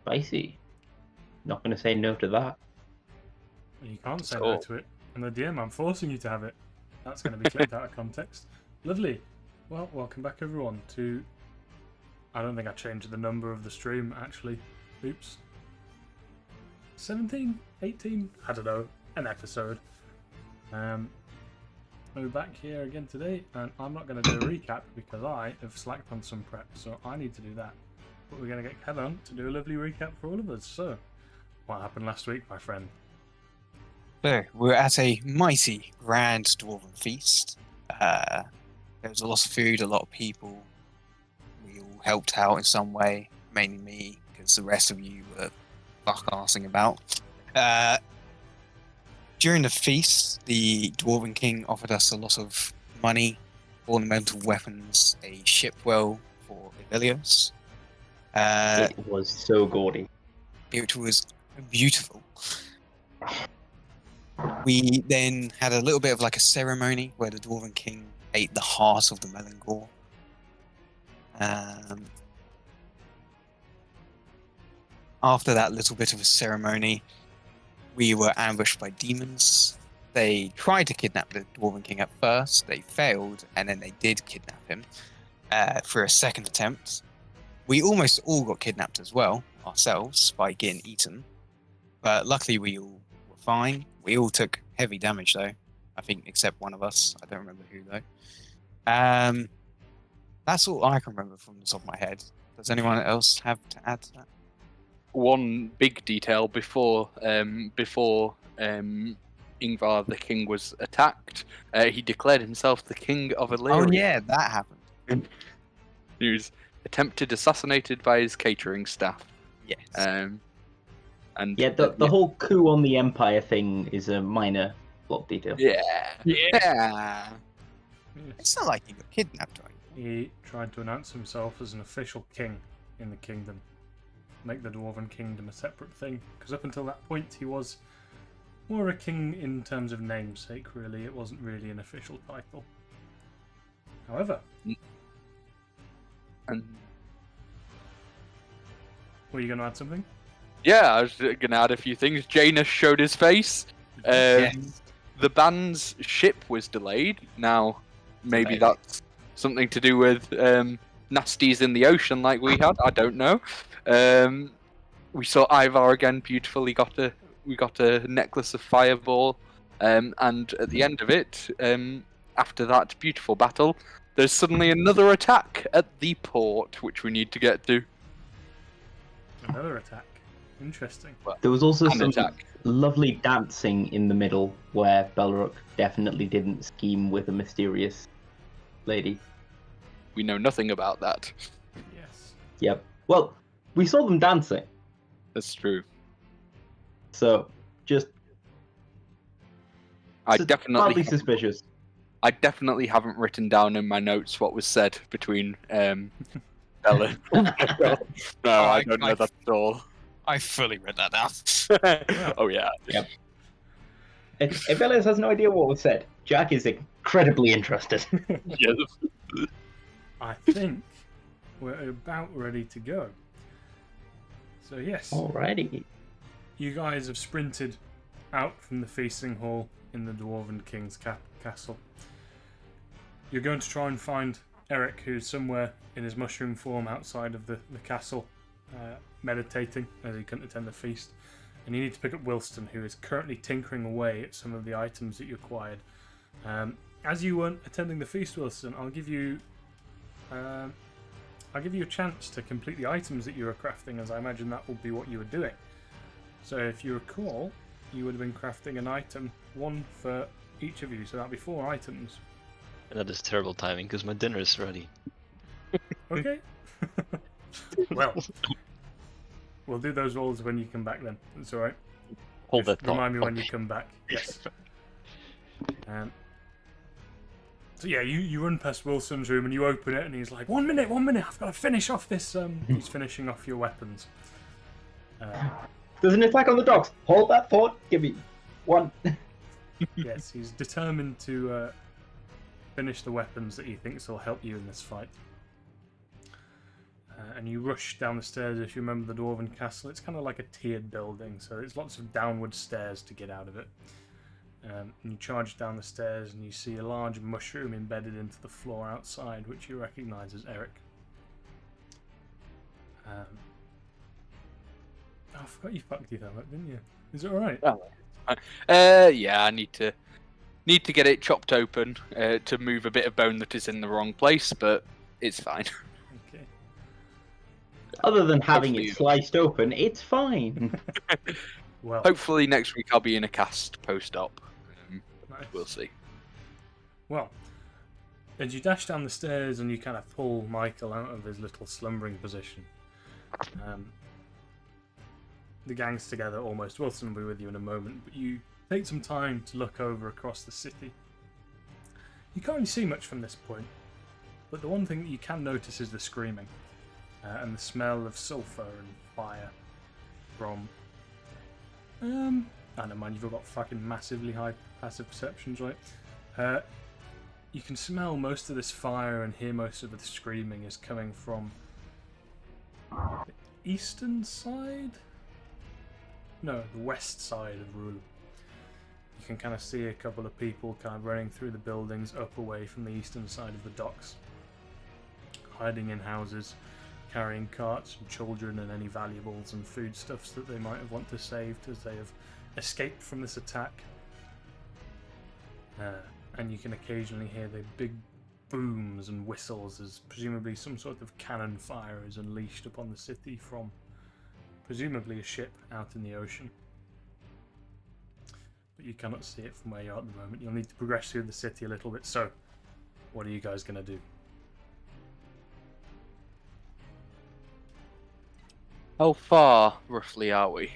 Spicy. Not going to say no to that. You can't say no to it. And the DM, I'm forcing you to have it. That's going to be clipped out of context. Lovely. Well, welcome back everyone to... I don't think I changed the number of the stream, actually. Oops. 17? 18? I don't know. An episode. We're back here again today, and I'm not going to do a recap because I have slacked on some prep, so I need to do that. But we're going to get Ken on to do a lovely recap for all of us. So, what happened last week, my friend? So, we're at a mighty grand dwarven feast. There was a lot of food, a lot of people. We all helped out in some way, mainly me, because the rest of you were fuck-arsing about. During the feast, the Dwarven King offered us a lot of money, ornamental weapons, a shipwell for Evelios. It was so gaudy. It was beautiful. We then had a little bit of like a ceremony where the Dwarven King ate the heart of the Melangor. After that little bit of a ceremony, we were ambushed by demons. They tried to kidnap the Dwarven King at first. They failed, and then they did kidnap him for a second attempt. We almost all got kidnapped as well, ourselves, by getting eaten. But luckily we all were fine. We all took heavy damage though. I think except one of us. I don't remember who though. That's all I can remember from the top of my head. Does anyone else have to add to that? One big detail before Ingvar the King was attacked, he declared himself the King of Aleria. Oh yeah, that happened. He was attempted assassinated by his catering staff. Yes. And Yeah, the whole coup on the Empire thing is a minor plot detail. Yeah. It's not like he got kidnapped, right? He tried to announce himself as an official king in the kingdom. Make the Dwarven Kingdom a separate thing, because up until that point he was more a king in terms of namesake, really. It wasn't really an official title. However... And were you going to add something? yeah, I was going to add a few things. Janus showed his face. Yes. The band's ship was delayed. Now, maybe that's something to do with nasties in the ocean like we had. I don't know. We saw Ivar again beautifully. We got a necklace of fireball. And at the end of it, after that beautiful battle, there's suddenly another attack at the port, which we need to get to. Another attack. Interesting. There was also some attack. lovely dancing in the middle where Belrook definitely didn't scheme with a mysterious lady. We know nothing about that. Yes. Yep. Well, we saw them dancing, That's true. so just mildly I suspicious. definitely haven't written down in my notes what was said between Bella. No, I don't know that at all. I fully read that down. Oh yeah. Yep. If Elias has no idea what was said, Jack is incredibly interested. Yes. I think we're about ready to go. So yes, Alrighty. you guys have sprinted out from the feasting hall in the Dwarven King's castle. You're going to try and find Eric, who's somewhere in his mushroom form outside of the castle, meditating as he couldn't attend the feast. And you need to pick up Wilston, who is currently tinkering away at some of the items that you acquired. As you weren't attending the feast, Wilston, I'll give you a chance to complete the items that you were crafting, as I imagine that will be what you were doing. So if you recall, you would have been crafting an item, one for each of you, so that'll be 4 items. And that is terrible timing because my dinner is ready. Okay. Well, we'll do those rolls when you come back then. That's alright. Hold that thought. Remind me when you come back. Yes. So yeah, you run past Wilson's room and you open it and he's like, 1 minute, I've got to finish off this. He's finishing off your weapons. There's an attack on the dogs. Hold that thought. Give me 1. Yes, he's determined to finish the weapons that he thinks will help you in this fight. And you rush down the stairs. If you remember the Dwarven Castle, it's kind of like a tiered building, so there's lots of downward stairs to get out of it. And you charge down the stairs and you see a large mushroom embedded into the floor outside, which you recognise as Eric. I forgot you fucked your thumb up, didn't you? Is it alright? Yeah, I need to get it chopped open to move a bit of bone that is in the wrong place, but it's fine. Okay. Other than having Hopefully- it sliced open, it's fine. Well, Hopefully next week I'll be in a cast post-op. nice. We'll see. Well, as you dash down the stairs and you kind of pull Michael out of his little slumbering position, the gang's together almost. Wilson will be with you in a moment, but you take some time to look over across the city. You can't really see much from this point, but the one thing that you can notice is the screaming and the smell of sulphur and fire from... I don't mind, you've all got fucking massively high passive perceptions, right? You can smell most of this fire and hear most of the screaming is coming from the eastern side? No, the west side of Roulem. You can kind of see a couple of people kind of running through the buildings up away from the eastern side of the docks, hiding in houses, carrying carts and children and any valuables and foodstuffs that they might have want to save as they have escaped from this attack. And you can occasionally hear the big booms and whistles as presumably some sort of cannon fire is unleashed upon the city from presumably a ship out in the ocean. But you cannot see it from where you are at the moment. You'll need to progress through the city a little bit. So, what are you guys going to do? How far, roughly, are we?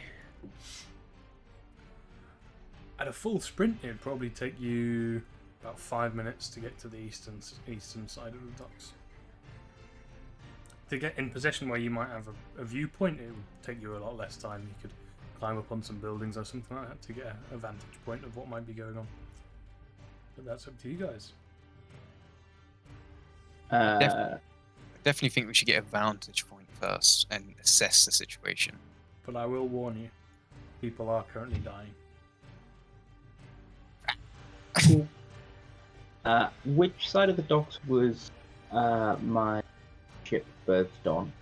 At a full sprint, it would probably take you about 5 minutes to get to the eastern side of the docks. To get in position where you might have a viewpoint, it would take you a lot less time. You could climb up on some buildings or something like that to get a vantage point of what might be going on. But that's up to you guys. Definitely think we should get a vantage point first and assess the situation. But I will warn you, people are currently dying. Which side of the docks was my ship berthed on?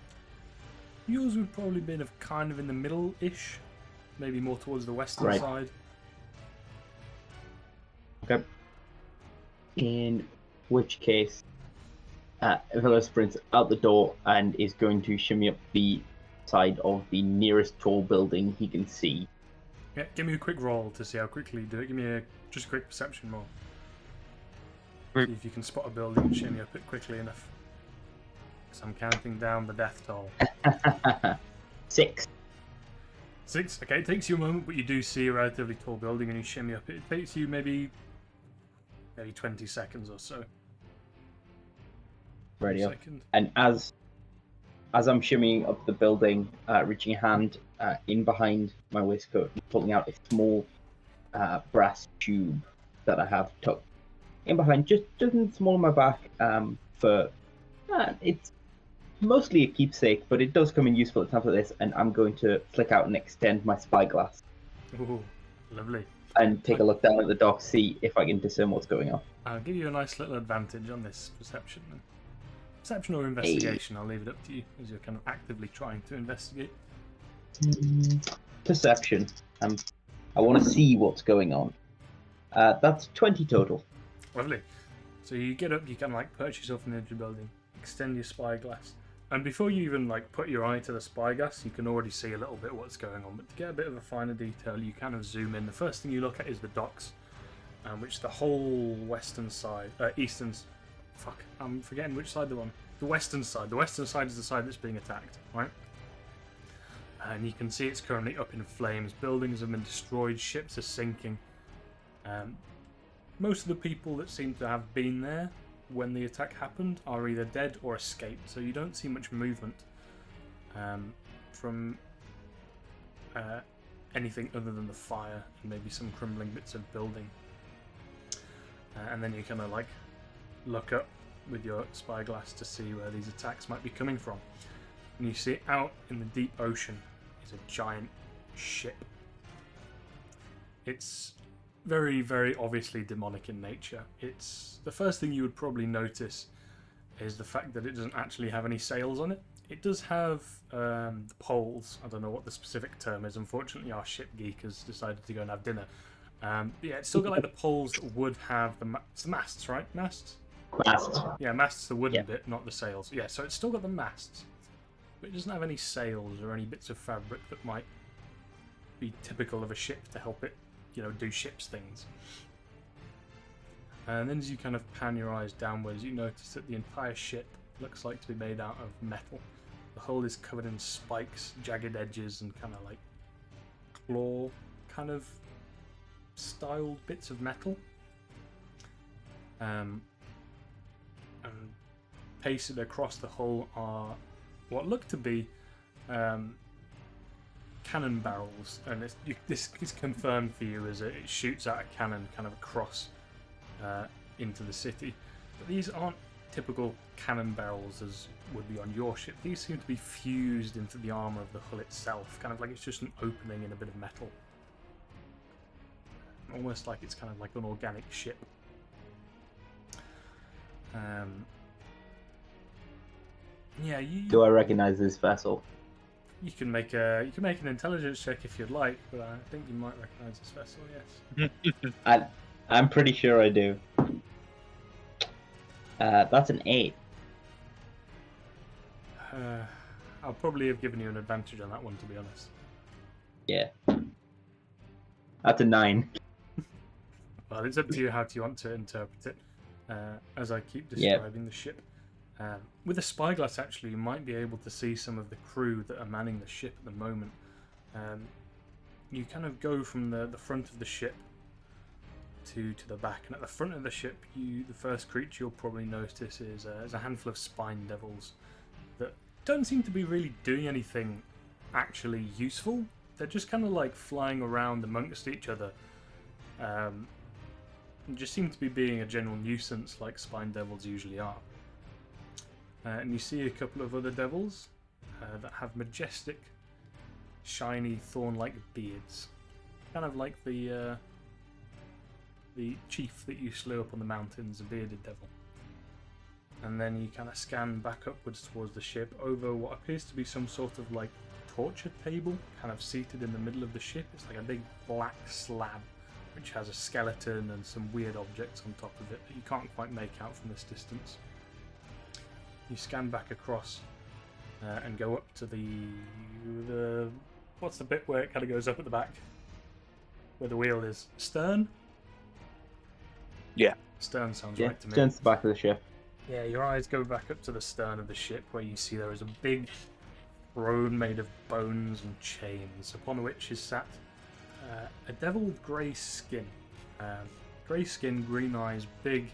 Yours would probably been kind of in the middle-ish, maybe more towards the western Right. side. Okay. In which case, Villa sprints out the door and is going to shimmy up the side of the nearest tall building he can see. Yeah, give me a quick roll to see how quickly you do it. Give me just a quick perception roll. Group. See if you can spot a building and shimmy up it quickly enough. Because I'm counting down the death toll. 6. 6. Okay, it takes you a moment, but you do see a relatively tall building and you shimmy up it. It takes you maybe 20 seconds or so. Ready up. Second. And as I'm shimmying up the building, reaching a hand in behind my waistcoat, pulling out a small brass tube that I have tucked in behind, just small on my back. For it's mostly a keepsake, but it does come in useful at times like this. And I'm going to flick out and extend my spyglass Ooh, lovely. and take a look down at the dock, see if I can discern what's going on. I'll give you a nice little advantage on this perception then. Perception or investigation, I'll leave it up to you as you're kind of actively trying to investigate. Perception. I want to see what's going on. That's 20 total. Lovely. So you get up, you kind of like perch yourself in the edge of the building, extend your spyglass, and before you even like put your eye to the spyglass, you can already see a little bit what's going on. But to get a bit of a finer detail, you kind of zoom in. The first thing you look at is the docks, which the whole western side, fuck, I'm forgetting which side they're on. The western side. The western side is the side that's being attacked, right? And you can see it's currently up in flames. Buildings have been destroyed. Ships are sinking. Most of the people that seem to have been there when the attack happened are either dead or escaped. So you don't see much movement from anything other than the fire and maybe some crumbling bits of building. And then you kind of like look up with your spyglass to see where these attacks might be coming from. and you see out in the deep ocean is a giant ship. It's very, very obviously demonic in nature. It's the first thing you would probably notice is the fact that it doesn't actually have any sails on it. It does have the poles. I don't know what the specific term is. Unfortunately, our ship geek has decided to go and have dinner. Yeah, it's still got like the poles that would have it's the masts, right? Masts? Masts. Yeah, masts, the wooden bit, not the sails. Yeah, so it's still got the masts, but it doesn't have any sails or any bits of fabric that might be typical of a ship to help it, do ship's things. And then as you kind of pan your eyes downwards, you notice that the entire ship looks like to be made out of metal. The hull is covered in spikes, jagged edges, and kind of like claw kind of styled bits of metal. And pasted across the hull are what look to be cannon barrels, and this is confirmed for you as it shoots out a cannon kind of across into the city. But these aren't typical cannon barrels as would be on your ship. These seem to be fused into the armour of the hull itself, kind of like it's just an opening in a bit of metal. Almost like it's kind of like an organic ship. Yeah, Do I recognize this vessel? You can make an intelligence check if you'd like, but I think you might recognize this vessel. Yes. I'm pretty sure I do. That's an 8. I'll probably have given you an advantage on that one, to be honest. Yeah. That's a 9. Well, it's up to you how you want to interpret it. As I keep describing the ship. With a spyglass, actually, you might be able to see some of the crew that are manning the ship at the moment. You kind of go from the front of the ship to the back, and at the front of the ship, the first creature you'll probably notice is a handful of spine devils that don't seem to be really doing anything actually useful. They're just kind of like flying around amongst each other. And just seem to be being a general nuisance like spine devils usually are. And you see a couple of other devils that have majestic, shiny, thorn-like beards. Kind of like the chief that you slew up on the mountains, a bearded devil. And then you kind of scan back upwards towards the ship over what appears to be some sort of like torture table, kind of seated in the middle of the ship. It's like a big black slab which has a skeleton and some weird objects on top of it that you can't quite make out from this distance. You scan back across and go up to the what's the bit where it kind of goes up at the back? Where the wheel is? Stern? Yeah. Stern sounds Yeah, right to me. stern's the back of the ship. Yeah, your eyes go back up to the stern of the ship where you see there is a big throne made of bones and chains, upon which is sat a devil with grey skin. Grey skin, green eyes, big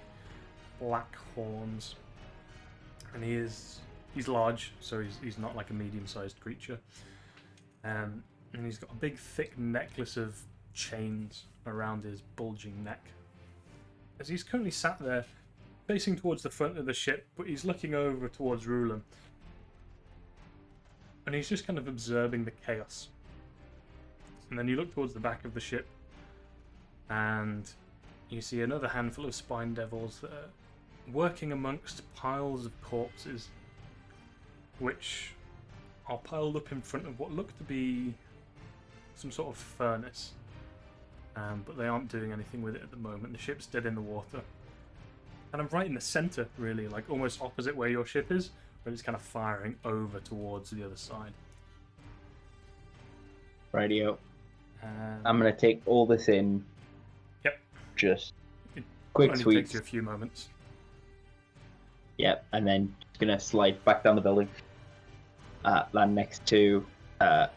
black horns. And he's large, so he's not like a medium-sized creature. And he's got a big thick necklace of chains around his bulging neck. As he's currently sat there, facing towards the front of the ship, but he's looking over towards Roulem. And he's just kind of observing the chaos. And then you look towards the back of the ship, and you see another handful of spine devils that are working amongst piles of corpses, which are piled up in front of what look to be some sort of furnace. But they aren't doing anything with it at the moment. The ship's dead in the water. And I'm right in the centre, really, like almost opposite where your ship is, but it's kind of firing over towards the other side. Radio. I'm going to take all this in. Yep. Just It quick only sweeps. takes you a few moments. Yep, and then just going to slide back down the building. Land next to... I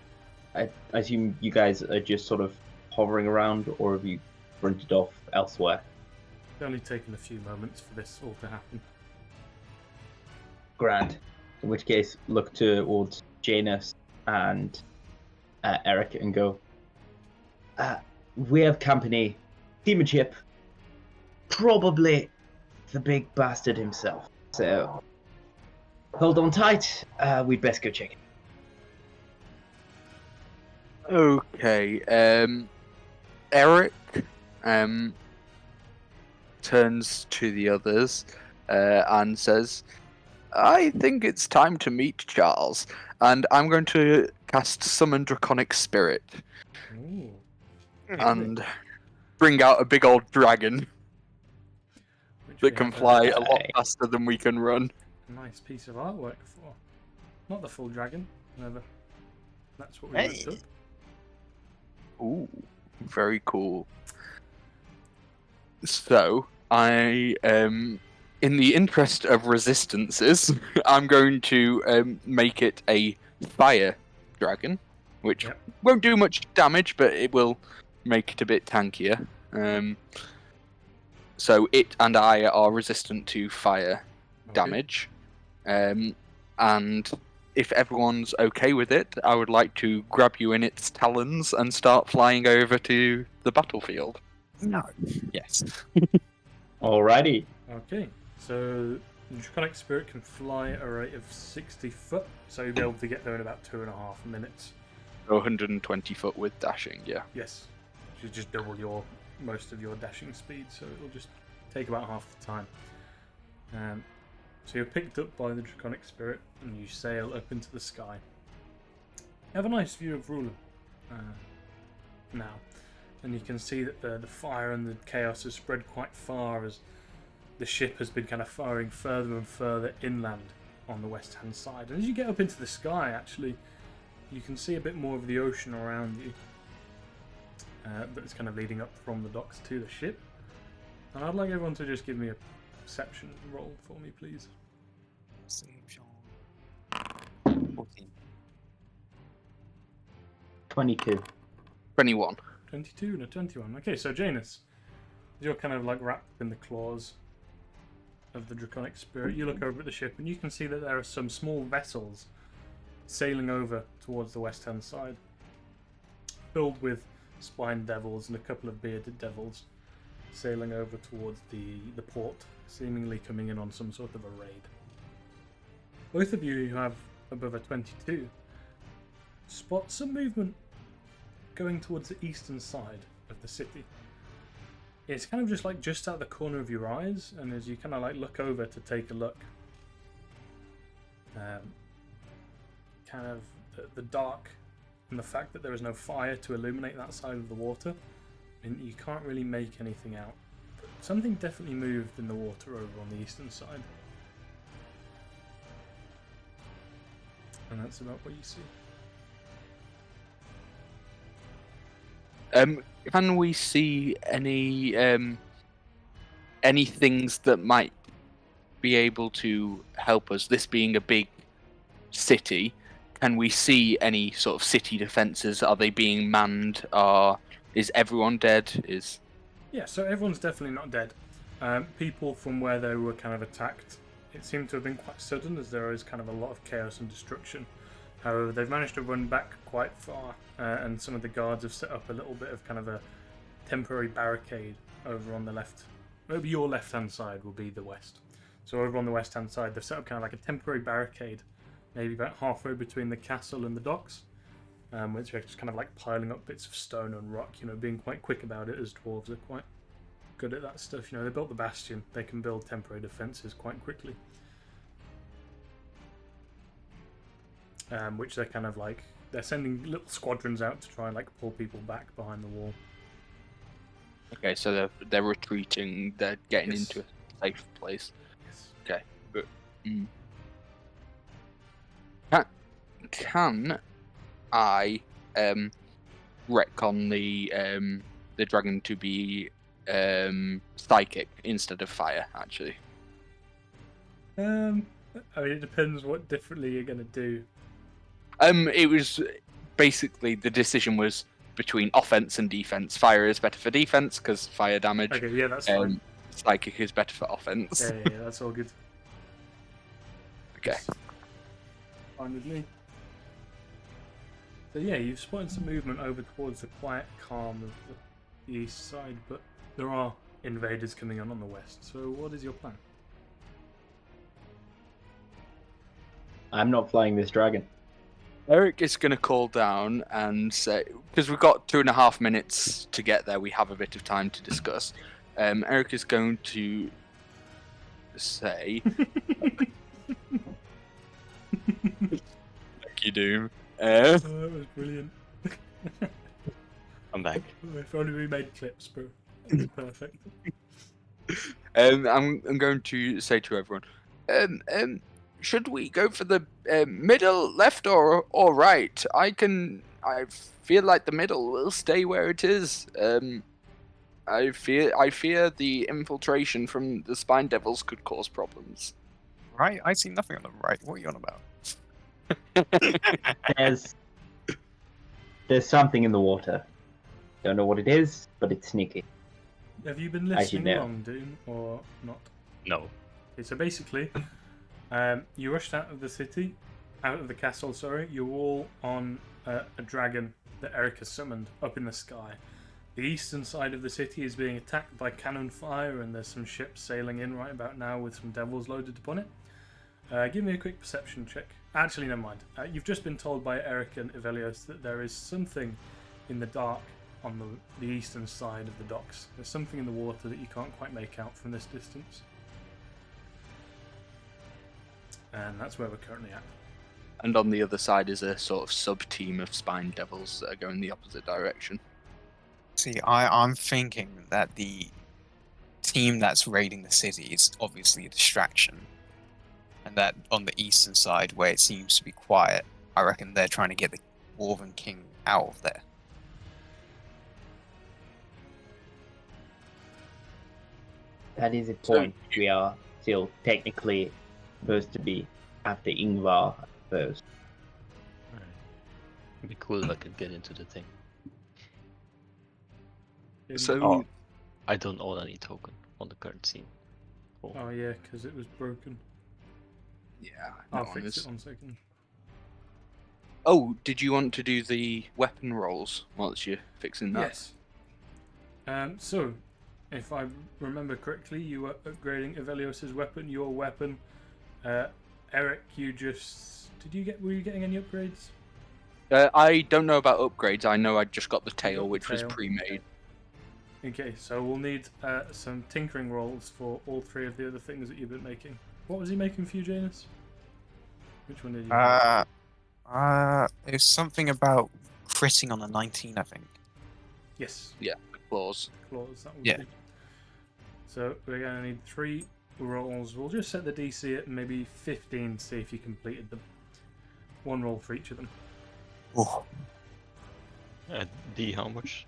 assume you guys are just sort of hovering around, or have you sprinted off elsewhere? It's only taken a few moments for this all to happen. Grand. In which case, look towards Janus and Eric and go, we have company. Demon ship. Probably the big bastard himself. So, Hold on tight. We'd best go check it. Okay. Eric turns to the others and says, I think it's time to meet Charles, and I'm going to cast Summon Draconic Spirit Ooh. and bring out a big old dragon Which that we can have fly a lot Right. faster than we can run. a nice piece of artwork for. Not the full dragon, however. That's what we Hey. looked up. Ooh, very cool. So, I in the interest of resistances, I'm going to make it a fire dragon, which Yep. won't do much damage, but it will make it a bit tankier. So it and I are resistant to fire Okay. damage. And if everyone's okay with it, I would like to grab you in its talons and start flying over to the battlefield. No. Yes. Alrighty. Okay, so the Draconic Spirit can fly at a rate of 60 foot, so you'll be able to get there in about 2.5 minutes. 120 foot with dashing, yeah. Yes, which is just double most of your dashing speed, so it'll just take about half the time. So you're picked up by the Draconic Spirit and you sail up into the sky. You have a nice view of Roulem now, and you can see that the fire and the chaos has spread quite far as the ship has been kind of firing further and further inland on the west hand side. And as you get up into the sky, actually, you can see a bit more of the ocean around you that's kind of leading up from the docks to the ship. And I'd like everyone to just give me a perception roll for me, please. 14. 22. 21. 22 and a 21. Okay, so Janus, you're kind of like wrapped in the claws of the Draconic Spirit. You look over at the ship and you can see that there are some small vessels sailing over towards the west hand side, filled with spined devils and a couple of bearded devils sailing over towards the port, seemingly coming in on some sort of a raid. Both of you who have above a 22 spot some movement going towards the eastern side of the city. It's kind of just like just out the corner of your eyes, and as you kind of like look over to take a look, kind of the dark and the fact that there is no fire to illuminate that side of the water, and you can't really make anything out. But something definitely moved in the water over on the eastern side. And that's about what you see. Can we see any things that might be able to help us? This being a big city, can we see any sort of city defenses? Are they being manned? Is everyone dead? Yeah, so everyone's definitely not dead. People from where they were kind of attacked, it seemed to have been quite sudden, as there is kind of a lot of chaos and destruction. However, they've managed to run back quite far, and some of the guards have set up a little bit of kind of a temporary barricade over on the left. Maybe your left-hand side will be the west. So over on the west-hand side, they've set up kind of like a temporary barricade, maybe about halfway between the castle and the docks, which are just kind of like piling up bits of stone and rock, being quite quick about it, as dwarves are quite good at that stuff. They built the bastion, they can build temporary defences quite quickly. Which they're kind of like, they're sending little squadrons out to try and like pull people back behind the wall. Okay, so they're retreating. They're getting Yes. into a safe place. Yes. Okay, but can I retcon the dragon to be psychic instead of fire? Actually, I mean, it depends what differently you're gonna do. it was basically the decision was between offense and defense. Fire is better for defense because fire damage. Okay, yeah, that's fine. Psychic is better for offense. Yeah, that's all good. Okay. Fine with me. So yeah, you've spotted some movement over towards the quiet calm of the east side, but there are invaders coming on the west. So what is your plan? I'm not flying this dragon. Eric is going to call down and say, because we've got 2.5 minutes to get there, we have a bit of time to discuss. Eric is going to say, thank you, Doom. Oh, that was brilliant. I'm back. If only we made clips, bro. That's perfect. I'm going to say to everyone, should we go for the middle, left, or right? I feel like the middle will stay where it is. I fear the infiltration from the Spine Devils could cause problems. Right? I see nothing on the right. What are you on about? There's something in the water. Don't know what it is, but it's sneaky. Have you been As you listening know. along, Doom, or not? No. Okay, so basically, you rushed out of the city, out of the castle, sorry. You're all on a dragon that Eric has summoned up in the sky. The eastern side of the city is being attacked by cannon fire, and there's some ships sailing in right about now with some devils loaded upon it. Give me a quick perception check. Actually, never mind. You've just been told by Eric and Ivelios that there is something in the dark on the eastern side of the docks. There's something in the water that you can't quite make out from this distance. And that's where we're currently at. And on the other side is a sort of sub-team of Spine Devils that are going the opposite direction. See, I'm thinking that the team that's raiding the city is obviously a distraction. And that on the eastern side, where it seems to be quiet, I reckon they're trying to get the Dwarven King out of there. That is a point. We are still technically supposed to be after Ingvar first. Alright. It'd be cool if I could get into the thing. So, I don't own any token on the current scene. Cool. Oh yeah, because it was broken. yeah. I'll no, fix it's- it 1 second. Oh, did you want to do the weapon rolls whilst you're fixing that? Yes. So, if I remember correctly, you were upgrading Ivelios' weapon, your weapon. Eric, you just... Were you getting any upgrades? I don't know about upgrades. I know I just got the tail, the which was tail. pre-made. Okay, so we'll need some tinkering rolls for all three of the other things that you've been making. What was he making for you, Janus? Which one did you make? It was something about critting on a 19, I think. Yes, The claws. claws, that would Yeah. be. So we're going to need 3 rolls. We'll just set the DC at maybe 15 to see if you completed them. 1 roll for each of them. Oh, D, how much?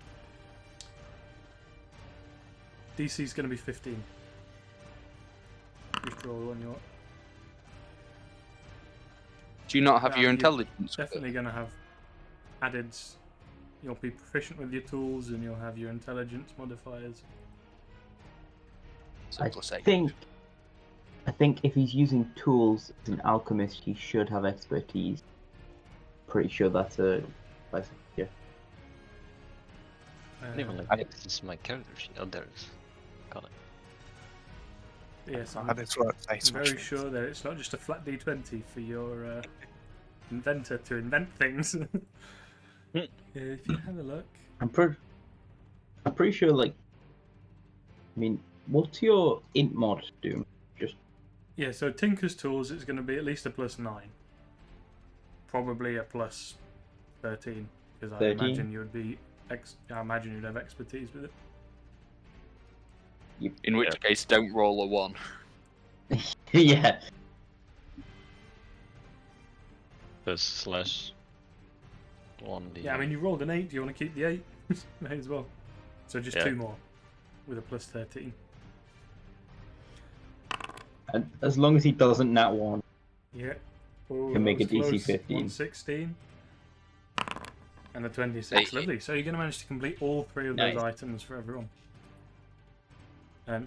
DC's going to be 15. Just roll on your... Do you not have Yeah, your you- intelligence? Definitely going to have added... You'll be proficient with your tools and you'll have your intelligence modifiers. So I plus 8. I think if he's using tools as an alchemist, he should have expertise. Pretty sure that's a... Yeah. I don't even Uh, like this is my character sheet. Oh, there it is. Got it. yes, how I'm this works. I'm very sure that it's not just a flat D20 for your inventor to invent things. If you have a look. I'm pretty sure, like... I mean, what's your int mod do? Yeah, so Tinker's Tools is going to be at least a +9. Probably a +13. Because I 13? imagine you would be... I imagine you'd have expertise with it. In which case, don't roll a 1. Yeah. Plus /1D. Yeah, I mean, you rolled an 8. Do you want to keep the 8? May as well. So just Yeah. 2 more. With a +13. And as long as he doesn't nat 1. Yeah. Oh, Can make that a was DC close. 15. 116. And a 26. Hey. Lovely. So you're going to manage to complete all 3 of Nice. those items for everyone.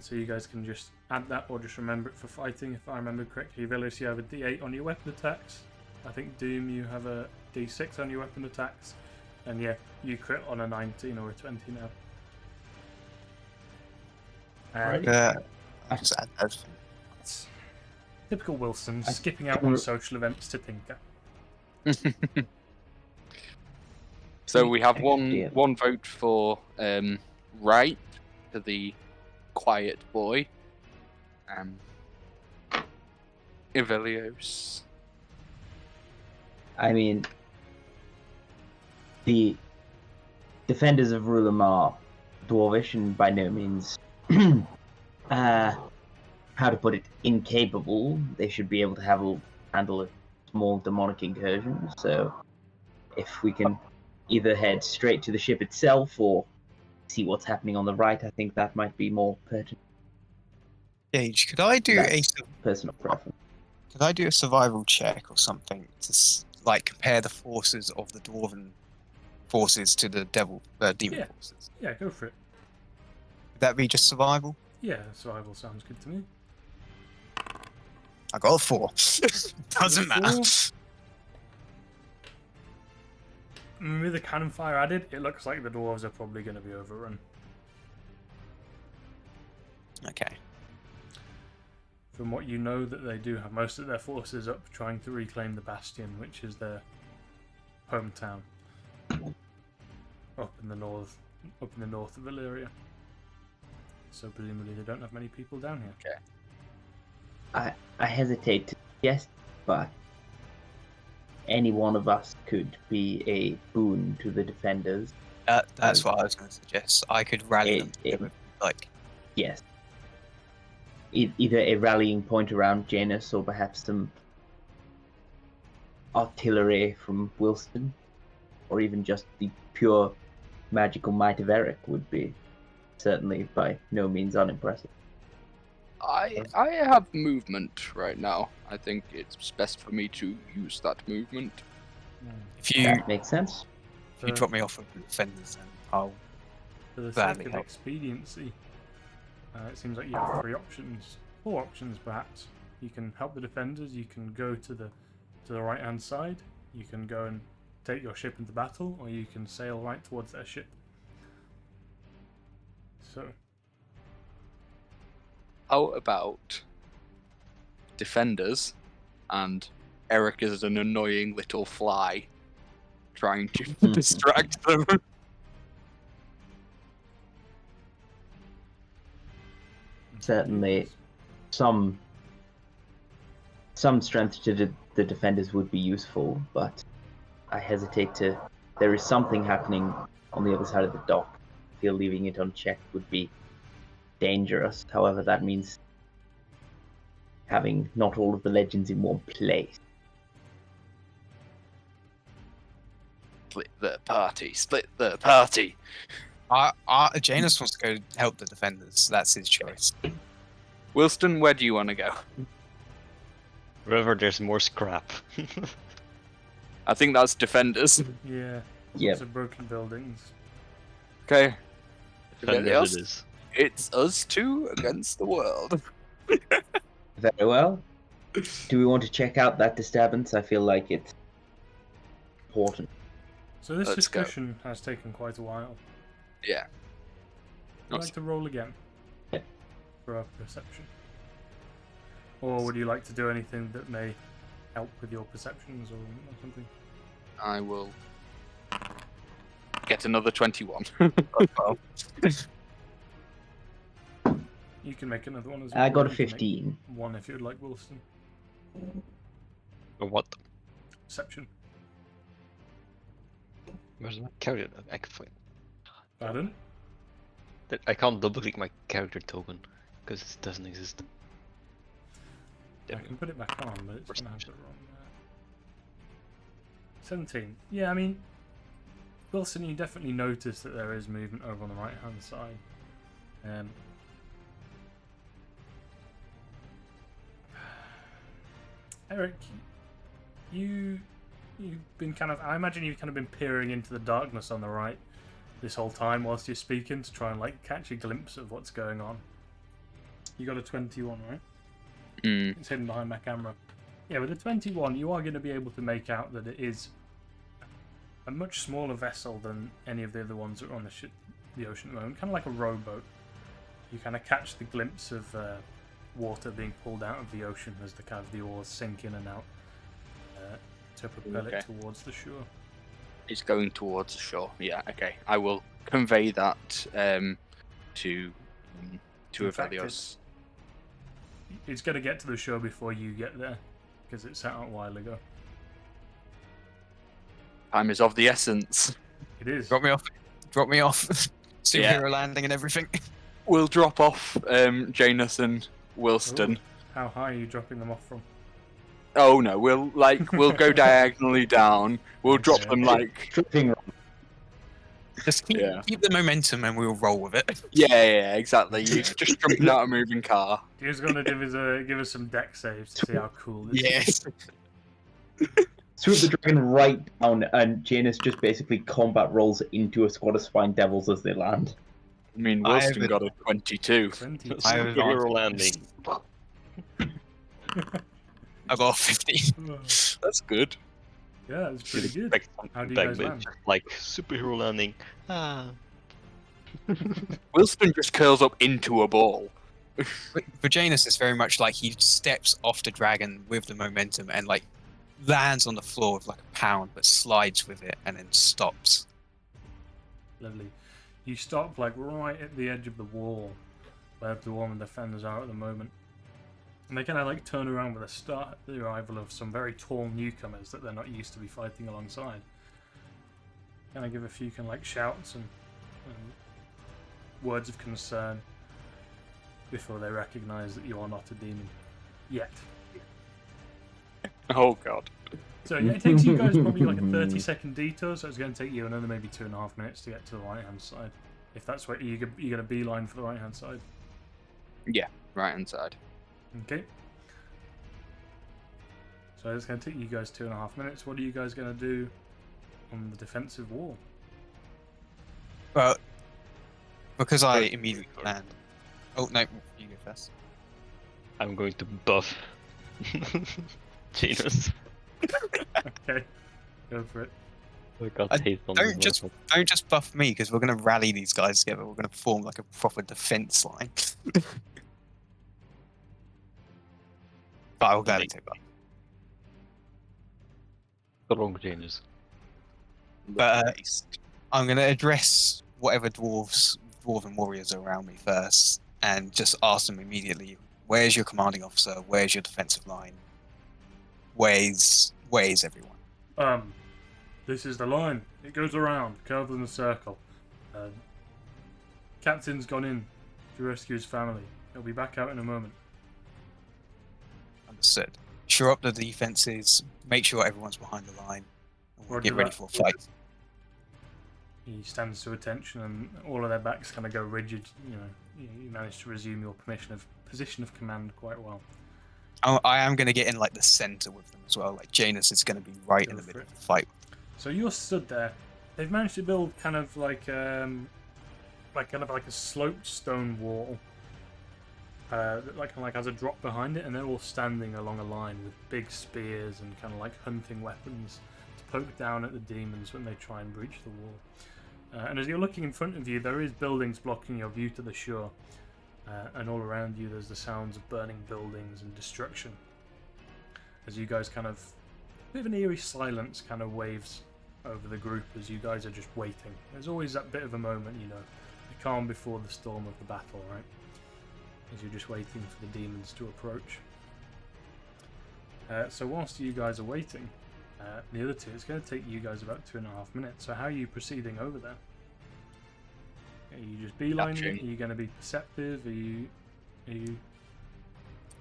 So you guys can just add that or just remember it for fighting. If I remember correctly, Villis, you have a D8 on your weapon attacks. I think Doom, you have a D6 on your weapon attacks. And yeah, you crit on a 19 or a 20 now. Right. I just add those. Typical Wilson, I- skipping out on social events to tinker. So we have Idea. one vote for right to the quiet boy. Ivelios. I mean, the defenders of Roulem are dwarvish and by no means, how to put it, incapable. They should be able to handle a small demonic incursion. So, if we can either head straight to the ship itself or see what's happening on the right, I think that might be more pertinent. Gage, could I do That's personal preference. could I do a survival check or something to like compare the forces of the dwarven forces to the demon Yeah. forces? Yeah, go for it. Would that be just survival? Yeah, survival sounds good to me. I got a 4. Doesn't matter. With the cannon fire added, it looks like the dwarves are probably going to be overrun. Okay. From what you know, that they do have most of their forces up trying to reclaim the Bastion, which is their hometown. Up in the north of Aleria. So presumably they don't have many people down here. Okay. I hesitate to suggest, but any one of us could be a boon to the defenders. That's what I was going to suggest. I could rally them together, like. Yes. Either a rallying point around Janus or perhaps some artillery from Wilston, or even just the pure magical might of Eric would be certainly by no means unimpressive. I have movement right now. I think it's best for me to use that movement. If you That makes sense. you drop me off with the defenders, then I'll. For the Gladly sake of help. expediency, it seems like you have 4 options perhaps. You can help the defenders. You can go to the right hand side. You can go and take your ship into battle, or you can sail right towards their ship. So, How about defenders and Eric is an annoying little fly trying to distract them? Certainly, some strength to the defenders would be useful, but I hesitate to. There is something happening on the other side of the dock. I feel leaving it unchecked would be dangerous. However, that means having not all of the legends in one place. Split the party. Split the party. Janus wants to go help the defenders. That's his choice. Wilston, where do you want to go? Wherever there's more scrap. I think that's defenders. yeah, Yep. lots of broken buildings. Okay. Defenders Else? it is. It's us two against the world. Very well. Do we want to check out that disturbance? I feel like it's important. So this Let's go. discussion has taken quite a while. Yeah. Would you like to roll again? Yeah. For a perception? Or would you like to do anything that may help with your perceptions or something? I will get another 21. You can make another one as well. I got a You can make 15. One if you'd like, Wilson. Or what? Perception. Where's my character? I can find. Pardon? I can't double click my character token because it doesn't exist. I There we can go. put it back on, but it's going to have the wrong. 17. Yeah, I mean, Wilson, you definitely notice that there is movement over on the right hand side. Eric, you've been kind of. I imagine you've kind of been peering into the darkness on the right this whole time whilst you're speaking to try and like catch a glimpse of what's going on. You got a 21, right? It's hidden behind my camera. Yeah, with a 21, you are going to be able to make out that it is a much smaller vessel than any of the other ones that are on the ocean at the moment. Kind of like a rowboat. You kind of catch the glimpse of water being pulled out of the ocean as the kind of the oars sink in and out to propel Okay. it towards the shore. It's going towards the shore. Yeah, okay. I will convey that to In fact, Avelios. it's going to get to the shore before you get there because it set out a while ago. Time is of the essence. It is. Drop me off. Drop me off. Superhero landing and everything. We'll drop off Janus and Wilston. Ooh, how high are you dropping them off from? Oh no, we'll go diagonally down. We'll drop Okay. them like Tripping. Just keep the momentum and we'll roll with it. yeah, exactly. You just jumping out a moving car. You're just going to give us some deck saves to see how cool this is. Yes. Swoop the dragon right down, and Janus just basically combat rolls into a squad of spine devils as they land. I mean, I Wilston have got a 22. 20. I have Superhero landing. I got 50. That's good. Yeah, it's pretty good. Back, How do you back guys with land? just like superhero landing. Ah. Wilston just curls up into a ball. For Janus, it's very much like he steps off the dragon with the momentum and like lands on the floor with like a pound, but slides with it and then stops. Lovely. You stop like right at the edge of the wall where the Dwarven defenders are at the moment. And they kind of like turn around with a start at the arrival of some very tall newcomers that they're not used to be fighting alongside. Kind of give a few kind of like shouts and words of concern before they recognize that you are not a demon yet. Oh god. So it takes you guys probably like a 30-second detour, so it's going to take you another maybe 2.5 minutes to get to the right-hand side. If that's where you're going to beeline for the right-hand side. Yeah, right hand side. Okay. So it's going to take you guys 2.5 minutes. What are you guys going to do on the defensive wall? Well, because I First, immediately sorry. land. Oh no, you go first. I'm going to buff Janus. Okay. Go for it. I got I taste on Don't this don't just buff me because we're gonna rally these guys together. We're gonna form like a proper defense line. But I'll gladly take that. Strong Janus. But I'm gonna address whatever dwarven warriors are around me first, and just ask them immediately: where's your commanding officer? Where's your defensive line? Where's everyone? This is the line. It goes around, curved in a circle. Captain's gone in to rescue his family. He'll be back out in a moment. Understood. Shore up the defenses. Make sure everyone's behind the line. And we'll Roger get ready that. for a fight. He stands to attention, and all of their backs kind of go rigid. You know, you manage to resume your position of command quite well. I am going to get in like the center with them as well. Like Janus is going to be right Go in the for middle it. of the fight. So you're stood there. They've managed to build kind of like a sloped stone wall, that like has a drop behind it, and they're all standing along a line with big spears and kind of like hunting weapons to poke down at the demons when they try and breach the wall. And as you're looking in front of you, there is buildings blocking your view to the shore, and all around you there's the sounds of burning buildings and destruction. As you guys kind of, a bit of an eerie silence kind of waves over the group as you guys are just waiting. There's always that bit of a moment, you know, the calm before the storm of the battle, right? As you're just waiting for the demons to approach. So whilst you guys are waiting, the other two, it's going to take you guys about 2.5 minutes. So how are you proceeding over there? Are you just beelining it? Are you going to be perceptive? Are you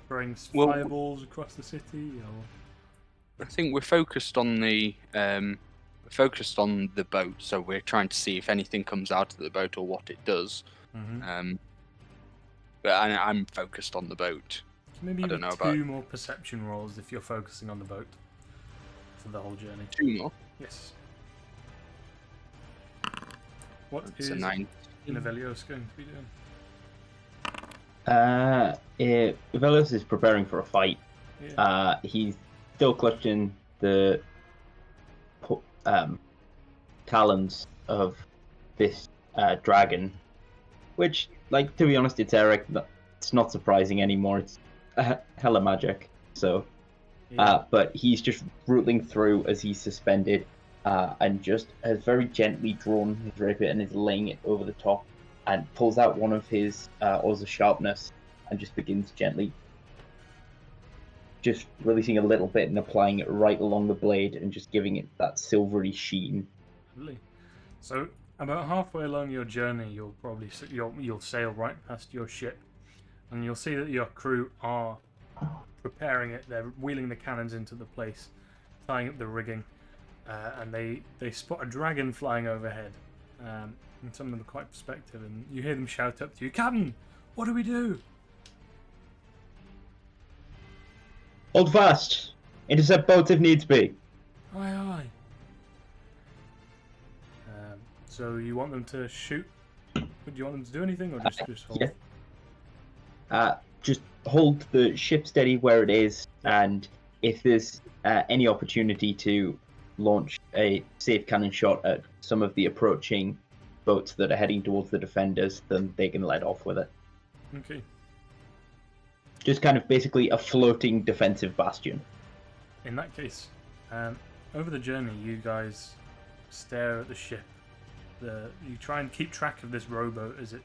throwing fireballs across the city? Or... I think we're focused on the boat, so we're trying to see if anything comes out of the boat or what it does. But I'm focused on the boat. Maybe I you don't know have about- 2 more perception rolls if you're focusing on the boat for the whole journey. 2 more. Yes. What It's is a 9. Inavelios going to be doing? Velos is preparing for a fight. Yeah. He's still clutching the talons of this dragon, which, like, to be honest, it's Eric. it's not surprising anymore. It's hella magic. So, Yeah. but he's just rooting through as he's suspended, and just has very gently drawn his rapier and is laying it over the top, and pulls out one of his oars of sharpness, and just begins gently, just releasing a little bit and applying it right along the blade, and just giving it that silvery sheen. Lovely. So about halfway along your journey, you'll probably you'll sail right past your ship, and you'll see that your crew are preparing it. They're wheeling the cannons into the place, tying up the rigging, and they spot a dragon flying overhead. And some of them are quite perspective, and you hear them shout up to you, "Captain, what do we do?" Hold fast! Intercept boats if needs be. Aye, aye. So you want them to shoot? Do you want them to do anything, or just hold? Yeah. Just hold the ship steady where it is, and if there's any opportunity to launch a safe cannon shot at some of the approaching boats that are heading towards the defenders, then they can let off with it. Okay. Just kind of basically a floating defensive bastion. In that case, over the journey, you guys stare at the ship. You try and keep track of this rowboat as it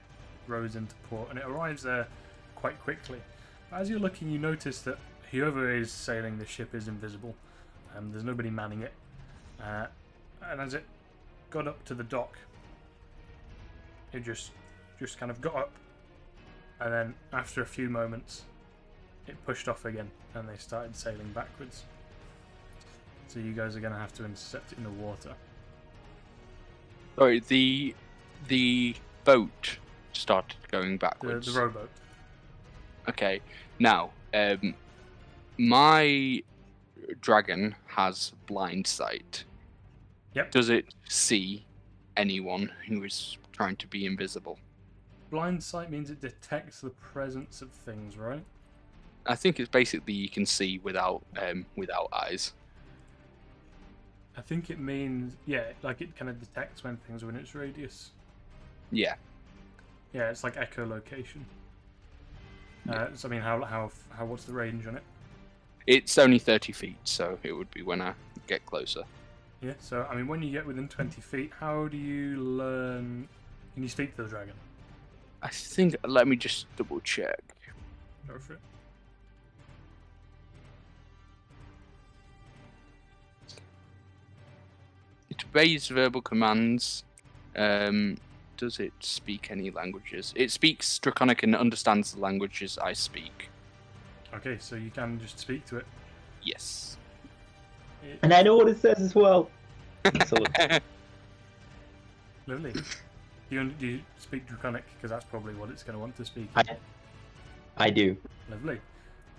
rows into port, and it arrives there quite quickly. But as you're looking, you notice that whoever is sailing the ship is invisible. There's nobody manning it. And as it got up to the dock, it just kind of got up, and then after a few moments, it pushed off again, and they started sailing backwards. So you guys are going to have to intercept it in the water. Sorry, the boat started going backwards. The rowboat. Okay, now my dragon has blind sight. Yep. Does it see anyone who is trying to be invisible? Blind sight means it detects the presence of things, right? I think it's basically you can see without eyes. I think it means, yeah, like it kind of detects when things are in its radius. Yeah. Yeah, it's like echolocation. So I mean, how what's the range on it? It's only 30 feet, so it would be when I get closer. Yeah, so I mean, when you get within 20 feet, how do you learn? Can you speak to the dragon? I think, let me just double check. Go for it. It obeys verbal commands. Does it speak any languages? It speaks Draconic and understands the languages I speak. Okay, so you can just speak to it. Yes. And I know what it says as well. Excellent. Lovely. Do you speak Draconic? Because that's probably what it's going to want to speak. I do. Lovely.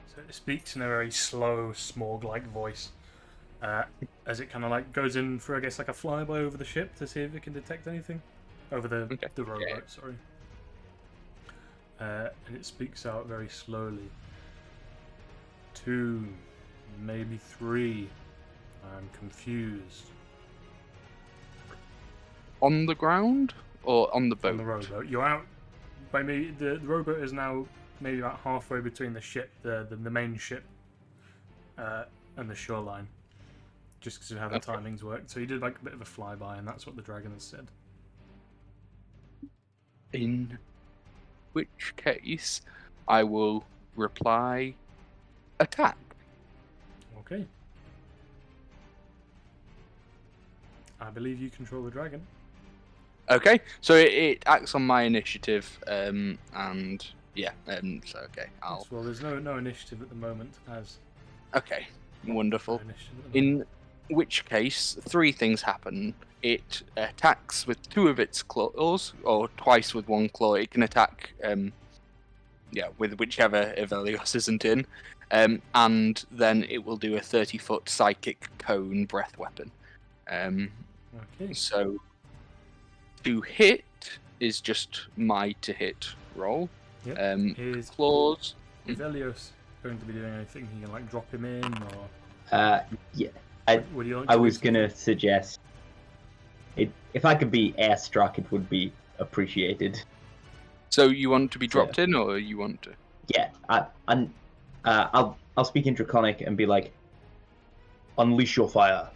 So it speaks in a very slow, Smorg-like voice. As it kind of like goes in for, I guess, like a flyby over the ship to see if it can detect anything. Over the rowboat, yeah. sorry. And it speaks out very slowly. 2, maybe 3. I'm confused. On the ground or on the boat? On the rowboat. You're out. Maybe the rowboat is now maybe about halfway between the ship, the main ship, and the shoreline. Just because of how the timings work. So you did like a bit of a flyby, and that's what the dragon has said. In which case, I will reply, attack. Okay. I believe you control the dragon. Okay, so it acts on my initiative, and yeah, so okay, I'll. Yes, well, there's no initiative at the moment, as. Okay, wonderful. No initiative at the moment. In which case, 3 things happen. It attacks with 2 of its claws, or twice with 1 claw. It can attack, with whichever Evelios isn't in, and then it will do a 30-foot psychic cone breath weapon. Okay. So, to hit is just my to hit roll. Yep. Is Claws. Evelios going to be doing anything? You can like drop him in, or Yeah. would you like I to do was something? gonna suggest if I could be airstruck, it would be appreciated. So you want to be dropped in, or you want to? Yeah, I'll speak in Draconic and be like, unleash your fire,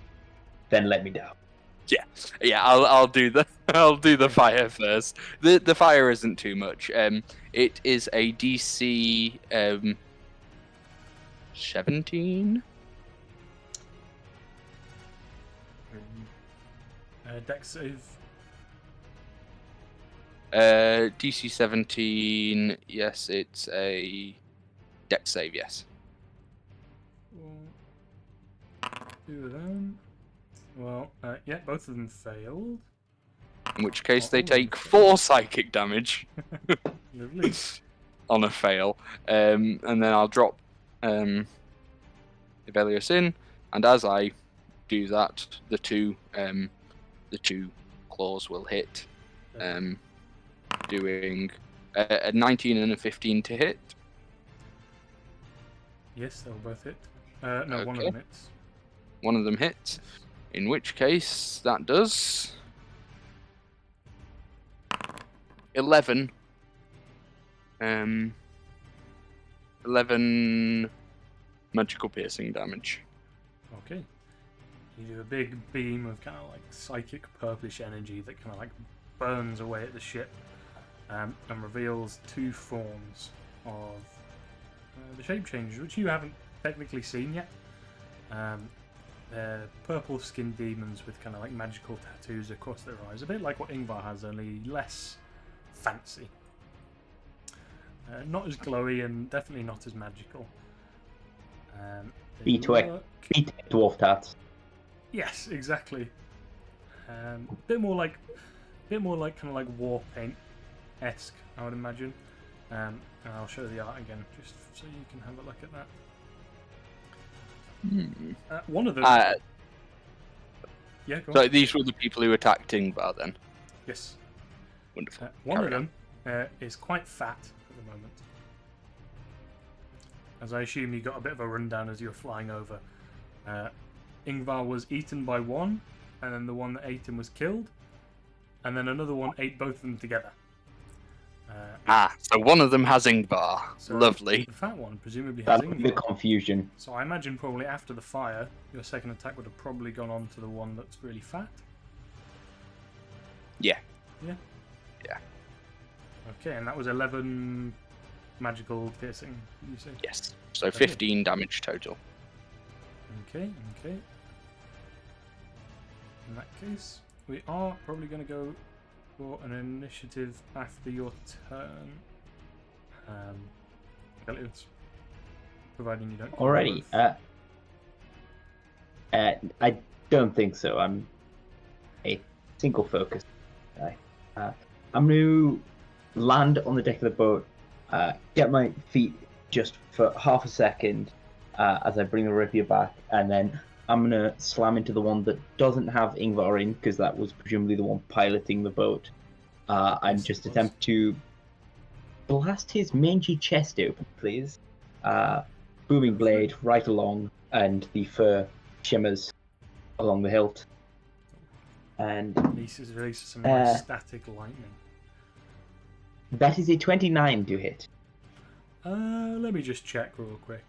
then let me down. Yeah, I'll do the I'll do the fire first. The fire isn't too much. It is a DC 17. Dex save. DC 17. Yes, it's a dex save. Yes. Two of them. Well, yeah, both of them failed. In which case they take 4 psychic damage Lovely. on a fail. And then I'll drop Evelius in, and as I do that, the two claws will hit, doing a 19 and a 15 to hit. Yes, they'll both hit. No, one of Okay. them hits. One of them hits. In which case that does 11. 11 magical piercing damage. Okay. You do a big beam of kind of like psychic purplish energy that kind of like burns away at the ship and reveals 2 forms of the shape changes, which you haven't technically seen yet. They're purple skinned demons with kind of like magical tattoos across their eyes, a bit like what Ingvar has, only less fancy. Not as glowy and definitely not as magical. They look- Dwarf tats. Yes, exactly. Bit more like kind of like war paint esque, I would imagine. And I'll show the art again, just so you can have a look at that. One of them. Yeah, go on. So these were the people who attacked Ingvar then. Yes. Wonderful. One of Carry on. them is quite fat at the moment. As I assume you got a bit of a rundown as you were flying over. Ingvar was eaten by one, and then the one that ate him was killed, and then another one ate both of them together. So one of them has Ingvar. So Lovely. The fat one presumably has That's the Ingvar. confusion. So I imagine probably after the fire, your second attack would have probably gone on to the one that's really fat. Yeah. Yeah? Yeah. Okay, and that was 11 magical piercing, did you say? Yes. So 15 damage total. Okay. In that case, we are probably going to go for an initiative after your turn. Elliot, providing you don't. kill Alrighty. both. I don't think so. I'm a single focus guy. I'm going to land on the deck of the boat, get my feet just for half a second as I bring the rapier back, and then I'm going to slam into the one that doesn't have Ingvar in, because that was presumably the one piloting the boat, and Yes, just it was. attempt to blast his mangy chest open, please. Booming blade right along, and the fur shimmers along the hilt. And Releases some nice static lightning. that is a 29 to hit. Let me just check real quick.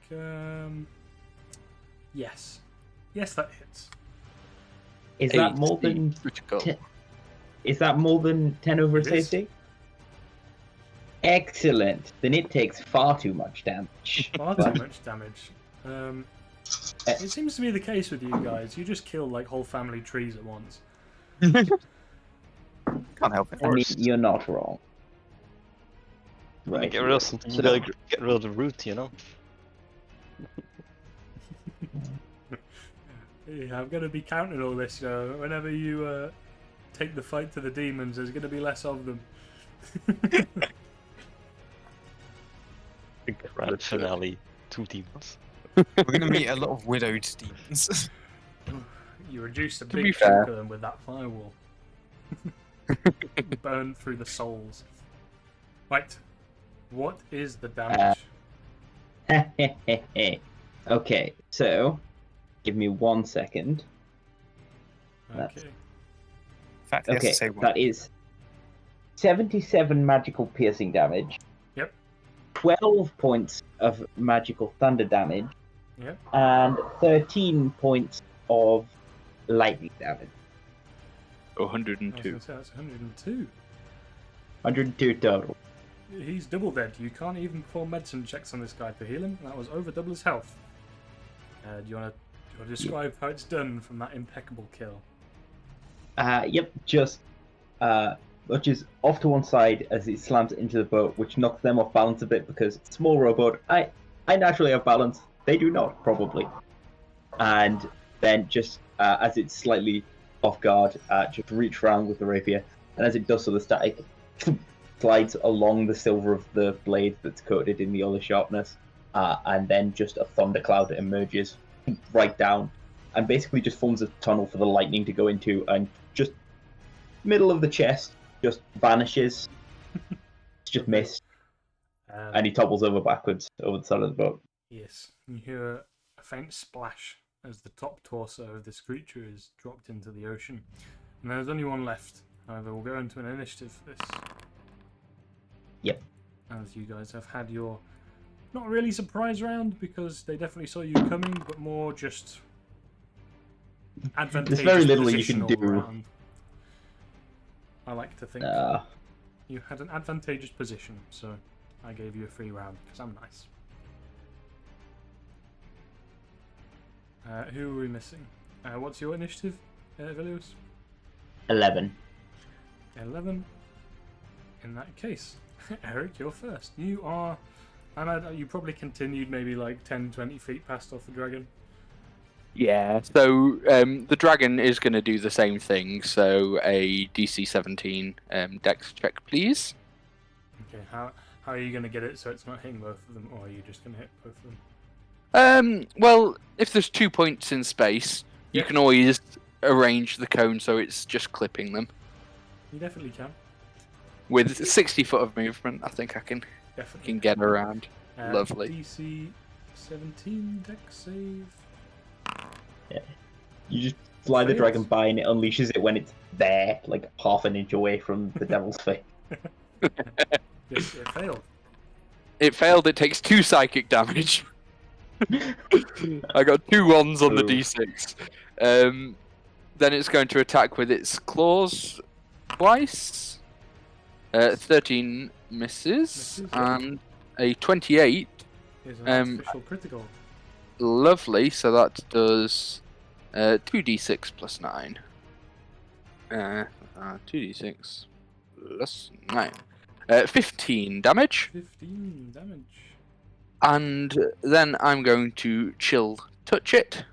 Yes, that hits. Is that more than critical? Is that more than 10 over It is. safety? Excellent. Then it takes far too much damage. Far too much damage. It seems to be the case with you guys. You just kill like whole family trees at once. Can't help it. I mean, you're not wrong. When you Right. get rid of something, you gotta get rid of the root, you know? Yeah, I'm going to be counting all this, you know. Whenever you take the fight to the demons, there's going to be less of them. Grand finale, 2 demons. We're going to meet a lot of widowed demons. You reduced a be big fair. chunk of them with that firewall. Burn through the souls. Right. What is the damage? Okay, so give me 1 second. Okay. In fact, he has Okay, to say one. that is 77 magical piercing damage. Yep. 12 points of magical thunder damage Yep. and 13 points of lightning damage. 102. I was gonna say, that's 102. 102 total. He's double dead. You can't even perform medicine checks on this guy to heal him. That was over double his health. Do you want to describe how it's done from that impeccable kill? Yep, just is off to one side as it slams into the boat, which knocks them off balance a bit because small rowboat. I naturally have balance. They do not, probably. And then just as it's slightly off guard, just reach around with the rapier, and as it does so, the static slides along the silver of the blade that's coated in the other sharpness, and then just a thundercloud emerges right down, and basically just forms a tunnel for the lightning to go into, and just middle of the chest just vanishes. It's just mist, and he topples over backwards over the side of the boat. Yes, you hear a faint splash as the top torso of this creature is dropped into the ocean. And there's only one left. However, we'll go into an initiative for this. Yep. As you guys have had your, not really surprise round, because they definitely saw you coming, but more just advantageous. There's very little you can do. Round. I like to think you had an advantageous position, so I gave you a free round, because I'm nice. Who are we missing? What's your initiative, Vilius? 11. 11. In that case, Eric, you're first. You are... you probably continued maybe like 10, 20 feet past off the dragon. Yeah, so the dragon is going to do the same thing, so a DC 17 dex check, please. Okay, how are you going to get it so it's not hitting both of them, or are you just going to hit both of them? Well, if there's 2 points in space, you Yep. can always arrange the cone so it's just clipping them. You definitely can. With 60 foot of movement, I think I can Definitely. get around. Lovely. DC 17 dex save. Yeah. You just fly the dragon by and it unleashes it when it's there, like half an inch away from the devil's face. Yes, it failed. It failed, it takes 2 psychic damage. I got 2 1s on the D6. Then it's going to attack with its claws twice. 13 misses, and a 28. Is an official critical. Lovely, so that does 2d6 plus 9. 2d6 plus 9. 15 damage. 15 damage. And then I'm going to chill touch it.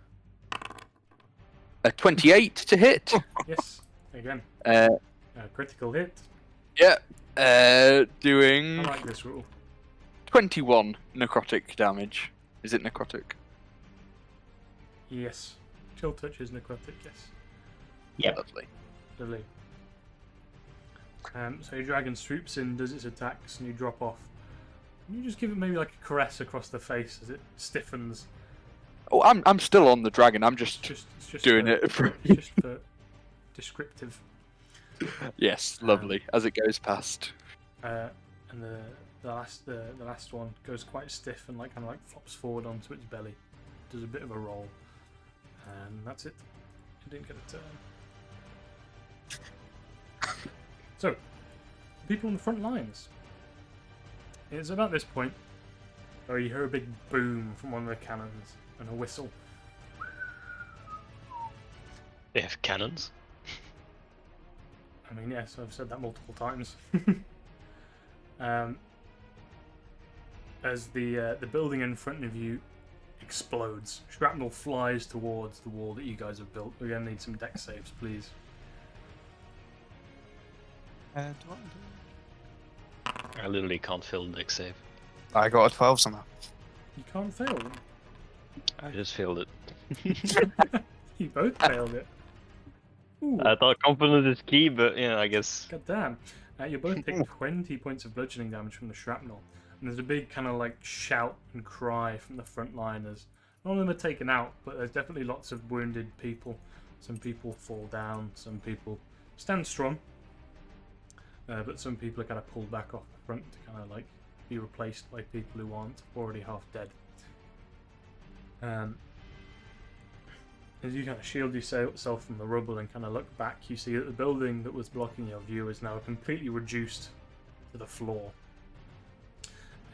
A 28 to hit. Yes, again. Critical hit. Yeah. Doing I like this rule. 21 necrotic damage. Is it necrotic? Yes. Chill touch is necrotic, yes. Yep. Lovely. Lovely. So your dragon swoops in, does its attacks, and you drop off. Can you just give it maybe like a caress across the face as it stiffens? Oh, I'm still on the dragon. I'm just It's just doing for, it. For... It's just for descriptive. Yes, lovely. As it goes past. And the last one goes quite stiff and kind of flops forward onto its belly, does a bit of a roll, and that's it. It didn't get a turn. So, people on the front lines. It's about this point where you hear a big boom from one of the cannons and a whistle. They have cannons. I mean, yes, I've said that multiple times. As the building in front of you explodes, shrapnel flies towards the wall that you guys have built. We're going to need some dex saves, please. I literally can't fail the dex save. I got a 12 somehow. You can't fail them. I just failed it. You both failed it. Ooh, I thought confidence is key, but yeah, I guess. god damn. You both take 20 points of bludgeoning damage from the shrapnel. And there's a big kind of shout and cry from the front liners. None of them are taken out, but there's definitely lots of wounded people. Some people fall down, some people stand strong. But some people are kind of pulled back off the front to kind of be replaced by people who aren't already half dead. As you kind of shield yourself from the rubble and kind of look back, you see that the building that was blocking your view is now completely reduced to the floor.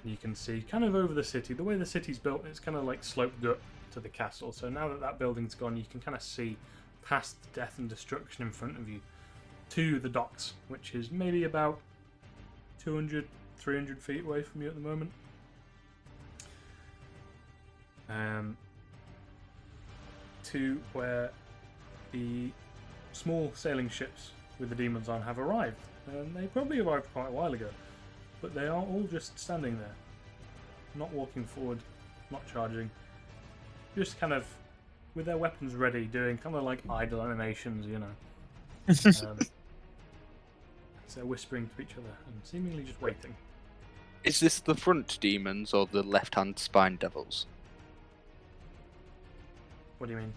And you can see kind of over the city, the way the city's built, it's kind of like sloped up to the castle. So now that that building's gone, you can kind of see past death and destruction in front of you to the docks, which is maybe about 200, 300 feet away from you at the moment. To where the small sailing ships with the demons on have arrived. And they probably arrived quite a while ago, but they are all just standing there, not walking forward, not charging, just kind of with their weapons ready, doing kind of like idle animations, you know. So they're whispering to each other and seemingly just waiting. Is this the front demons or the left-hand spine devils? What do you mean?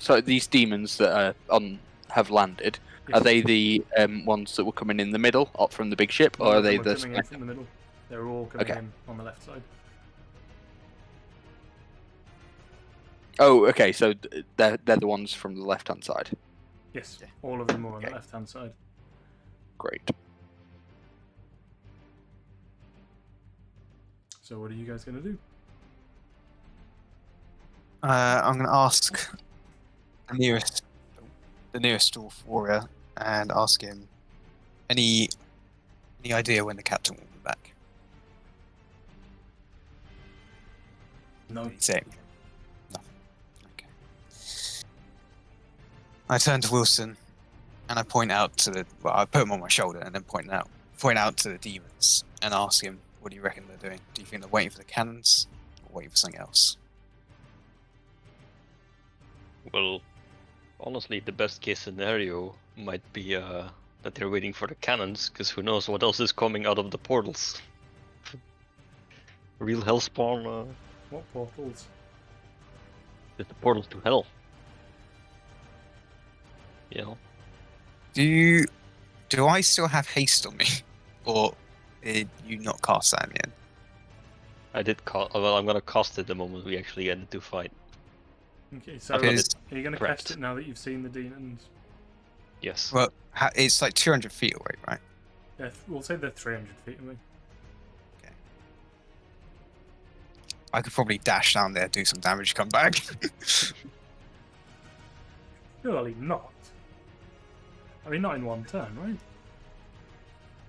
So these demons that are have landed. Yes. Are they the ones that were coming in the middle, up from the big ship, or are they the? Coming in from the middle. They're all coming in on the left side. Oh, okay. So they're the ones from the left-hand side. Yes, all of them are on the left-hand side. Great. So what are you guys going to do? I'm going to ask the nearest dwarf warrior and ask him any idea when the captain will be back. No. Nothing. Okay. I turn to Wilson and I point out to the. Well, I put him on my shoulder and then point out to the demons and ask him, "What do you reckon they're doing? Do you think they're waiting for the cannons or waiting for something else?" Well, honestly, the best case scenario might be that they're waiting for the cannons, because who knows what else is coming out of the portals. Real hellspawn. What portals? The portals to hell. You know. Do I still have haste on me, or did you not cast that in the end? I did cast. Well, I'm gonna cast it the moment we actually get into fight. Okay, so Okay. are you going to cast Prepped. it now that you've seen the demons? Yes. Well, it's like 200 feet away, right? Yeah, we'll say they're 300 feet away. I could probably dash down there, do some damage, come back. Surely not. I mean, not in one turn, right?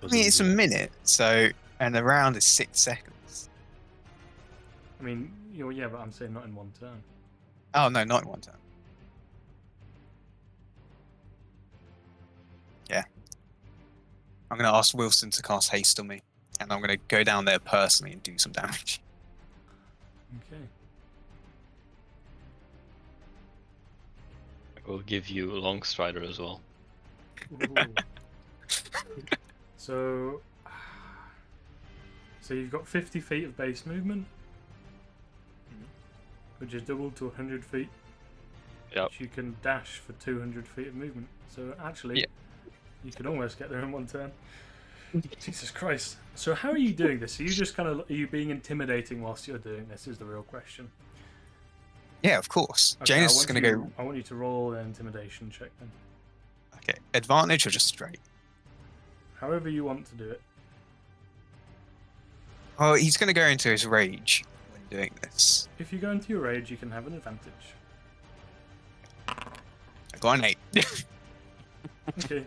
I mean, it's a minute, so and the round is 6 seconds. I mean, yeah, but I'm saying not in one turn. Oh no, not in one turn. Yeah. I'm gonna ask Wilson to cast haste on me, and I'm gonna go down there personally and do some damage. Okay. I will give you a long strider as well. So you've got 50 feet of base movement, which is doubled to 100 feet. Yep. Which you can dash for 200 feet of movement. So actually, you could almost get there in one turn. Jesus Christ. So how are you doing this? Are you just are you being intimidating whilst you're doing this is the real question. Yeah, of course. Okay, Janus is gonna go. I want you to roll an intimidation check then. Okay, advantage or just straight? However you want to do it. Oh, he's gonna go into his rage when doing this. If you go into your rage, you can have an advantage. I got an 8. Okay.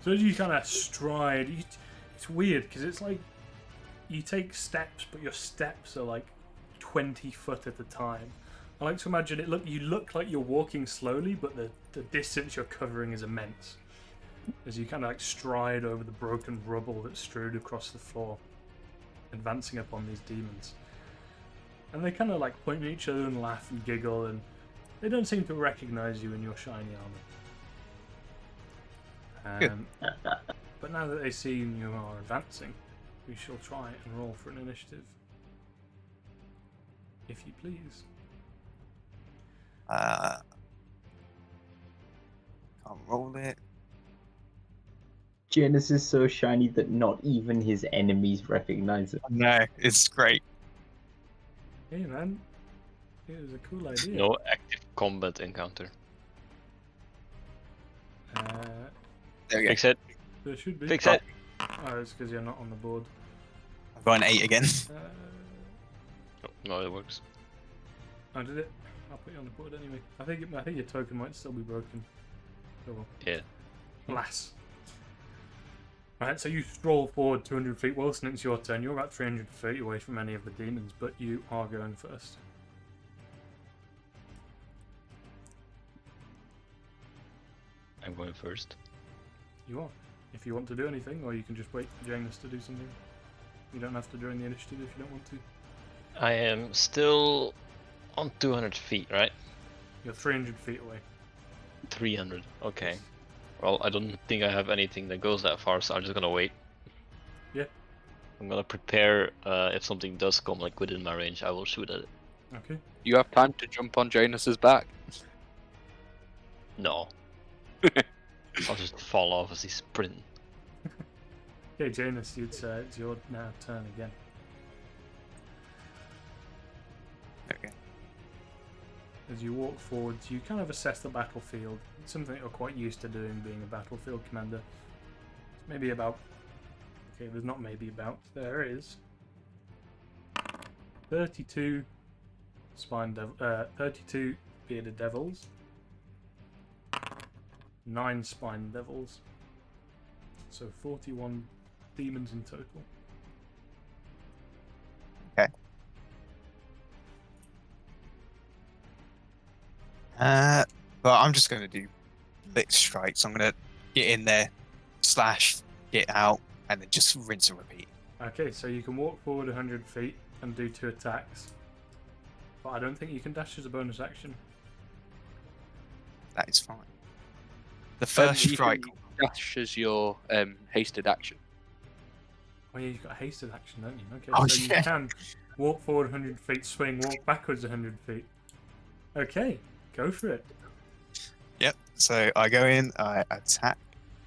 So as you kind of stride, it's weird because it's like you take steps, but your steps are like 20 foot at a time. I like to imagine you look like you're walking slowly, but the distance you're covering is immense. As you kind of like stride over the broken rubble that's strewed across the floor, advancing upon these demons. And they kind of like point at each other and laugh and giggle, and they don't seem to recognize you in your shiny armor. But now that they see you are advancing, we shall try and roll for an initiative. If you please. I'll roll it. Janus is so shiny that not even his enemies recognize it. No, it's great. Hey man, it was a cool idea. No active combat encounter. There we go. Fix it. There should be. Fix it. Oh, it's because you're not on the board. I've got an 8 again. No, it works. Oh, did it? I'll put you on the board anyway. I think your token might still be broken. Oh well. Yeah. Alas. Right, so you stroll forward 200 feet. Wilson, it's your turn. You're about 300 feet away from any of the demons, but you are going first. I'm going first. You are. If you want to do anything, or you can just wait for Janus to do something. You don't have to join the initiative if you don't want to. I am still on 200 feet, right? You're 300 feet away. 300. Okay. Well, I don't think I have anything that goes that far, so I'm just gonna wait. Yeah. I'm gonna prepare. If something does come like within my range, I will shoot at it. Okay. You have time to jump on Janus's back. No. I'll just fall off as he sprint. Okay, Janus, it's your now turn again. Okay. As you walk forwards, you kind of assess the battlefield. It's something you're quite used to doing, being a battlefield commander. It's maybe about... Okay, there's not maybe about. There is 32 32 bearded devils, 9 spine devils, so 41 demons in total. But I'm just going to do lit strikes. I'm going to get in there, slash, get out, and then just rinse and repeat. Okay, so you can walk forward 100 feet and do 2 attacks, but I don't think you can dash as a bonus action. That is fine. The first You can strike. dash as your hasted action. Oh yeah, you've got a hasted action, don't you? Okay, Oh, so yeah. you can walk forward 100 feet, swing, walk backwards 100 feet. Okay, go for it. Yep. So I go in, I attack.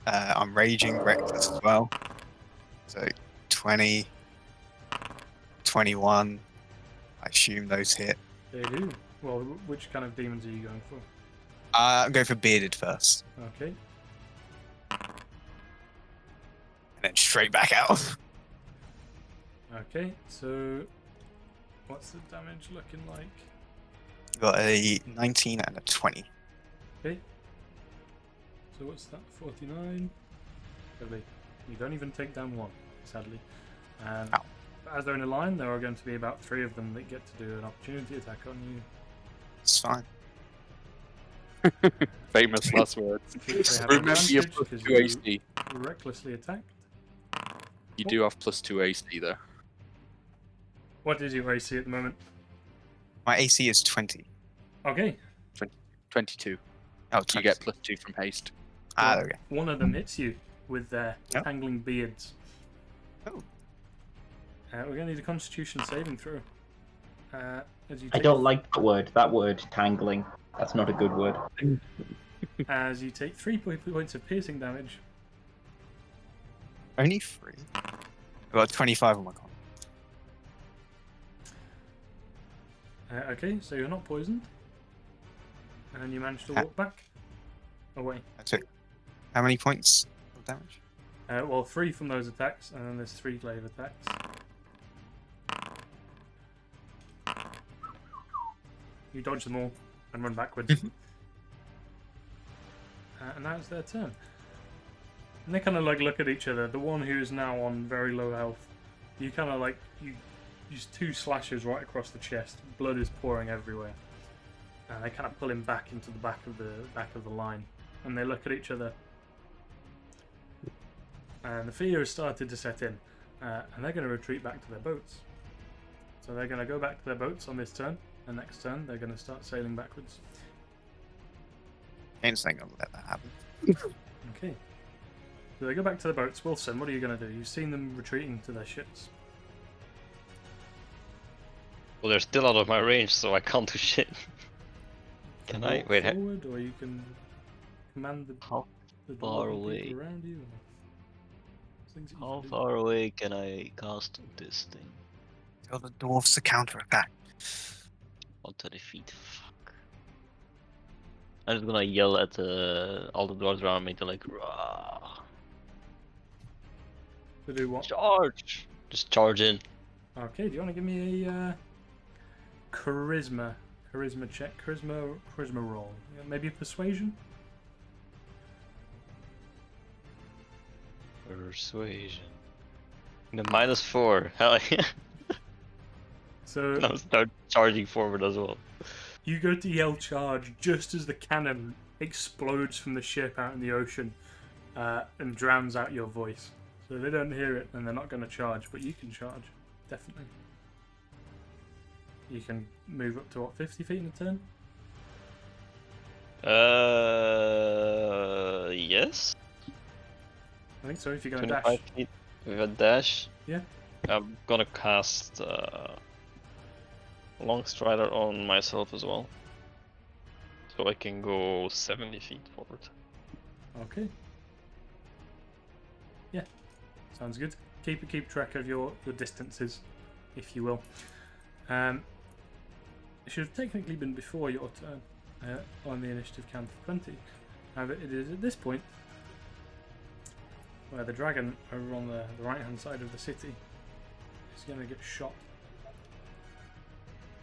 I'm raging, reckless as well. So 20, 21. I assume those hit. They do. Well, which kind of demons are you going for? I'm going for bearded first, Okay. and then straight back out. Okay, so what's the damage looking like? Got a 19 and a 20. Okay. So what's that? 49. Lovely. You don't even take down 1, sadly. And Ow. as they're in a line, there are going to be about 3 of them that get to do an opportunity attack on you. It's fine. Famous last words. They have Remember your advantage plus 'cause 2 you AC. recklessly attacked. You do have plus 2 AC though. What is your AC at the moment? My AC is 20. Okay. 22. Oh, You 20. get plus 2 from haste. Ah, there we go. One of them hits you with their Yep. tangling beards. Oh. We're going to need a Constitution saving throw. As you I take, don't like that word. That word, tangling. That's not a good word. As you take 3 points of piercing damage. Only 3. I got 25 on my con. Okay, so you're not poisoned. And you manage to Ah. walk back away. I took how many points of damage? Well, 3 from those attacks, and then there's 3 glaive attacks. You dodge them all and run backwards. And now it's their turn. And they kind of like look at each other. The one who is now on very low health, you kind of like you use 2 slashes right across the chest. Blood is pouring everywhere. And they kind of pull him back into the back of the line. And they look at each other. And the fear has started to set in. And they're going to retreat back to their boats. So they're going to go back to their boats on this turn. And next turn, they're going to start sailing backwards. Kane's not gonna let that happen. Okay. So they go back to the boats. Wilson, what are you going to do? You've seen them retreating to their ships. Well, they're still out of my range, so I can't do shit. You Can I? walk Wait, forward, or you can command the how the far dwarven away? people around you. things that you How can do. far away can I cast this thing? Tell the dwarves to counterattack. 130 feet. Fuck. I'm just gonna yell at all the dwarves around me to like, "Rah, To do what? charge! Just charge in. Okay, do you want to give me a charisma check? Charisma roll. Yeah, maybe a persuasion? Persuasion. The -4. Hell yeah. So And I'll start charging forward as well. you go to yell charge just as the cannon explodes from the ship out in the ocean and drowns out your voice. So they don't hear it and they're not going to charge, but you can charge. Definitely. You can move up to what, 50 feet in a turn? Yes. I think so, if you're going to 25 dash. feet with a dash. Yeah. I'm gonna cast Long Strider on myself as well. So I can go 70 feet forward. Okay. Yeah, sounds good. Keep track of your distances, if you will. It should have technically been before your turn on the initiative count of 20. However, it is at this point where the dragon over on the right-hand side of the city is going to get shot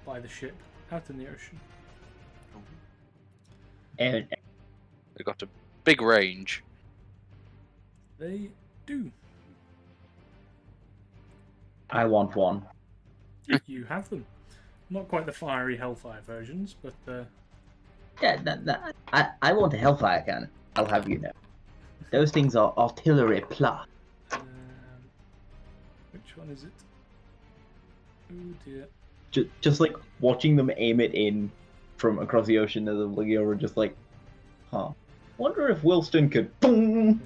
by the ship out in the ocean. And They got a big range. They do. I want one. You have them. Not quite the fiery Hellfire versions, but Yeah, I want a Hellfire cannon. I'll have you know. Those things are artillery plus. which one is it? Oh dear. Just like watching them aim it in from across the ocean as I'm looking over, just like, huh. Wonder if Wilston could. Boom!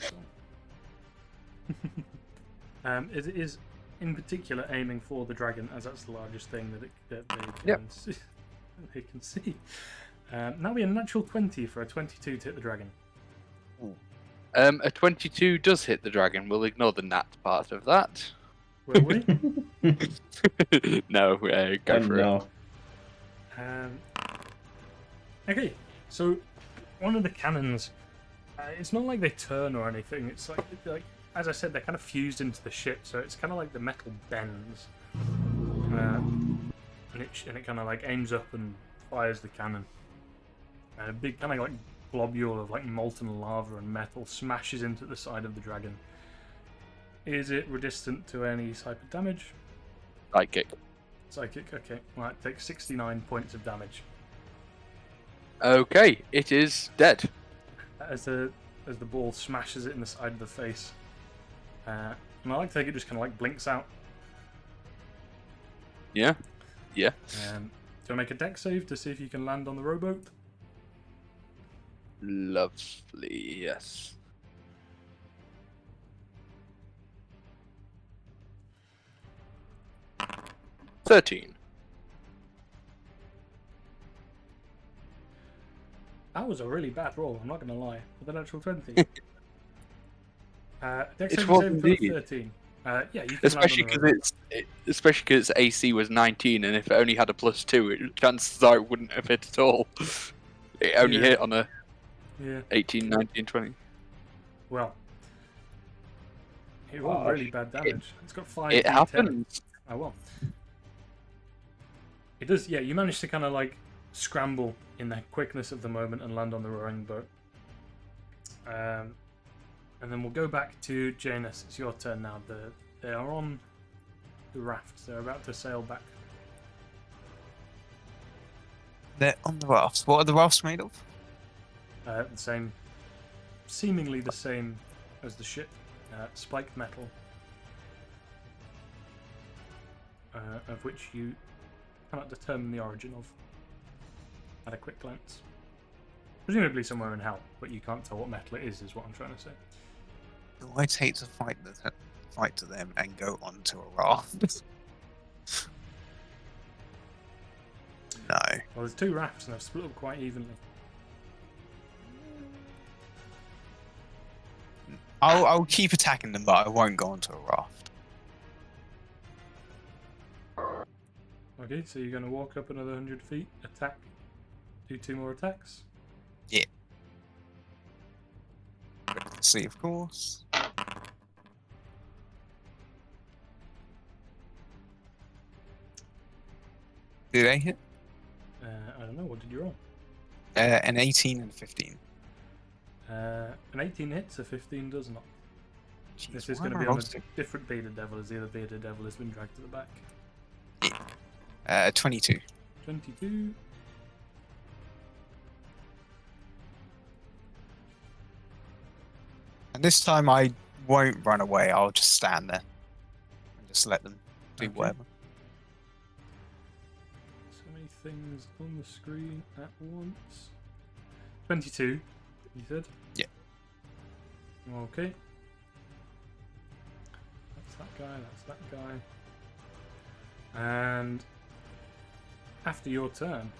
It is in particular aiming for the dragon, as that's the largest thing that they can Yep. see. They can see. Now we have a natural 20 for a 22 to hit the dragon. A 22 does hit the dragon. We'll ignore the nat part of that. Will we? No, go for it. No. Okay, so one of the cannons. It's not like they turn or anything. It's like as I said, they're kind of fused into the ship, so it's kind of like the metal bends, and it kind of like aims up and fires the cannon. And a big kind of like globule of like molten lava and metal smashes into the side of the dragon. Is it resistant to any type of damage? Psychic. Psychic. Okay, right. Takes 69 points of damage. Okay, it is dead. As the ball smashes it in the side of the face. And I like to think it just kind of like blinks out. Yeah. Yeah. Do I make a deck save to see if you can land on the rowboat? Lovely. Yes. $13. That was a really bad roll, I'm not going to lie. For the natural 20. Deck It save was for indeed. 13. Yeah, you can Especially land on the because its AC was 19, and if it only had a +2, chances are it wouldn't have hit at all. It only Yeah. hit on a Yeah, 18, 19, 20. well. It was Oh, really bad damage. It's got 5 It D10. happens. Oh well. It does, yeah, you manage to kind of like scramble in the quickness of the moment and land on the rowing boat. And then we'll go back to Janus. It's your turn now. They are on the rafts. They're about to sail back. They're on the rafts. What are the rafts made of? The same, seemingly the same as the ship. Spiked metal. Of which you cannot determine the origin of at a quick glance. Presumably somewhere in hell, but you can't tell what metal it is what I'm trying to say. I'd hate to fight to them and go onto a raft. No. Well, there's 2 rafts and they've split up quite evenly. I'll keep attacking them, but I won't go onto a raft. Okay, so you're going to walk up another 100 feet, attack, do 2 more attacks. Let's see, of course. Do they hit? I don't know, what did you roll? An 18 and a 15. An 18 hits, a 15 does not. Jeez, This is why going to am I be on rolling a different bearded devil, as the other bearded devil has been dragged to the back. 22. 22. And this time I won't run away. I'll just stand there and just let them do Okay. whatever. So many things on the screen at once. 22, you said? Yeah. Okay. That's that guy, that's that guy. And after your turn,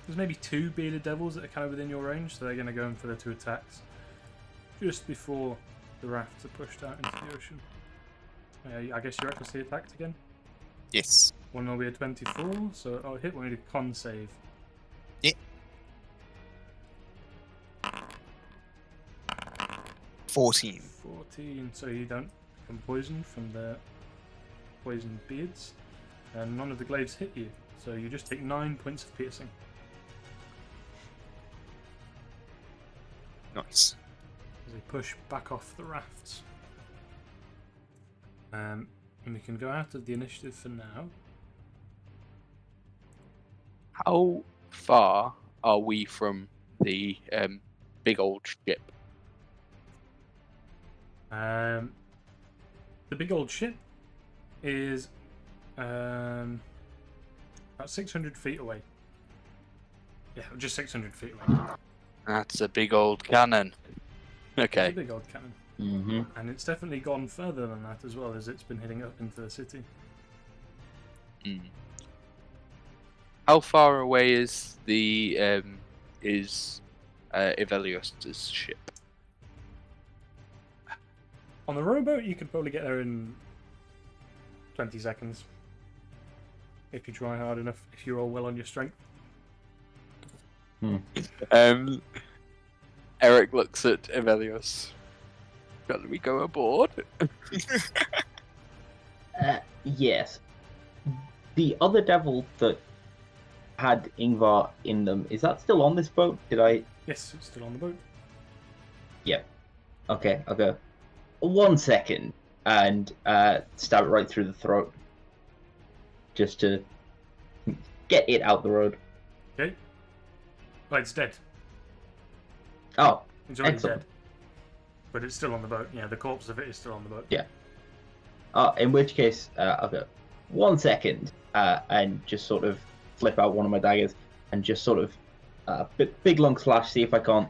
there's maybe 2 bearded devils that are kind of within your range, so they're going to go in for their 2 attacks just before the rafts are pushed out into the ocean. I guess you're recklessly attacked again. Yes. One will be a 24, so I'll hit one with a con save. 14. 14, so you don't become poisoned from the poisoned beards, and none of the glaives hit you, so you just take 9 points of piercing. Nice. As they push back off the rafts. And we can go out of the initiative for now. How far are we from the big old ship? The big old ship is about 600 feet away. Yeah, just 600 feet away. That's a big old cannon. It's a Okay. big old cannon. Mm-hmm. And it's definitely gone further than that as well, as it's been heading up into the city. Mm. How far away is the Ivelios' ship? On the rowboat, you could probably get there in 20 seconds. If you try hard enough, if you roll well on your strength. Eric looks at Ivelios. Shall we go aboard? Yes. The other devil that had Ingvar in them, is that still on this boat? Did I... Yes, it's still on the boat. Yep. Okay, I'll go. 1 second. And stab it right through the throat. Just to get it out the road. Okay. Well, it's dead. Oh, It's already excellent. dead. But it's still on the boat. Yeah, the corpse of it is still on the boat. Yeah. In which case, I'll go 1 second and just sort of flip out one of my daggers and just sort of big long slash, see if I can't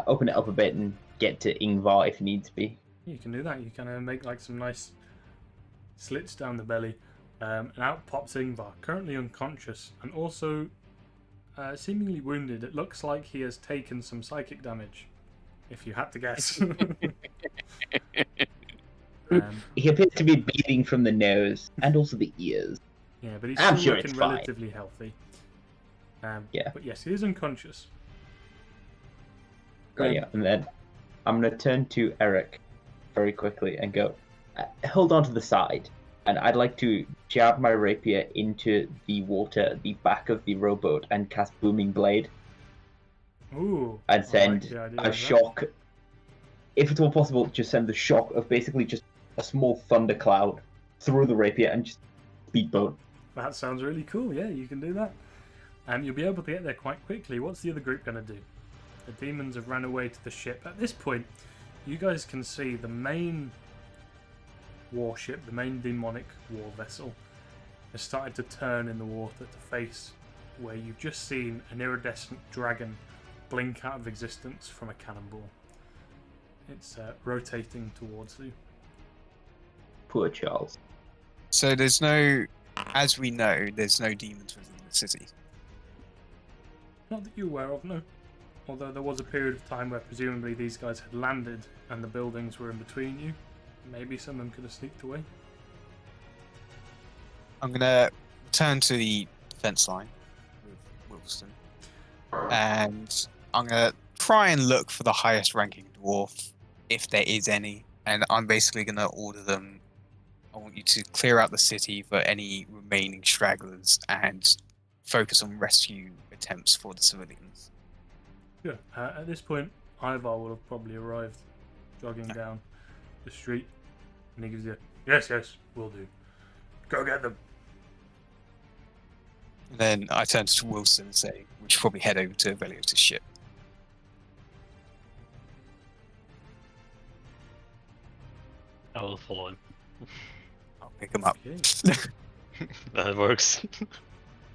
open it up a bit and get to Ingvar if need to be. You can do that. You kind of make like some nice slits down the belly. And out pops Ingvar, currently unconscious and also seemingly wounded. It looks like he has taken some psychic damage, if you had to guess. He appears to be bleeding from the nose and also the ears. Yeah, but he's I'm still sure it's looking fine. relatively healthy. Yeah. But yes, he is unconscious. Yeah, and then I'm going to turn to Eric very quickly and go, hold on to the side. And I'd like to jab my rapier into the water at the back of the rowboat and cast Booming Blade. Ooh. And I send like the idea a of that. shock. If at all possible, just send the shock of basically just a small thundercloud through the rapier and just speedboat. That sounds really cool. Yeah, you can do that. And you'll be able to get there quite quickly. What's the other group going to do? The demons have ran away to the ship. At this point, you guys can see the main warship, the main demonic war vessel, has started to turn in the water to face where you've just seen an iridescent dragon blink out of existence from a cannonball. It's rotating towards you. Poor Charles. So there's no, as we know, there's no demons within the city. Not that you're aware of, no. although there was a period of time where presumably these guys had landed and the buildings were in between you, maybe some of them could have sneaked away. I'm gonna return to the defense line with Wilson, and I'm gonna try and look for the highest ranking dwarf, if there is any, and I'm basically gonna order them. I want you to clear out the city for any remaining stragglers and focus on rescue attempts for the civilians. Yeah. At this point, Ivar will have probably arrived, jogging down the street, and he gives you, yes, will do. Go get them. And then I turn to Wilson and say, we should probably head over to Velios' ship. I will follow him. I'll pick him up. Okay. That works.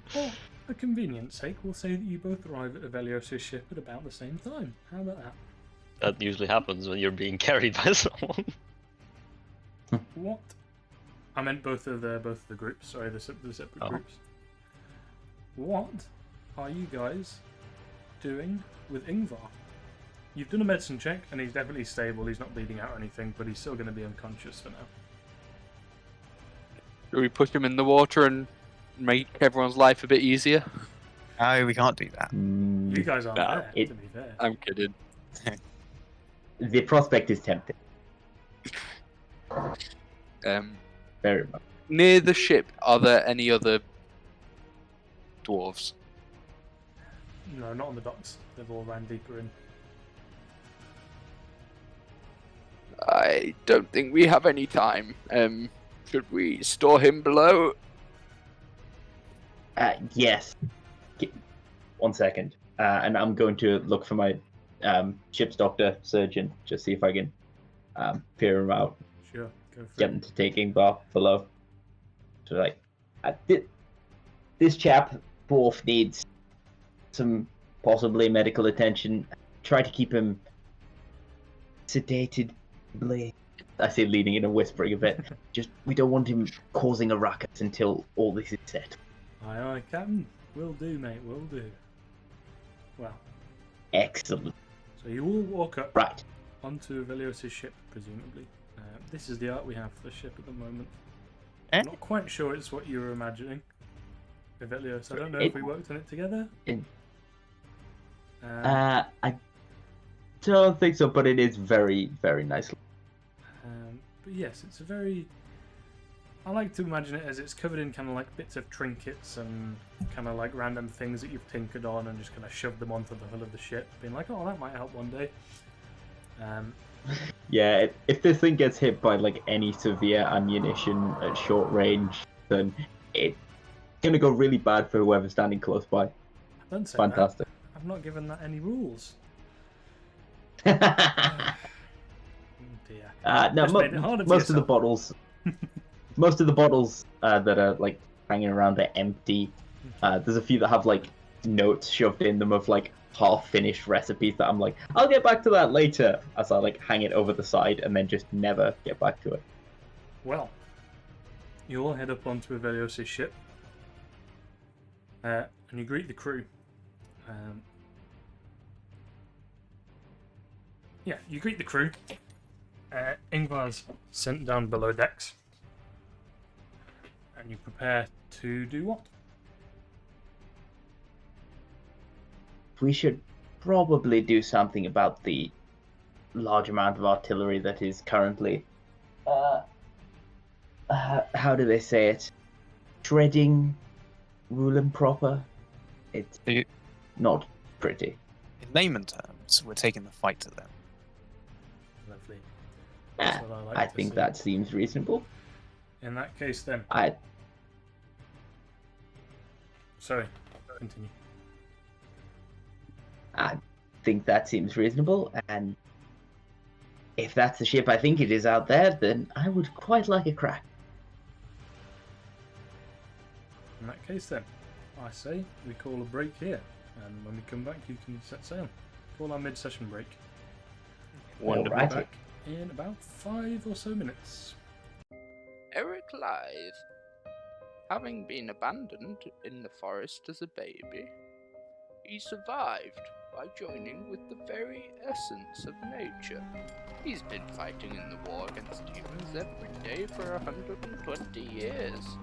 For a convenience sake, we'll say that you both arrive at Velios' ship at about the same time. How about that? That usually happens when you're being carried by someone. What? I meant both of the groups. Sorry, the separate Oh. groups. What are you guys doing with Ingvar? You've done a medicine check, and he's definitely stable. He's not bleeding out or anything, but he's still going to be unconscious for now. Do we push him in the water and make everyone's life a bit easier? No, we can't do that. You guys aren't No, there, to be fair. I'm kidding. The prospect is tempting. Very much. Near the ship, are there any other dwarves? No, not on the docks. They've all ran deeper in. I don't think we have any time. Should we store him below? Yes. 1 second. And I'm going to look for my ship's doctor, surgeon, just see if I can peer him out, Sure, go for get it. him to take Ingvar below. So, like, this chap, dwarf, needs some possibly medical attention. Try to keep him sedated. I say leaning in and whispering a bit. Just, we don't want him causing a ruckus until all this is set. Aye, aye, Captain. Will do, mate, will do. Well, Excellent. so you all walk up Right. onto Velios' ship, presumably. This is the art we have for the ship at the moment. Eh? I'm not quite sure it's what you were imagining. Velios, I don't know if we worked on it together. I don't think so, but it is very, very nice. But yes, it's a very... I like to imagine it as it's covered in kind of like bits of trinkets and kind of like random things that you've tinkered on and just kind of shoved them onto the hull of the ship, being like, oh, that might help one day. Yeah, if this thing gets hit by like any severe ammunition at short range, then it's gonna go really bad for whoever's standing close by. Don't say Fantastic. that. I've not given that any rules. No, Just made it harder for most of the yourself. bottles, most of the bottles that are like hanging around are empty. There's a few that have like notes shoved in them of like half-finished recipes that I'm like, I'll get back to that later, as I like hang it over the side and then just never get back to it. Well, you all head up onto Velios' ship, and you greet the crew. You greet the crew. Ingvar's sent down below decks, and you prepare to do what? We should probably do something about the large amount of artillery that is currently, how do they say it? Shredding Roulem proper. It's You- not pretty. In layman terms, we're taking the fight to them. Lovely. That's what I like I to think see. that seems reasonable. In that case, then. I Sorry, continue. think that seems reasonable, and if that's the ship I think it is out there, then I would quite like a crack. In that case, then, I say we call a break here, and when we come back, you can set sail. Call our mid-session break. Wonderful. Alrighty. Back in about 5 or so minutes. Eric lies. Having been abandoned in the forest as a baby, he survived by joining with the very essence of nature. He's been fighting in the war against humans every day for 120 years.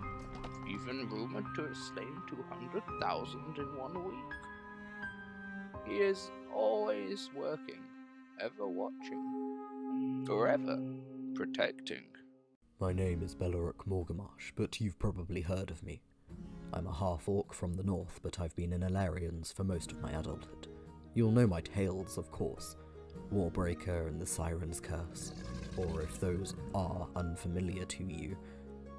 Even rumored to have slain 200,000 in 1 week. He is always working, ever watching, forever protecting. My name is Beloric Morgamash, but you've probably heard of me. I'm a half-orc from the north, but I've been in Alerians for most of my adulthood. You'll know my tales, of course. Warbreaker and the Siren's Curse. Or if those are unfamiliar to you,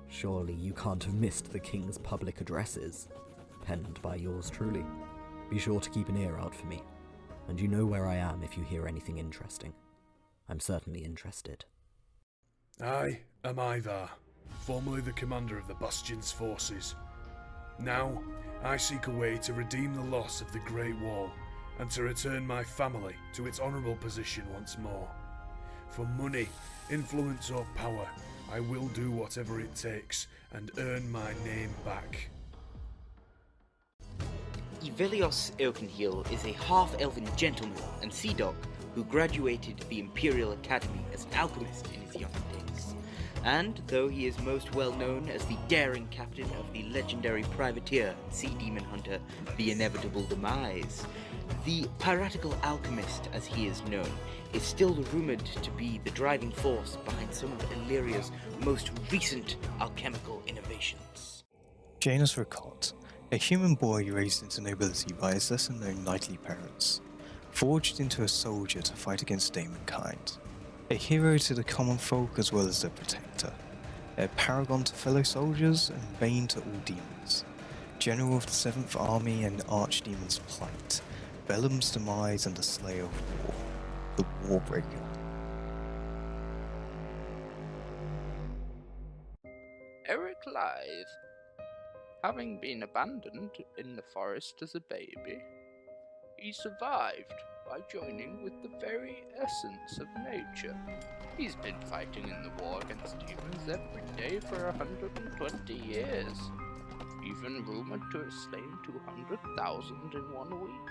surely you can't have missed the King's public addresses, penned by yours truly. Be sure to keep an ear out for me, and you know where I am if you hear anything interesting. I'm certainly interested. I am Ivar, formerly the commander of the Bastion's forces. Now, I seek a way to redeem the loss of the Great Wall, and to return my family to its honourable position once more. For money, influence or power, I will do whatever it takes, and earn my name back. Ivelios Oakenhill is a half-elven gentleman and sea dog who graduated the Imperial Academy as an alchemist in his young days. And though he is most well known as the daring captain of the legendary privateer and sea demon hunter, the Inevitable Demise, the piratical alchemist, as he is known, is still rumored to be the driving force behind some of Aleria's most recent alchemical innovations. Janus Ricot, a human boy raised into nobility by his lesser-known knightly parents, forged into a soldier to fight against demonkind, a hero to the common folk as well as their protector, a paragon to fellow soldiers and bane to all demons, general of the 7th Army and Archdemon's plight, Bellum's demise and the slayer of war, the Warbreaker. Eric Live. Having been abandoned in the forest as a baby, he survived by joining with the very essence of nature. He's been fighting in the war against humans every day for 120 years, even rumored to have slain 200,000 in 1 week.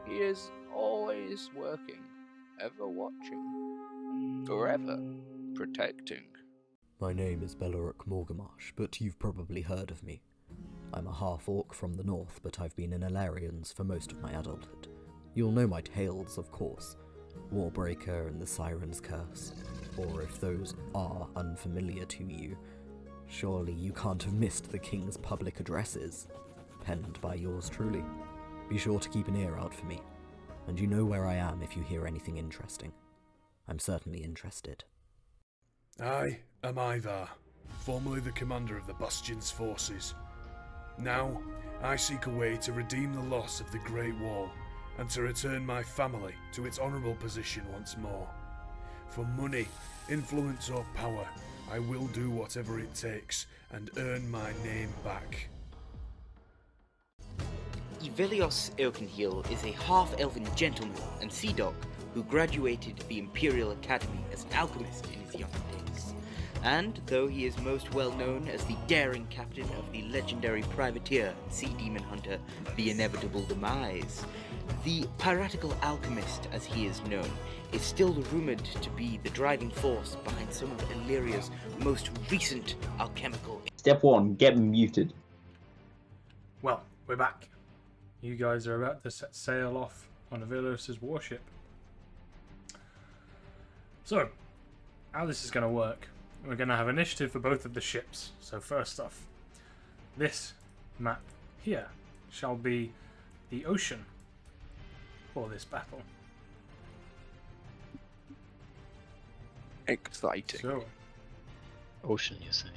He is always working, ever watching, forever protecting. My name is Beloric Morgamash, but you've probably heard of me. I'm a half-orc from the north, but I've been in Alerians for most of my adulthood. You'll know my tales, of course. Warbreaker and the Siren's Curse. Or if those are unfamiliar to you, surely you can't have missed the King's public addresses, penned by yours truly. Be sure to keep an ear out for me, and you know where I am if you hear anything interesting. I'm certainly interested. I am Ivar, formerly the commander of the Bastion's forces. Now, I seek a way to redeem the loss of the Great Wall, and to return my family to its honourable position once more. For money, influence or power, I will do whatever it takes, and earn my name back. Ivelios Oakenhill is a half-elven gentleman and sea dog who graduated the Imperial Academy as an alchemist in his young days. And though he is most well known as the daring captain of the legendary privateer and sea demon hunter, the Inevitable Demise, the piratical alchemist, as he is known, is still rumored to be the driving force behind some of Aleria's most recent alchemical. Step 1, get muted. Well, we're back. You guys are about to set sail off on Avelios' warship. So, how this is going to work, we're going to have initiative for both of the ships. So first off, this map here shall be the ocean for this battle. Exciting. So, Ocean, you say?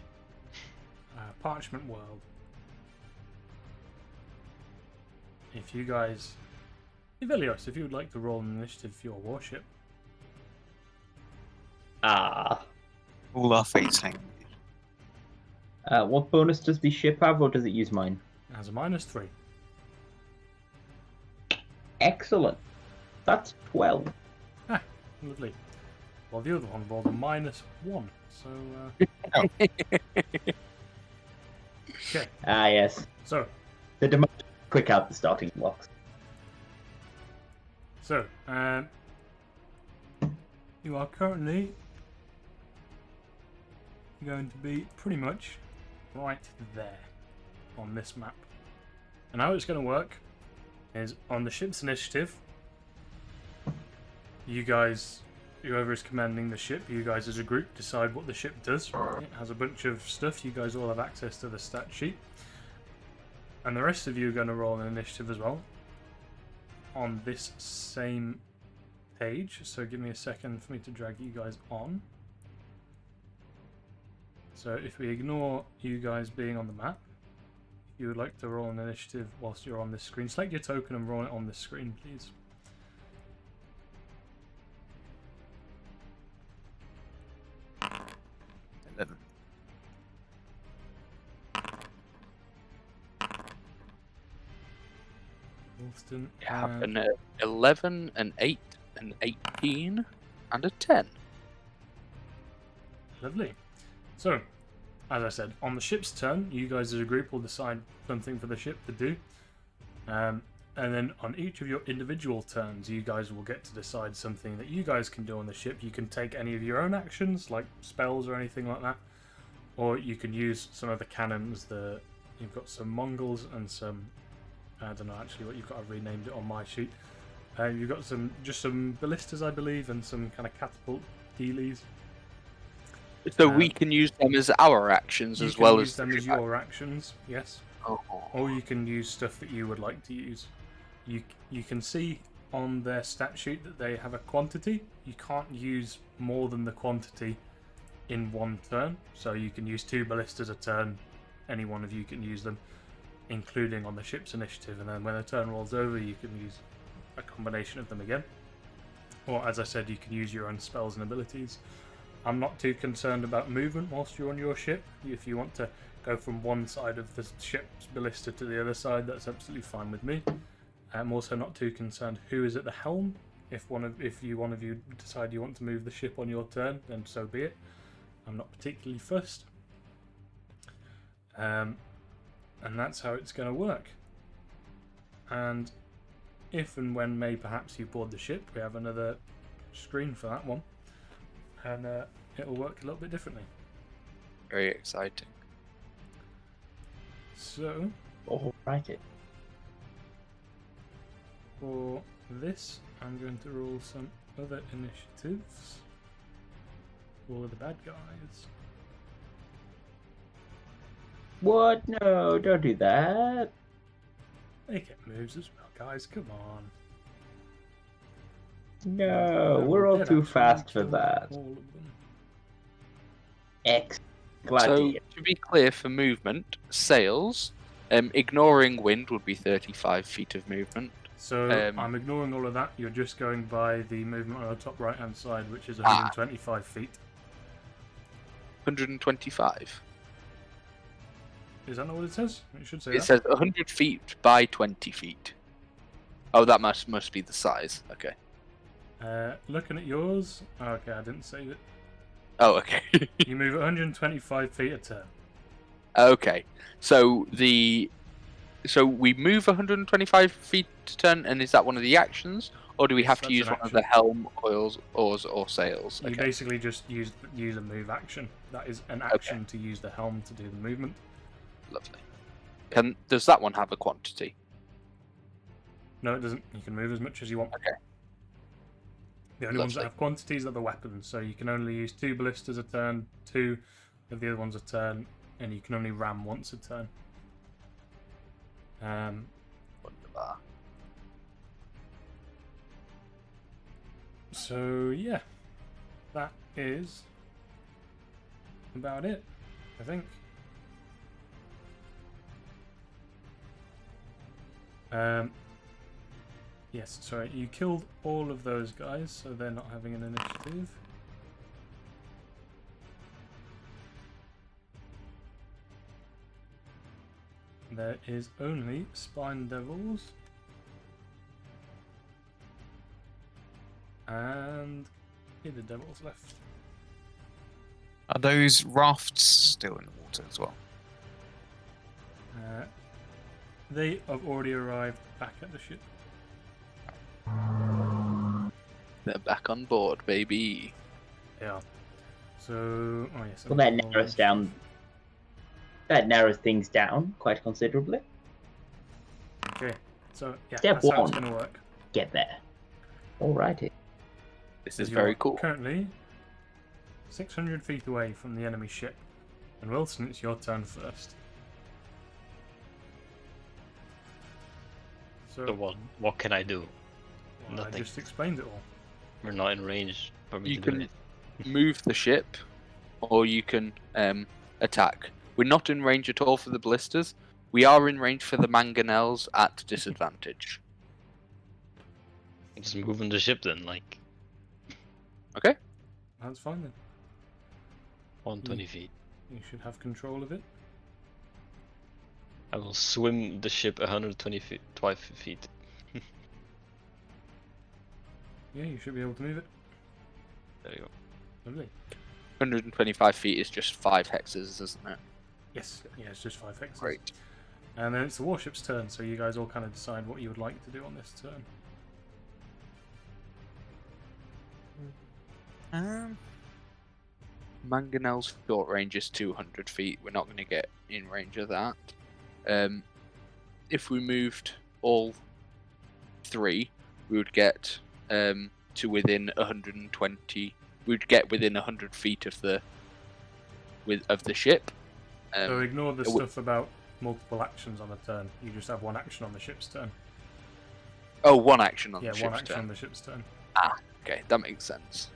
Parchment World. If you guys... Ivelios, if you would like to roll an initiative for your warship. Ah. All our fates hang. What bonus does the ship have, or does it use mine? It has a -3. Excellent. That's 12. Ah, lovely. Well, the other one rolled a -1, so... Okay, Ah, yes. so... The demand quick out the starting blocks. So, you are currently going to be pretty much right there on this map. And how it's going to work is on the ship's initiative, you guys, whoever is commanding the ship, you guys as a group decide what the ship does. It has a bunch of stuff. You guys all have access to the stat sheet. And the rest of you are going to roll an initiative as well on this same page. So give me a second for me to drag you guys on. So if we ignore you guys being on the map, if you would like to roll an initiative whilst you're on this screen, select your token and roll it on this screen, please. Wolston, You have an 11, an 8, an 18, and a 10. Lovely. So, as I said, on the ship's turn, you guys as a group will decide something for the ship to do. And then on each of your individual turns, you guys will get to decide something that you guys can do on the ship. You can take any of your own actions, like spells or anything like that. Or you can use some of the cannons. You've got some Mongols and some... I don't know actually what you've got. I've renamed it on my sheet. You've got just some ballistas, I believe, and some kind of catapult dealies. So we can use them as our actions as well as them as your actions, yes. Oh. Or you can use stuff that you would like to use. You can see on their stat sheet that they have a quantity. You can't use more than the quantity in one turn. So you can use 2 ballistas a turn. Any one of you can use them, including on the ship's initiative. And then when the turn rolls over, you can use a combination of them again. Or, as I said, you can use your own spells and abilities. I'm not too concerned about movement whilst you're on your ship. If you want to go from one side of the ship's ballista to the other side, that's absolutely fine with me. I'm also not too concerned who is at the helm. If one of you decide you want to move the ship on your turn, then so be it. I'm not particularly fussed. And that's how it's going to work. And if and when perhaps you board the ship, we have another screen for that one. And it'll work a little bit differently. Very exciting. So, Alrighty. for this, I'm going to roll some other initiatives for the bad guys. What? No, don't do that. They get moves as well, guys. Come on. No, we're all too fast for that. All of them. So, to be clear, for movement, sails, ignoring wind would be 35 feet of movement. So I'm ignoring all of that. You're just going by the movement on the top right hand side, which is 125 feet. 125. Is that not what it says? It should say It says 100 feet by 20 feet. Oh, that must be the size. Okay. Looking at yours. Oh, okay, I didn't save it. Oh, okay. You move 125 feet a turn. Okay. So we move 125 feet to turn, and is that one of the actions, or do we have to use one of the helm, oars, or sails? You basically just use a move action. That is an action to use the helm to do the movement. Lovely. Does that one have a quantity? No, it doesn't. You can move as much as you want. Okay. The only ones that have quantities are the weapons, so you can only use 2 ballistas a turn, 2 of the other ones a turn, and you can only ram once a turn. Wonderbar. So yeah, that is about it, I think. Yes, sorry, you killed all of those guys, so they're not having an initiative. There is only Spine Devils and Hidden Devils left. Are those rafts still in the water as well? They have already arrived back at the ship. They're back on board, baby. Yeah. So, oh yes. Well, that narrows down. That narrows things down quite considerably. Okay. So yeah, Step that's how it's one. going to work. Get there. Alrighty. This is You very are cool. Currently 600 feet away from the enemy ship, and Wilson, it's your turn first. So So what can I do? well, I Nothing. just explained it all. We're not in range for me You to do can it. move the ship, or you can attack. We're not in range at all for the ballistas. We are in range for the mangonels at disadvantage. Just moving the ship then, like Okay? That's fine then. 120 feet. You should have control of it. I will swim the ship 120 feet, 12 feet. Yeah, you should be able to move it. There you go. Lovely. 125 feet is just 5 hexes, isn't it? Yes, yeah, it's just 5 hexes. Great. And then it's the warship's turn, so you guys all kind of decide what you would like to do on this turn. Mangonel's short range is 200 feet. We're not going to get in range of that. If we moved all 3, we would get to within 120. We'd get within 100 feet of the ship. So ignore the it stuff about multiple actions on a turn. You just have one action on the ship's turn. Oh, one action on Yeah, the one ship's action turn. on the ship's turn. Okay, that makes sense.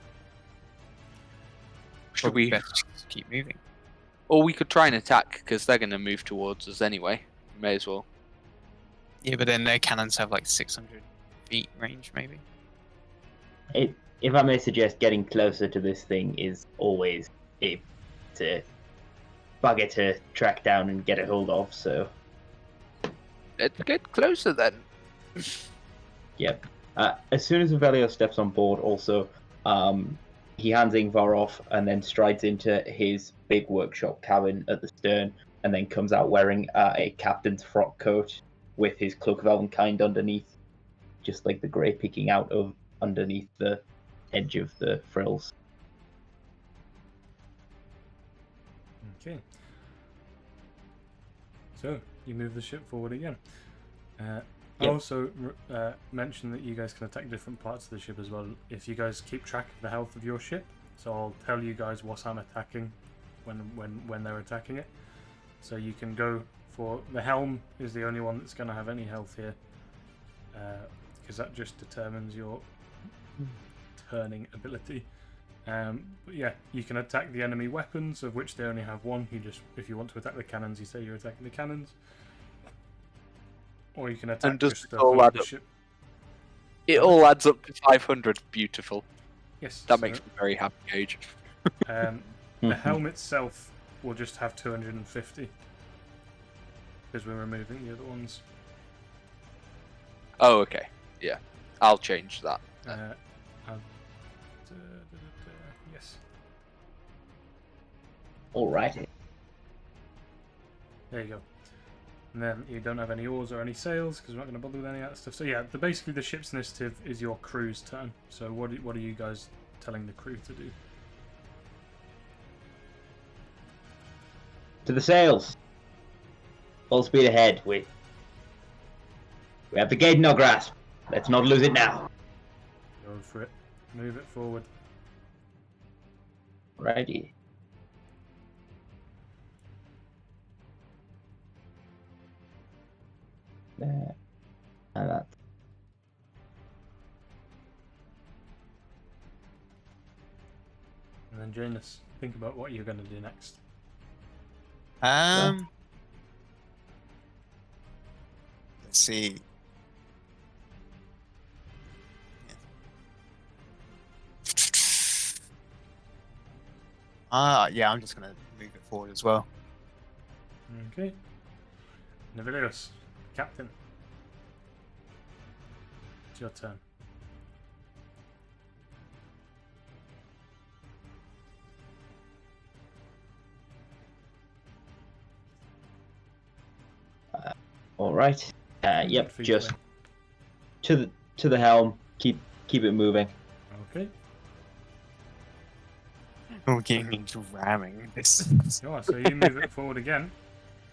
Should Probably we? best to keep moving. Or we could try and attack because they're going to move towards us anyway. May as well. Yeah, but then their cannons have like 600 feet range, maybe. If I may suggest, getting closer to this thing is always a bugger to track down and get a hold of. So, Let's get closer then. yep. As soon as Avelio steps on board, also, he hands Ingvar off and then strides into his big workshop cabin at the stern, and then comes out wearing a captain's frock coat with his cloak of elvenkind underneath, just like the grey peeking out of underneath the edge of the frills. Okay. So, you move the ship forward again. I Yep. also mentioned that you guys can attack different parts of the ship as well. If you guys keep track of the health of your ship, so I'll tell you guys what I'm attacking when they're attacking it. So you can go for the helm is the only one that's going to have any health here, because that just determines your turning ability. But yeah, you can attack the enemy weapons, of which they only have one. If you want to attack the cannons, you say you're attacking the cannons. Or you can attack And does just it the all hull of add the up? ship. It all adds up to 500. Beautiful. Yes. That so, makes me very happy, Gage. the helm itself will just have 250. Because we're removing the other ones. Oh, okay. Yeah. I'll change that. Yes. Alrighty. There you go. And then you don't have any oars or any sails because we're not going to bother with any of that stuff. So yeah, basically the ship's initiative is your crew's turn. So what are you guys telling the crew to do? To the sails. Full speed ahead. We have the gate in our grasp. Let's not lose it now. Go for it. Move it forward. Righty. There. And that. And then Janus, think about what you're going to do next. Let's see. Yeah, I'm just gonna move it forward as well. Okay. Navilius, Captain. It's your turn. All right. 100 Yep. feet Just away. to the helm. Keep it moving. Okay. Talking into ramming this. You are, so you move it forward again,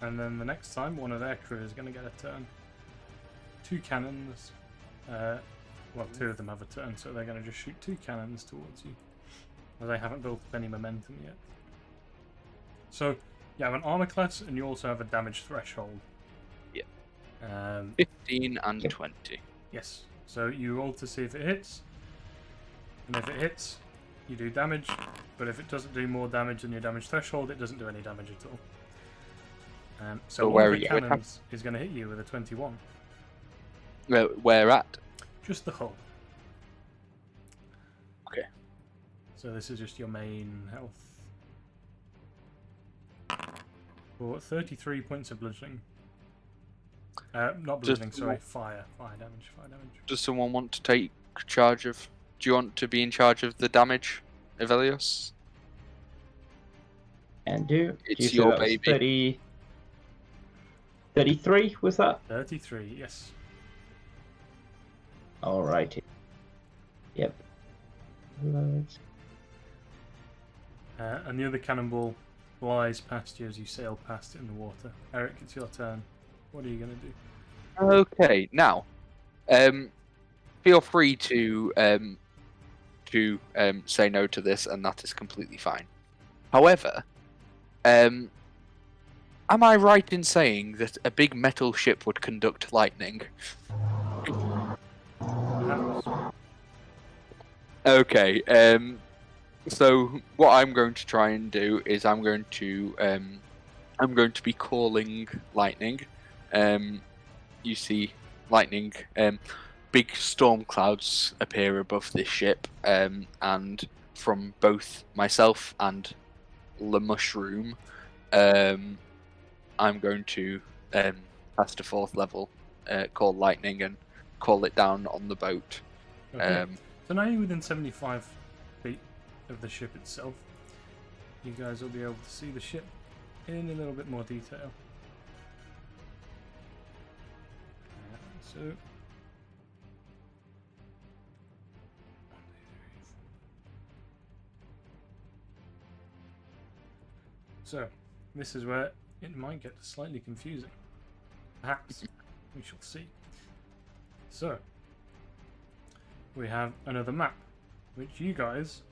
and then the next time one of their crew is going to get a turn. 2 cannons. Well, 2 of them have a turn, so they're going to just shoot 2 cannons towards you. As they haven't built up any momentum yet. So, you have an armor class, and you also have a damage threshold. Yeah. 15 and 20. Yes. So you roll to see if it hits, and if it hits, you do damage. But if it doesn't do more damage than your damage threshold, it doesn't do any damage at all. So But one where of are the you? cannons is going to hit you with a 21. Where at? Just the hull. Okay. So this is just your main health. For 33 points of bludgeoning. Not bludgeoning, sorry, fire damage. Does someone want to take charge of... Do you want to be in charge of the damage, Evelios? And do It's you say your that was baby. 33 was that? 33, yes. Alrighty. Yep. Loads. And the other cannonball flies past you as you sail past it in the water. Eric, it's your turn. What are you going to do? Okay, now, feel free to say no to this, and that is completely fine. However, am I right in saying that a big metal ship would conduct lightning? Perhaps. Okay, so what I'm going to try and do is I'm going to be calling lightning. You see lightning, big storm clouds appear above this ship, and from both myself and the mushroom, I'm going to cast a 4th level, call lightning, and call it down on the boat. Okay. So now you're within 75 feet of the ship itself. You guys will be able to see the ship in a little bit more detail. So, 1, 2, 3, 4. So, this is where it might get slightly confusing. Perhaps. We shall see. So, we have another map, which you guys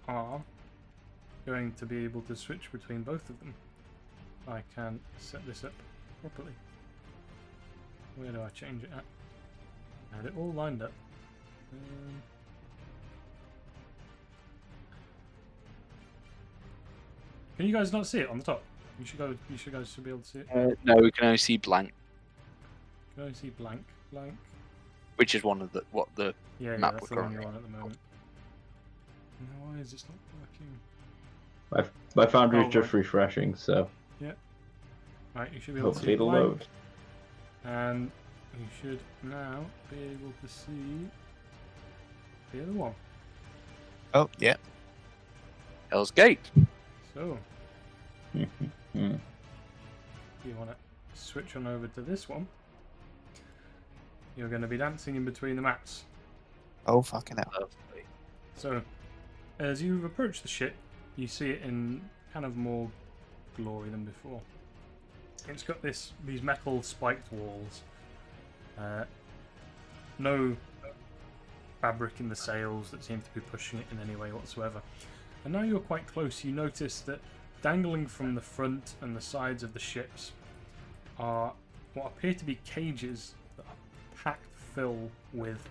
are going to be able to switch between both of them. I can set this up properly. Where do I change it at? I had it all lined up. Can you guys not see it on the top? You guys should be able to see it. No, we can only see blank, Can only see blank. which is one of the Yeah, map that's we're the one currently you're on. on at the moment. No, why is this not working? My Foundry is Oh, just refreshing, so Right, you should be able to see hopefully it'll blank. load. And you should now be able to see the other one. Oh, yeah. Hell's Gate. So, Hmm. if you want to switch on over to this one, you're going to be dancing in between the mats. Oh, fucking hell. Lovely. So, as you approach the ship, you see it in kind of more glory than before. It's got these metal spiked walls. No fabric in the sails that seem to be pushing it in any way whatsoever. And now you're quite close, you notice that dangling from the front and the sides of the ships are what appear to be cages that are packed full with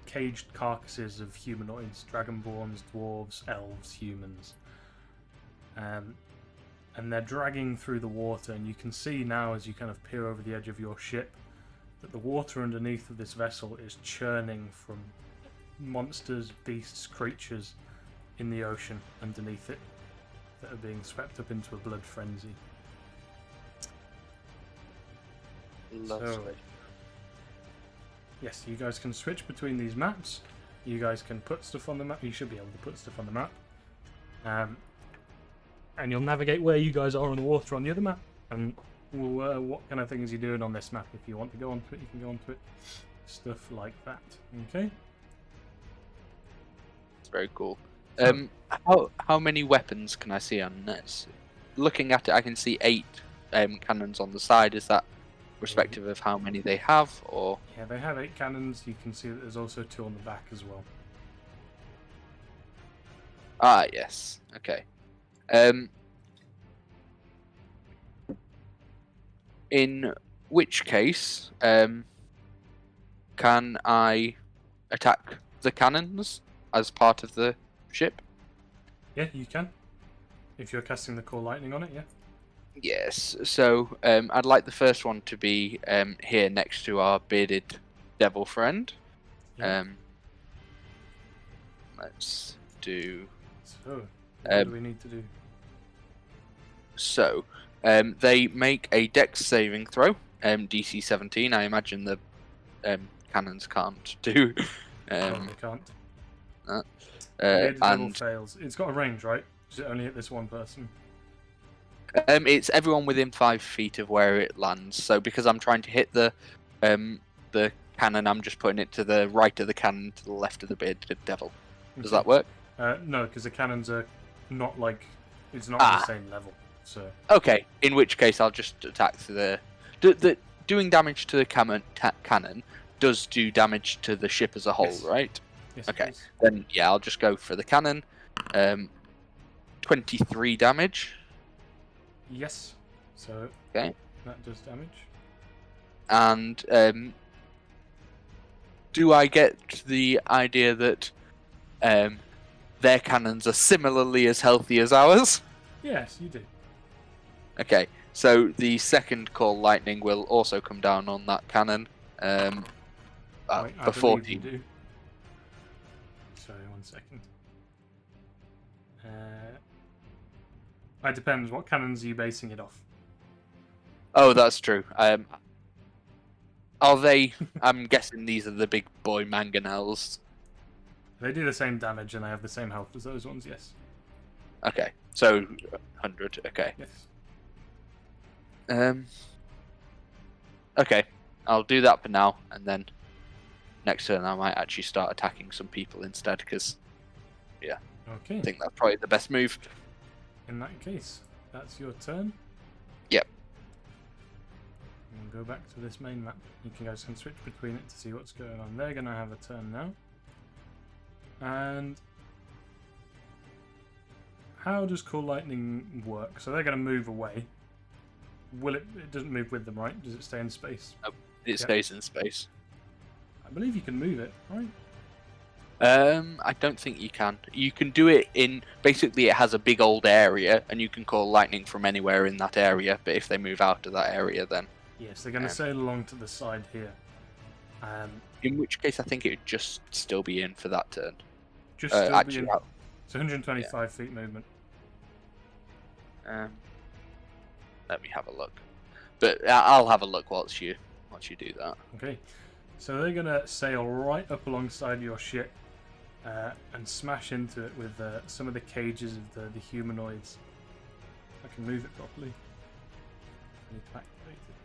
caged carcasses of humanoids, dragonborns, dwarves, elves, humans. And they're dragging through the water, and you can see now as you kind of peer over the edge of your ship that the water underneath of this vessel is churning from monsters, beasts, creatures in the ocean underneath it that are being swept up into a blood frenzy. Lovely. Yes, you guys can switch between these maps. You guys can put stuff on the map. You should be able to put stuff on the map. And you'll navigate where you guys are on the water on the other map. And well, what kind of things are you doing on this map? If you want to go onto it, you can go onto it. Stuff like that. Okay. It's very cool. So- How many weapons can I see on this? Looking at it, I can see 8 cannons on the side. Is that respective of how many they have, or? Yeah, they have 8 cannons. You can see that there's also 2 on the back as well. Ah, yes. Okay. In which case, can I attack the cannons as part of the ship? Yeah, you can. If you're casting the core lightning on it, yeah. Yes. So, I'd like the first one to be here next to our bearded devil friend. Yeah. Let's do. So, what do we need to do? So, they make a dex saving throw, DC 17. I imagine the cannons can't do. No, they can't. That. Bearded devil And fails. It's got a range, right? Does it only hit this one person? it's everyone within 5 feet of where it lands. So, because I'm trying to hit the cannon, I'm just putting it to the right of the cannon, to the left of the bearded devil. Does that work? No, because the cannons are not like it's not on the same level. So Okay, in which case I'll just attack the doing damage to the cannon does do damage to the ship as a whole, Yes. right? yes, Okay. it is. Then yeah, I'll just go for the cannon. 23 damage, Yes. So Okay. that does damage. and do I get the idea that their cannons are similarly as healthy as ours? Yes, you do. Okay, so the second call lightning will also come down on that cannon. I For believe 14. you do. Sorry, 1 second. It depends. What cannons are you basing it off? Oh, that's true. Are they? I'm guessing these are the big boy mangonels. They do the same damage and they have the same health as those ones. Yes. Okay, so 100. Okay. Yes. Okay, I'll do that for now, and then next turn I might actually start attacking some people instead, because Okay. I think that's probably the best move. In that case, that's your turn. Yep. And go back to this main map. You guys can switch between it to see what's going on. They're going to have a turn now. And how does Call Lightning work? So they're going to move away. Will it? It doesn't move with them, right? Does it stay in space? It stays in space. I believe you can move it, right? I don't think you can. You can do it in basically it has a big old area, and you can call lightning from anywhere in that area. But if they move out of that area, then Yes, they're going to sail along to the side here. in which case I think it would just still be in for that turn. Just still Actually, being, it's 125 feet movement. let me have a look. But I'll have a look once you do that. Okay, so they're going to sail right up alongside your ship and smash into it with some of the cages of the humanoids. I can move it properly. I need to activate it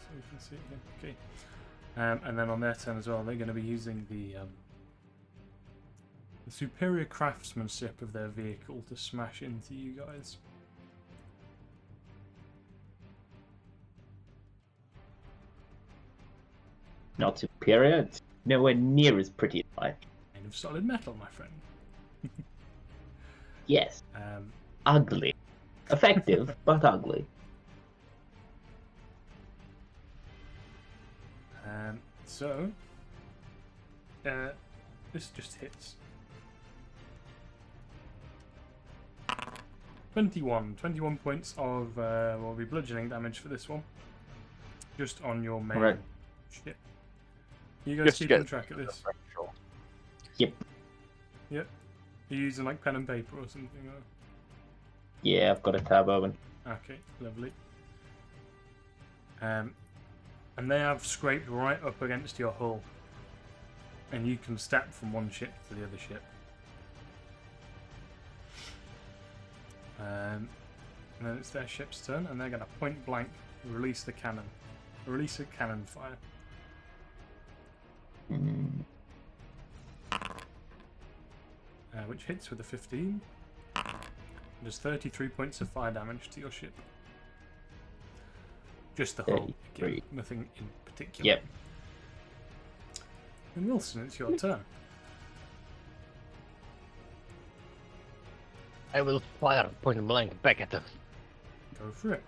so we can see it here. Okay, and then on their turn as well, they're going to be using the superior craftsmanship of their vehicle to smash into you guys. Not superior. It's nowhere near as pretty as mine. Made of solid metal, my friend. Yes. Ugly. Effective, but ugly. So this just hits. 21 points of will be bludgeoning damage for this one. Just on your main Right. ship. You guys Just to keeping get track of this? Sure. Yep. Yep. Are you using like pen and paper or something? Or... Yeah, I've got a tab open. Okay, lovely. And they have scraped right up against your hull. And you can step from one ship to the other ship. And then it's their ship's turn, and they're going to point blank Release the cannon. Release a cannon fire. Which hits with a 15. Does 33 points of fire damage to your ship. Just the hull. Again, nothing in particular. Yep. And Wilson, it's your turn. I will fire point blank back at them. Go for it.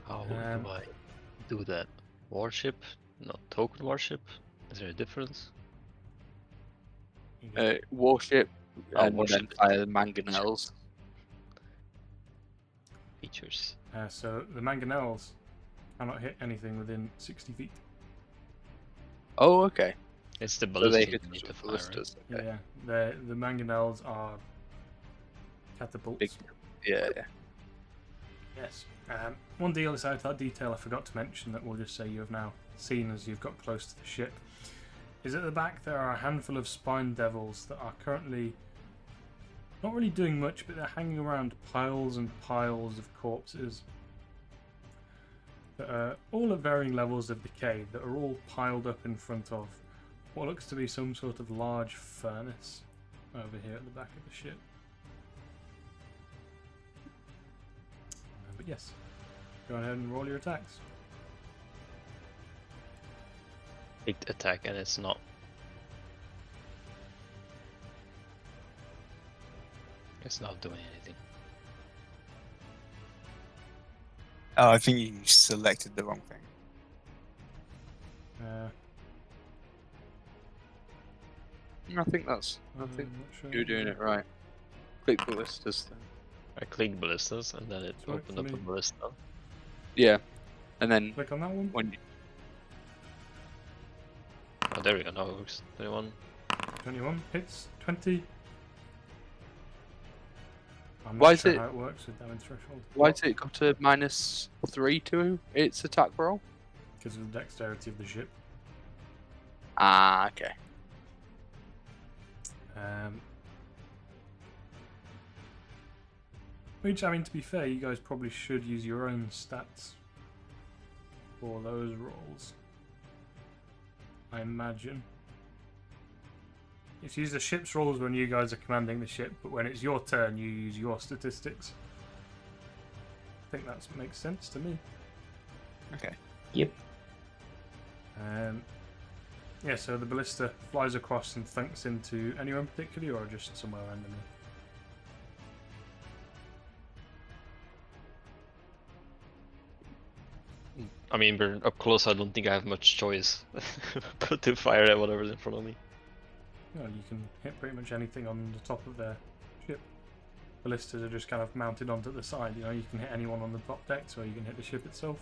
How do I do that? Warship? Not token warship? Is there a difference? Warship, Oh, and warship. then fire mangonels. Features. So the mangonels cannot hit anything within 60 feet. Oh, okay. It's the So they ballistas hit you need us to with fire. ballistas. Okay. Yeah, the mangonels are catapults. Big. Yeah. Yes. One deal aside that detail I forgot to mention that we'll just say you have now seen as you've got close to the ship is at the back there are a handful of spine devils that are currently not really doing much, but they're hanging around piles and piles of corpses that are all at varying levels of decay, that are all piled up in front of what looks to be some sort of large furnace over here at the back of the ship. But yes, go ahead and roll your attacks. Big attack and it's not. It's not doing anything. Oh, I think you selected the wrong thing. I think that's. I think I'm not sure. you're doing it right. Click ballistas then. I clicked ballistas and then it It's worked opened for up a me. ballista. Yeah, and then Click on that one. when you, Oh, there we go. Now it works. 21. 21 hits. 20. I'm Why not is sure it- how it works with damage threshold. why's it got a -3 to its attack roll? Because of the dexterity of the ship. Ah, okay. Which, I mean, to be fair, you guys probably should use your own stats for those rolls. I imagine. It's use the ship's rolls when you guys are commanding the ship, but when it's your turn, you use your statistics. I think that makes sense to me. Okay. Yep. Yeah, so the ballista flies across and thunks into anywhere in particular, or just somewhere randomly? I mean, we're up close. I don't think I have much choice but to fire at whatever's in front of me. Well, you can hit pretty much anything on the top of their ship. Ballistas are just kind of mounted onto the side. You know, you can hit anyone on the top deck, or you can hit the ship itself.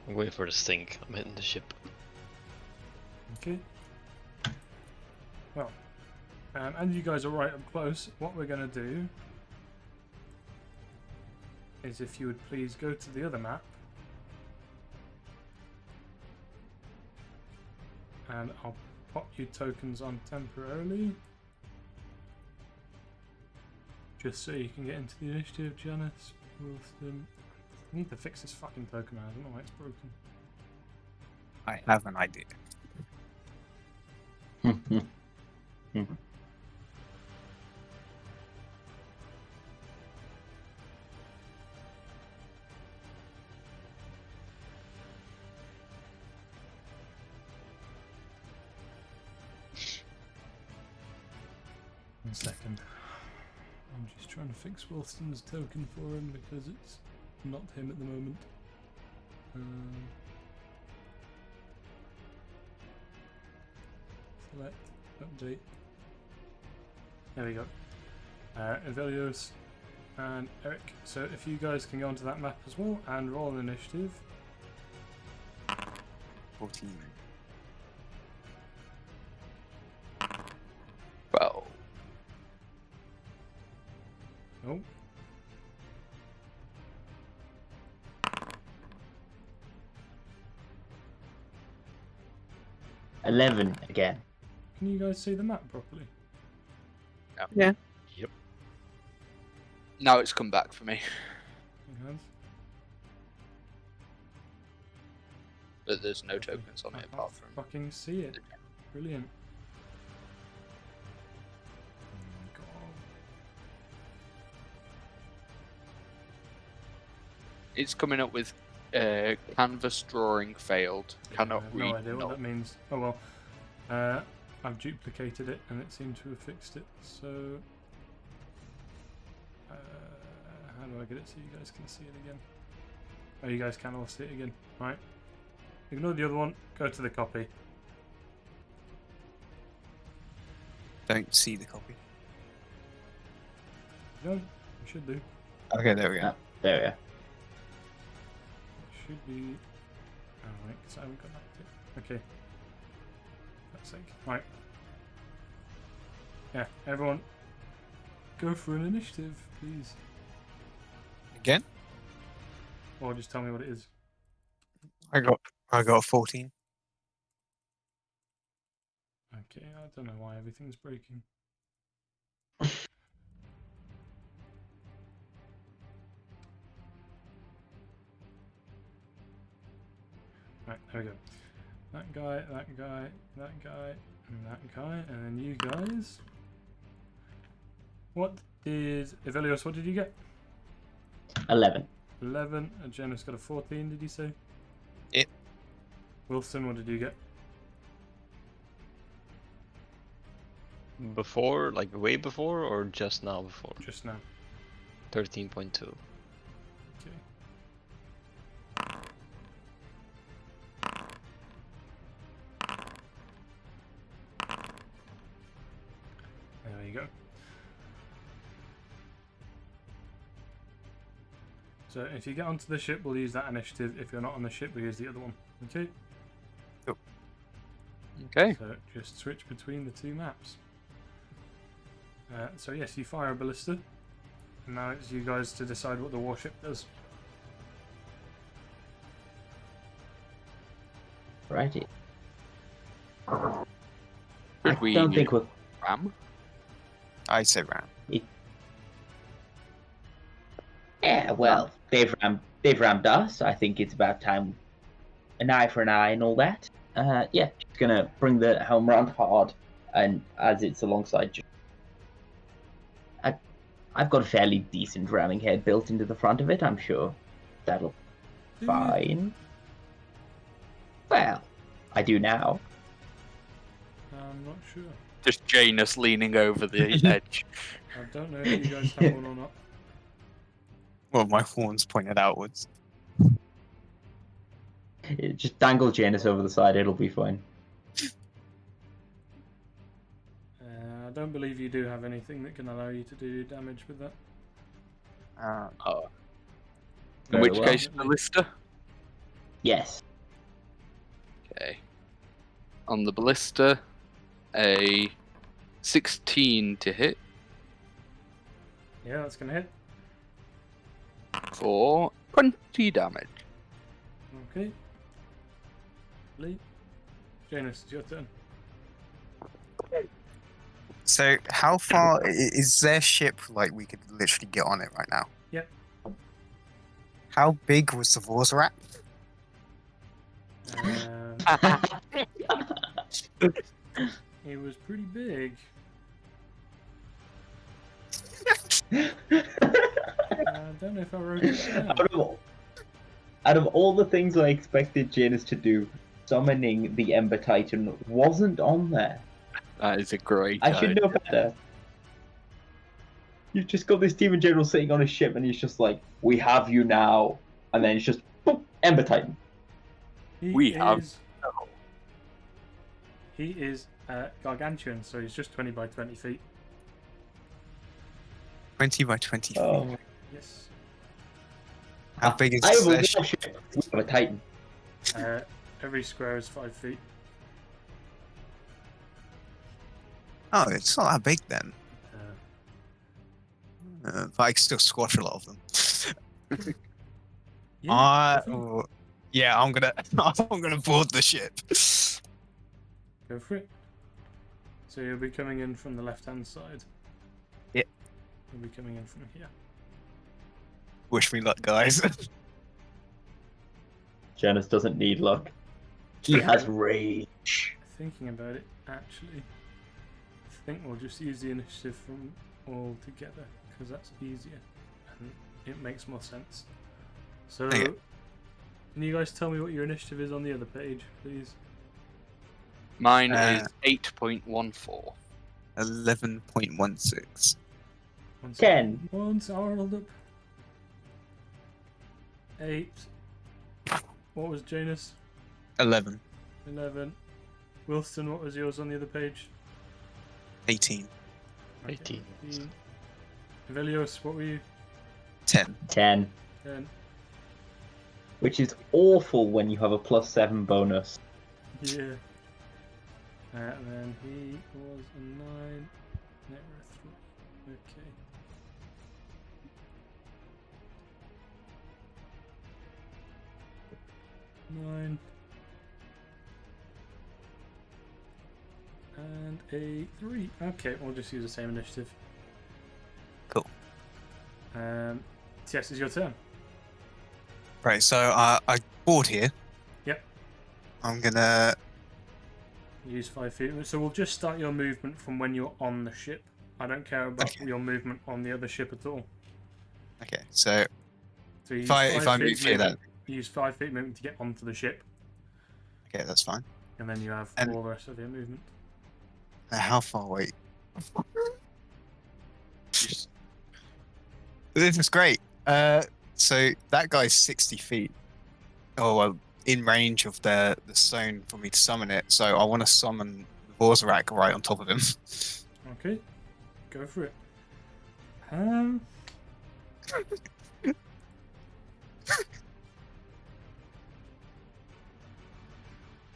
I'm going for the stink. I'm hitting the ship. Okay. Well, and you guys are right up close. What we're going to do is, if you would please go to the other map, and I'll pop your tokens on temporarily, just so you can get into the initiative. Janice, Wilson. I need to fix this fucking token. I don't know why it's broken. I have an idea. One second. I'm just trying to fix Wilson's token for him because it's not him at the moment. Select, update. There we go. Evelios and Eric. So if you guys can go onto that map as well and roll an initiative. 14. Well, Oh. $11 again. Can you guys see the map properly? now it's come back for me. has. But there's no tokens on I it can't apart from. fucking see it. Brilliant. God. It's coming up with canvas drawing failed. Cannot I have read. no idea what null. that means. Oh well. I've duplicated it and it seemed to have fixed it. So, how do I get it so you guys can see it again? Oh, you guys can all see it again. Right. Ignore the other one. Go to the copy. Don't see the copy. No, you should do. Okay, there we go. Oh, there we are. It should be. Oh wait, because I haven't got that yet. Okay. That's sake. Right. Yeah, everyone, go for an initiative, please. Again? Or just tell me what it is. I got 14. Okay, I don't know why everything's breaking. Right, there we go. That guy, that guy, that guy, and that guy, and then you guys. What did Evelios? What did you get? 11. 11. And Janus got a 14. Did you say? Yep. Wilson, what did you get? Before, like way before, or just now before? Just now. 13.2. Okay. There you go. So if you get onto the ship, we'll use that initiative. If you're not on the ship, we'll use the other one. Okay? Okay. So just switch between the two maps. So yes, you fire a ballista. And now it's you guys to decide what the warship does. Righty. Should I we don't think we'll. ram? I say round. Yeah, well, they've rammed us. I think it's about time. An eye for an eye and all that. Yeah, just gonna bring the helm round hard, and as it's alongside, I've got a fairly decent ramming head built into the front of it. I'm sure that'll be fine. Well, I do now. I'm not sure. Just Janus leaning over the edge. I don't know if you guys have one or not. Well, my horns pointed outwards. Just dangle Janus over the side. It'll be fine. I don't believe you do have anything that can allow you to do damage with that. In Very which well. case, ballista. Yes. Okay. On the ballista, a 16 to hit Yeah, that's gonna hit. for 20 damage. Okay. Lee. Janus, it's your turn. So, how far is their ship? Like, we could literally get on it right now. Yep. How big was the Vorzarak? It was pretty big. I don't know if I wrote it down. Out of all the things I expected Janus to do, summoning the Ember Titan wasn't on there. That is a great I should know better. You've just got this demon general sitting on a ship, and he's just like, "We have you now," and then it's just boop, Ember Titan. We have- He is gargantuan, so he's just 20 by 20 feet. 20 by 20 feet. Oh. Yes. How big is I have a their ship? warship. We have a Titan. Every square is 5 feet. Oh, it's not that big then. Uh, But I can still squash a lot of them. yeah, go Yeah, I'm gonna I'm gonna board the ship. Go for it. So you'll be coming in from the left-hand side. Yep. You'll be coming in from here. Wish me luck, guys. Janus doesn't need luck. He has rage. Thinking about it, actually, I think we'll just use the initiative from all together because that's easier and it makes more sense. So, Okay. can you guys tell me what your initiative is on the other page, please? Mine is 8.14. 11.16. 10. Once I rolled up. 8. What was Janus? 11. 11. Wilston, what was yours on the other page? 18. Okay, 18. 18. Velios, what were you? 10. 10. 10. Which is awful when you have a +7 bonus. Yeah. And then he was a 9. Never a 3. Okay. Nine. And a 3. Okay, we'll just use the same initiative. Cool. Yes, it's your turn. Right, so I board here. Yep. I'm gonna. Use 5 feet. So we'll just start your movement from when you're on the ship. I don't care about Okay. your movement on the other ship at all. Okay, so So you if use I 5 feet move here, movement- then you use 5 feet movement to get onto the ship, okay, that's fine. and then you have And- all the rest of your movement. Now, how far away? This is great. So that guy's 60 feet. Oh, well, in range of the stone for me to summon it. So I want to summon Vorzarak right on top of him. Okay, go for it.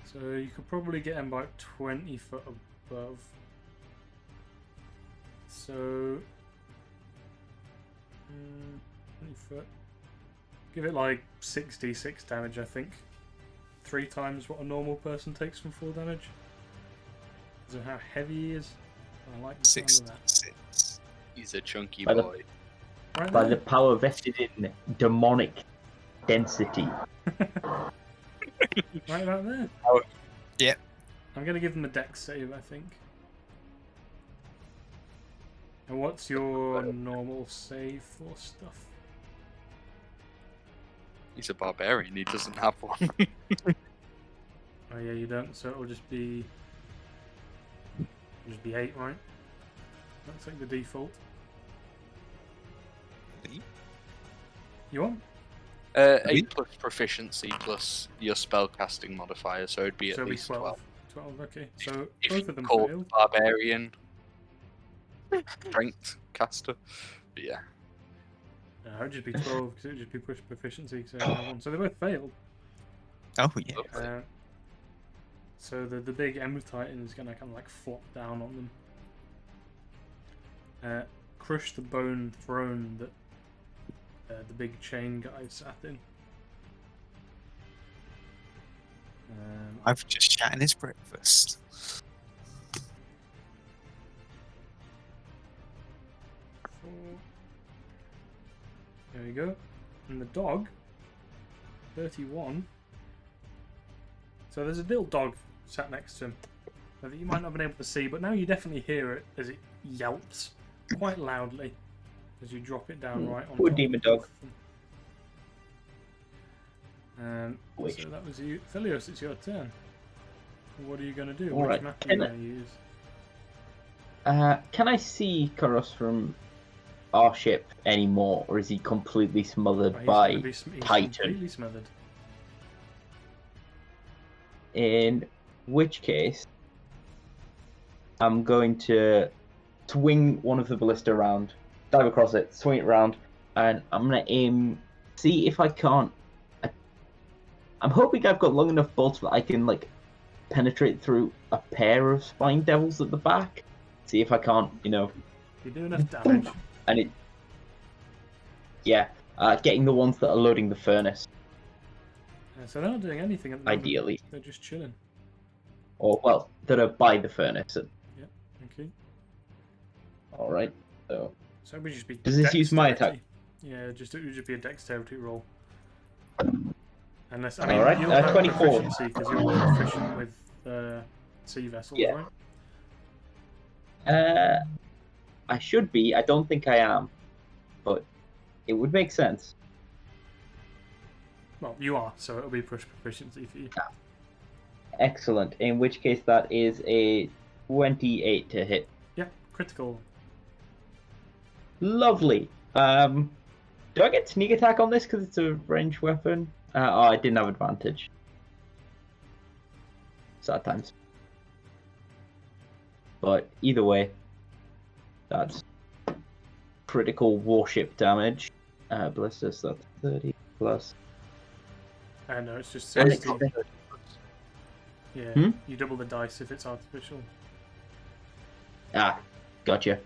So you could probably get him about 20 foot above. So 20 foot. Give it like 66 damage, I think. 3 times what a normal person takes from 4 damage. Is how heavy he is? I like the sound of that. 66. He's a chunky By the- boy. Right By there. the power vested in demonic density. Right about there. Oh, yeah. I'm gonna give him a dex save, I think. And what's your normal save for stuff? He's a barbarian. He doesn't have one. Oh yeah, you don't. So it'll just be 8, right? That's like the default. You want? 8 plus proficiency plus your spell casting modifier, so it'd be So at it'll be least 12. 12. Okay. So If both you of them call failed. barbarian strength caster. But yeah. No, it would just be 12 because it would just be push proficiency. So, so they both failed. Oh yeah. So the big Ember Titan is gonna kind of like flop down on them. Crush the bone throne that the big chain guy sat in. I've just chatting his breakfast. There we go. And the dog, 31. So there's a little dog sat next to him that you might not have been able to see, but now you definitely hear it as it yelps quite loudly as you drop it down right on Poor top demon of dog. both of them. So that was you. Philios, it's your turn. What are you going to do? All Which right, map are you can I- going to use? Can I see Koros from our ship anymore, or is he completely smothered Oh, he's by gonna be he's Titan? completely smothered. In which case, I'm going to swing one of the ballista around, dive across it, swing it around, and I'm going to aim, see if I can't. I'm hoping I've got long enough bolts that I can like penetrate through a pair of spine devils at the back. See if I can't, You do enough damage. and it. Yeah, getting the ones that are loading the furnace, So they're not doing anything at the moment. ideally, They're just chilling. or well, that are by the furnace. Okay. All right. So So it would just be. Does this use my attack? dexterity. Yeah, it would just be a dexterity roll. Unless I mean, Alright, you'll have 24. proficiency because you're proficient with sea vessels, Yeah. right? I should be. I don't think I am, but it would make sense. Well, you are, so it'll be proficiency for you. Excellent. In which case, that is a 28 to hit. Yeah, critical. Lovely. Do I get sneak attack on this because it's a ranged weapon? Oh, I didn't have advantage. Sad times. But either way, that's critical warship damage. Ballistus, that's 30 plus. No, it's just And 60. it's- Yeah, Hmm? you double the dice if it's artificial. Ah, gotcha.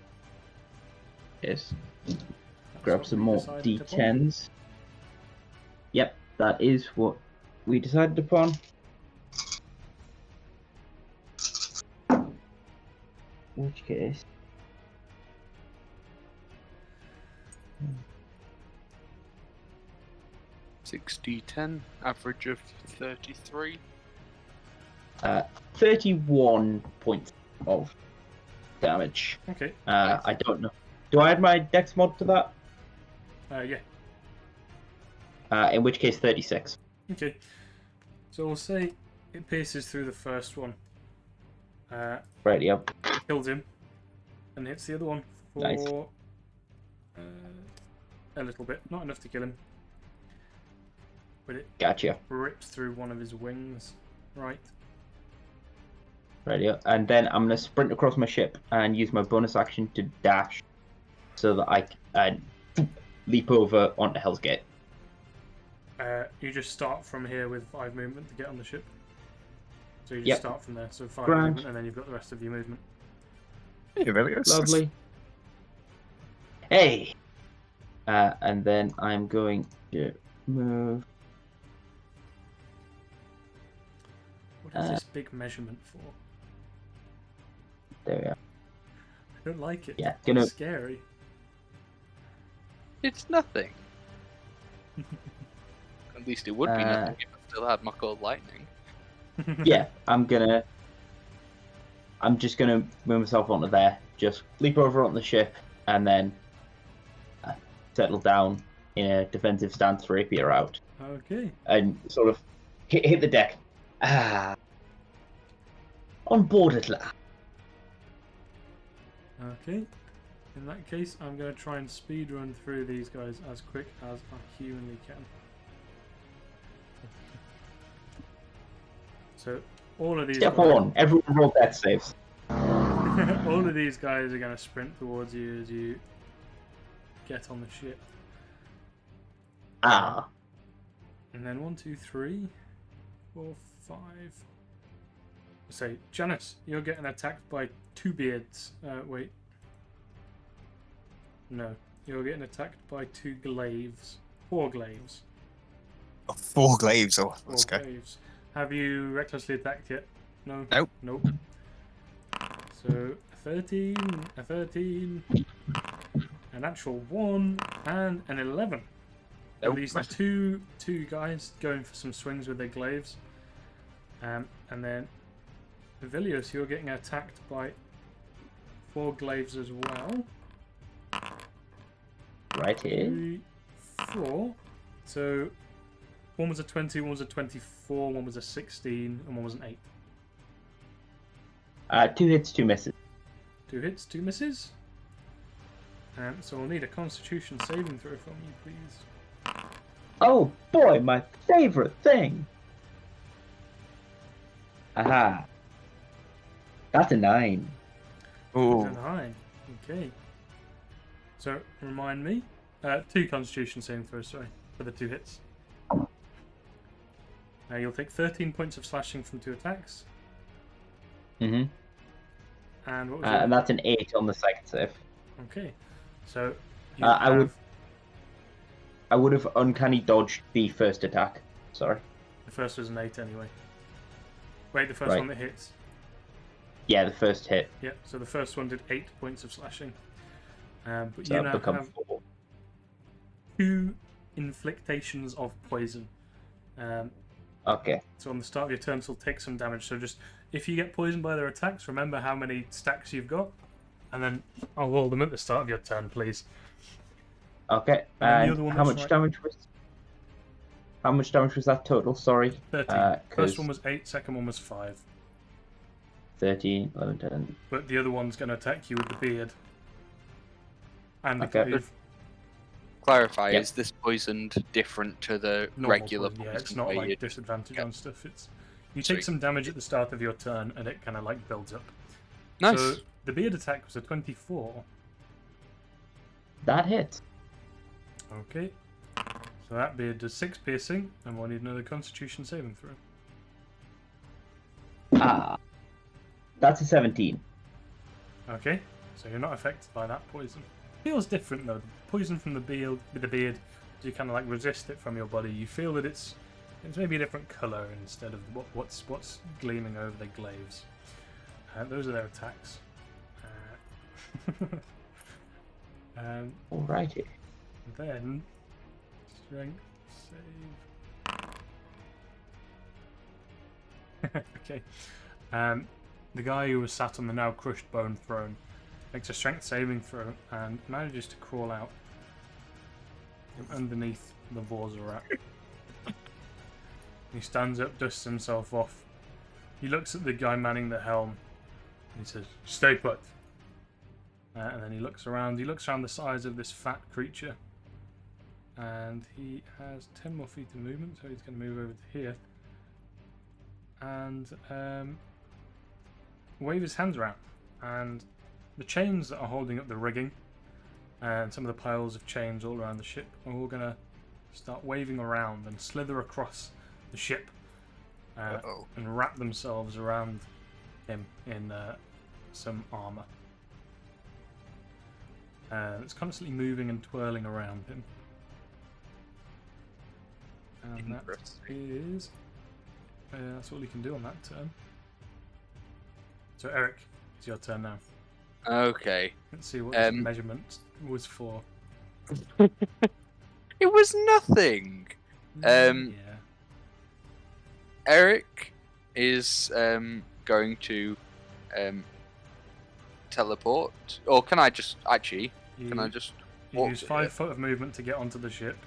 Yes. That's Grab what some we more decided upon. D10s. Yep, that is what we decided upon. In which case... 6d10, average of 33. 31 points of damage. Okay. I don't know. Do I add my dex mod to that? Yeah. In which case, 36. Okay. So we'll say it pierces through the first one. Right, yep. Kills him. And hits the other one for Nice. A little bit. Not enough to kill him. But it Gotcha. rips through one of his wings. Right. Right, yep. And then I'm going to sprint across my ship and use my bonus action to dash so that I can leap over onto Hell's Gate. You just start from here with 5 movement to get on the ship. So you just Yep. start from there. So 5 Grand. movement, and then you've got the rest of your movement. Hey, Velios. Lovely. Hey! And then I'm going to move... What is this big measurement for? There we are. I don't like it. Yeah, gonna... It's scary. It's nothing. At least it would be nothing if I still had my cold lightning. Yeah, I'm just gonna move myself onto there, just leap over onto the ship, and then settle down in a defensive stance, rapier out, Okay. and sort of hit the deck. On board at last. Okay. In that case, I'm going to try and speed run through these guys as quick as I humanly can. So, all of these Step guys, one, everyone roll death saves. all of these guys are going to sprint towards you as you get on the ship. Ah, And then 1, 2, 3, 4, 5. Say, Janice, you're getting attacked by 2 beards. Wait. No, you're getting attacked by 2 glaives. 4 glaives. Oh, 4 glaives. Oh, 4 let's go. glaives. Have you recklessly attacked yet? No? Nope. Nope. So, a 13, a 13, an actual 1, and an 11. Nope. At least two guys going for some swings with their glaives. And then Vilios, you're getting attacked by 4 glaives as well. right here. 3, 4. So one was a 20, one was a 24, one was a 16, and one was an 8. 2 hits, 2 misses. 2 hits, 2 misses. So we'll need a Constitution saving throw from you, please. Oh boy, my favorite thing. Aha. That's a 9. Ooh. That's a 9. Okay. So remind me. 2 Constitution saving throws, sorry, for the 2 hits. You'll take 13 points of slashing from 2 attacks. Mm-hmm. And what was And it? that's an 8 on the second save. Okay. So you I would have uncanny dodged the first attack. Sorry. The first was an 8 anyway. Wait, the first Right. one that hits. Yeah, the first hit. Yeah, so the first one did 8 points of slashing. But So you that now become have 4. 2 inflictations of poison. Okay. So on the start of your turn, it'll take some damage. So just if you get poisoned by their attacks, remember how many stacks you've got, and then I'll roll them at the start of your turn, please. Okay. And the other one how that's much right- damage was? How much damage was that total? Sorry. 13. First 'Cause one was 8, second one was 5. 13, 11, 10. But the other one's going to attack you with the beard. And the Okay. cleave. Clarify: Yep. Is this poisoned different to the Normal regular poison, poison? yeah, it's not where like you- disadvantage Okay. on stuff. It's you take Sweet. some damage at the start of your turn, and it kind of like builds up. Nice. So the beard attack was a 24. That hits. Okay. So that beard does 6 piercing, and we'll need another Constitution saving throw. That's a 17. Okay. So you're not affected by that poison. Feels different though. The poison from the beard, you kind of like resist it from your body. You feel that it's maybe a different color instead of what's gleaming over the glaives. Those are their attacks. Alrighty. Then strength save. Okay. The guy who was sat on the now crushed bone throne makes a strength saving throw and manages to crawl out from underneath the Vorzarak. He stands up, dusts himself off. He looks at the guy manning the helm and he says, "Stay put." And then he looks around. He looks around the size of this fat creature. And he has 10 more feet of movement, so he's going to move over to here. And wave his hands around. And the chains that are holding up the rigging and some of the piles of chains all around the ship are all going to start waving around and slither across the ship and wrap themselves around him in some armor. It's constantly moving and twirling around him. And that is... that's all he can do on that turn. So Eric, it's your turn now. Okay. Let's see what this measurement was for. It was nothing. Yeah. Eric is going to teleport, or can I just actually? Can I just You walk use to 5 here? foot of movement to get onto the ship.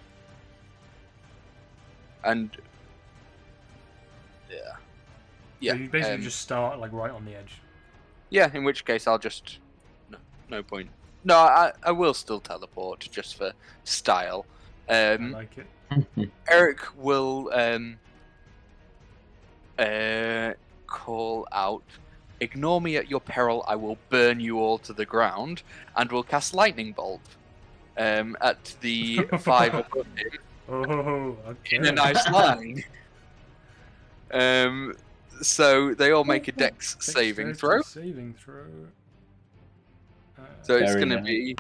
And yeah, So you basically just start like right on the edge. yeah. In which case, I'll just no point. No, I will still teleport just for style. I like it. Eric will call out, "Ignore me at your peril, I will burn you all to the ground," and will cast Lightning Bolt at the 5 above him Oh, okay. in a nice line. So they all make a Dex saving throw. Saving throw. So it's Very going to nice. be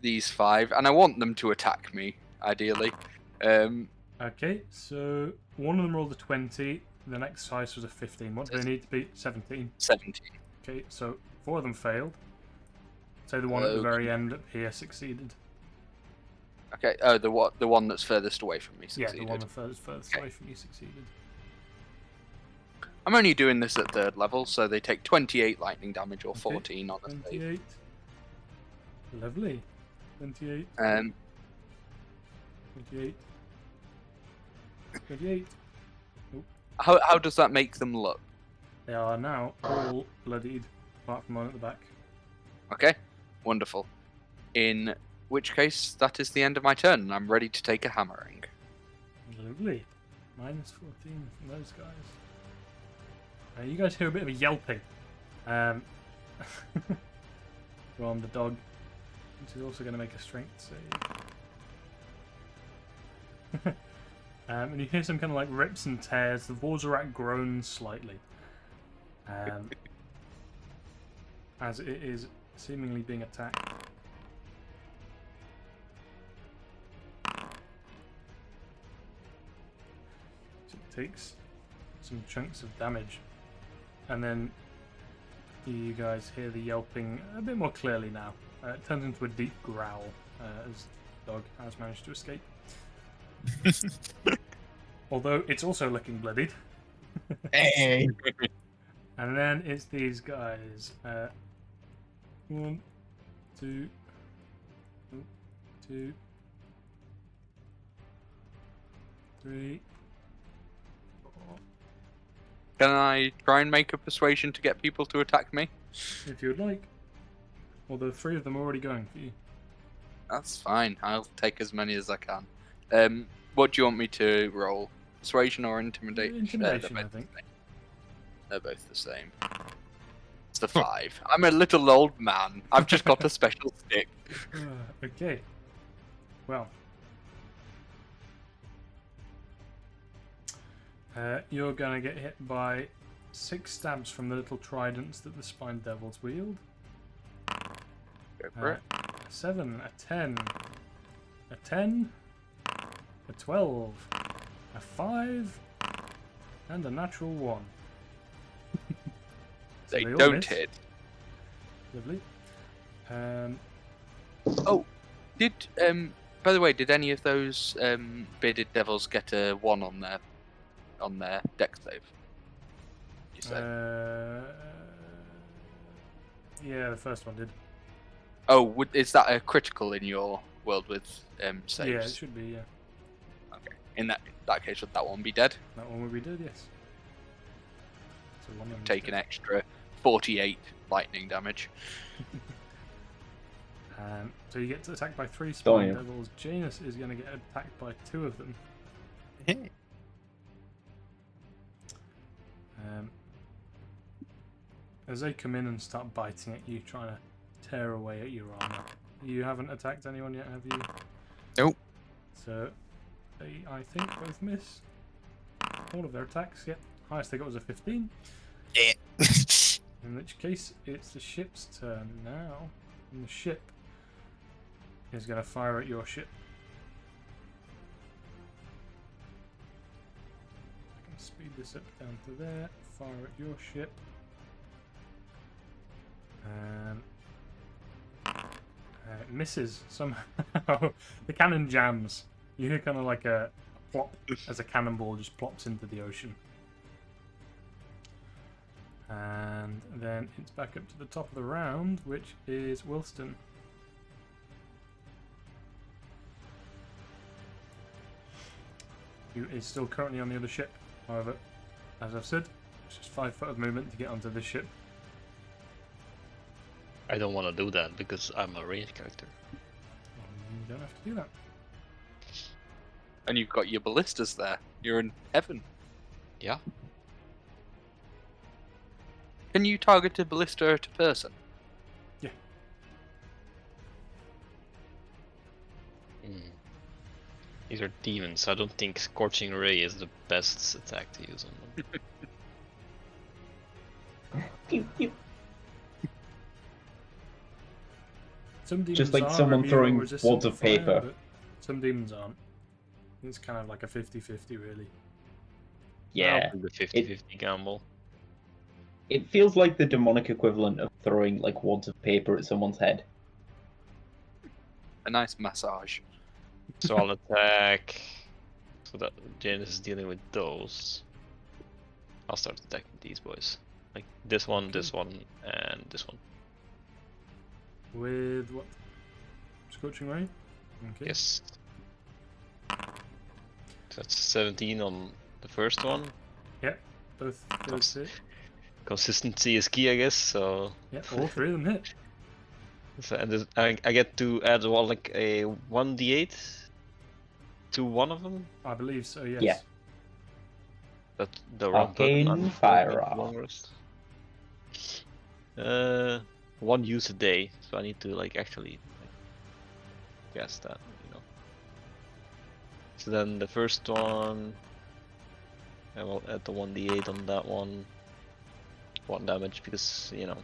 these 5, and I want them to attack me, ideally. Okay, so one of them rolled a 20, the next highest was a 15. What do they need to beat? 17. 17. Okay, so 4 of them failed. So the one at the very end up here succeeded. Okay. Oh, the one that's furthest away from me Yeah, succeeded. the one furthest away from you succeeded. I'm only doing this at 3rd level, so they take 28 lightning damage or Okay, 14 on a save. 28. Lovely. 28. 28. 28. How does that make them look? They are now all bloodied, apart from one at the back. Okay, wonderful. In which case, that is the end of my turn, and I'm ready to take a hammering. Lovely. Minus 14 from those guys. You guys hear a bit of a yelping from the dog. She's also going to make a strength save. And you hear some kind of like rips and tears. The Vorzarak groans slightly. As it is seemingly being attacked. So it takes some chunks of damage. And then you guys hear the yelping a bit more clearly now. It turns into a deep growl as dog has managed to escape. Although it's also looking bloodied. Hey. And then it's these guys. 1, 2, 2, 3, 4. Can I try and make a persuasion to get people to attack me? If you would like. Although 3 of them are already going for you. That's fine. I'll take as many as I can. What do you want me to roll? Persuasion or intimidation? Intimidation, I think. They're both the same. It's the 5. I'm a little old man. I've just got a special stick. Okay. Well. You're going to get hit by 6 stabs from the little tridents that the spine devils wield. Go for it. 7, a 10, a 10, a 12, a 5, and a natural 1. So They all don't miss. hit. Lovely. Oh, by the way, did any of those bearded devils get a 1 on their dex save? You say? Yeah, the first one did. Oh, is that a critical in your world with saves? Yeah, it should be, yeah. Okay. In that case, would that one be dead? That one would be dead, yes. So one of them's Take an dead. extra 48 lightning damage. So you get attacked by 3 Oh, spine yeah. devils. Janus is going to get attacked by 2 of them. As they come in and start biting at you, trying to tear away at your armor. You haven't attacked anyone yet, have you? Nope. So they, I think, both miss all of their attacks. Yep. Highest they got was a 15. Yeah. In which case, it's the ship's turn now. And the ship is going to fire at your ship. I can speed this up down to there. Fire at your ship. It misses somehow. The cannon jams. You hear kind of like a plop as a cannonball just plops into the ocean. And then it's back up to the top of the round, which is Wilston. Who is still currently on the other ship. However, as I've said, it's just 5 foot of movement to get onto this ship. I don't want to do that because I'm a ranged character. You don't have to do that. And you've got your ballistas there. You're in heaven. Yeah. Can you target a ballista at a person? Yeah. These are demons, so I don't think Scorching Ray is the best attack to use on them. Pew, pew. Some demons Just like are someone immune or throwing resistant wads to of fire, paper. but some demons aren't. It's kind of like a 50-50 really. Yeah. I'll do the 50-50 gamble. It feels like the demonic equivalent of throwing like wads of paper at someone's head. A nice massage. So I'll attack. So that Janus is dealing with those. I'll start attacking these boys. Like this one, and this one. With what? Scorching Ray? Okay. Yes. So that's 17 on the first one. Both those hit. Consistency is key, I guess. So, Yeah, all 3 of them hit. and I get to add like a 1d8 to one of them. I believe so, yes. Yeah. That the wrong Arcane button. fire off. Long rest. 1 use a day, so I need to like actually guess that, you know. So then the first one, I will add the 1d8 on that one. 1 damage because, you know.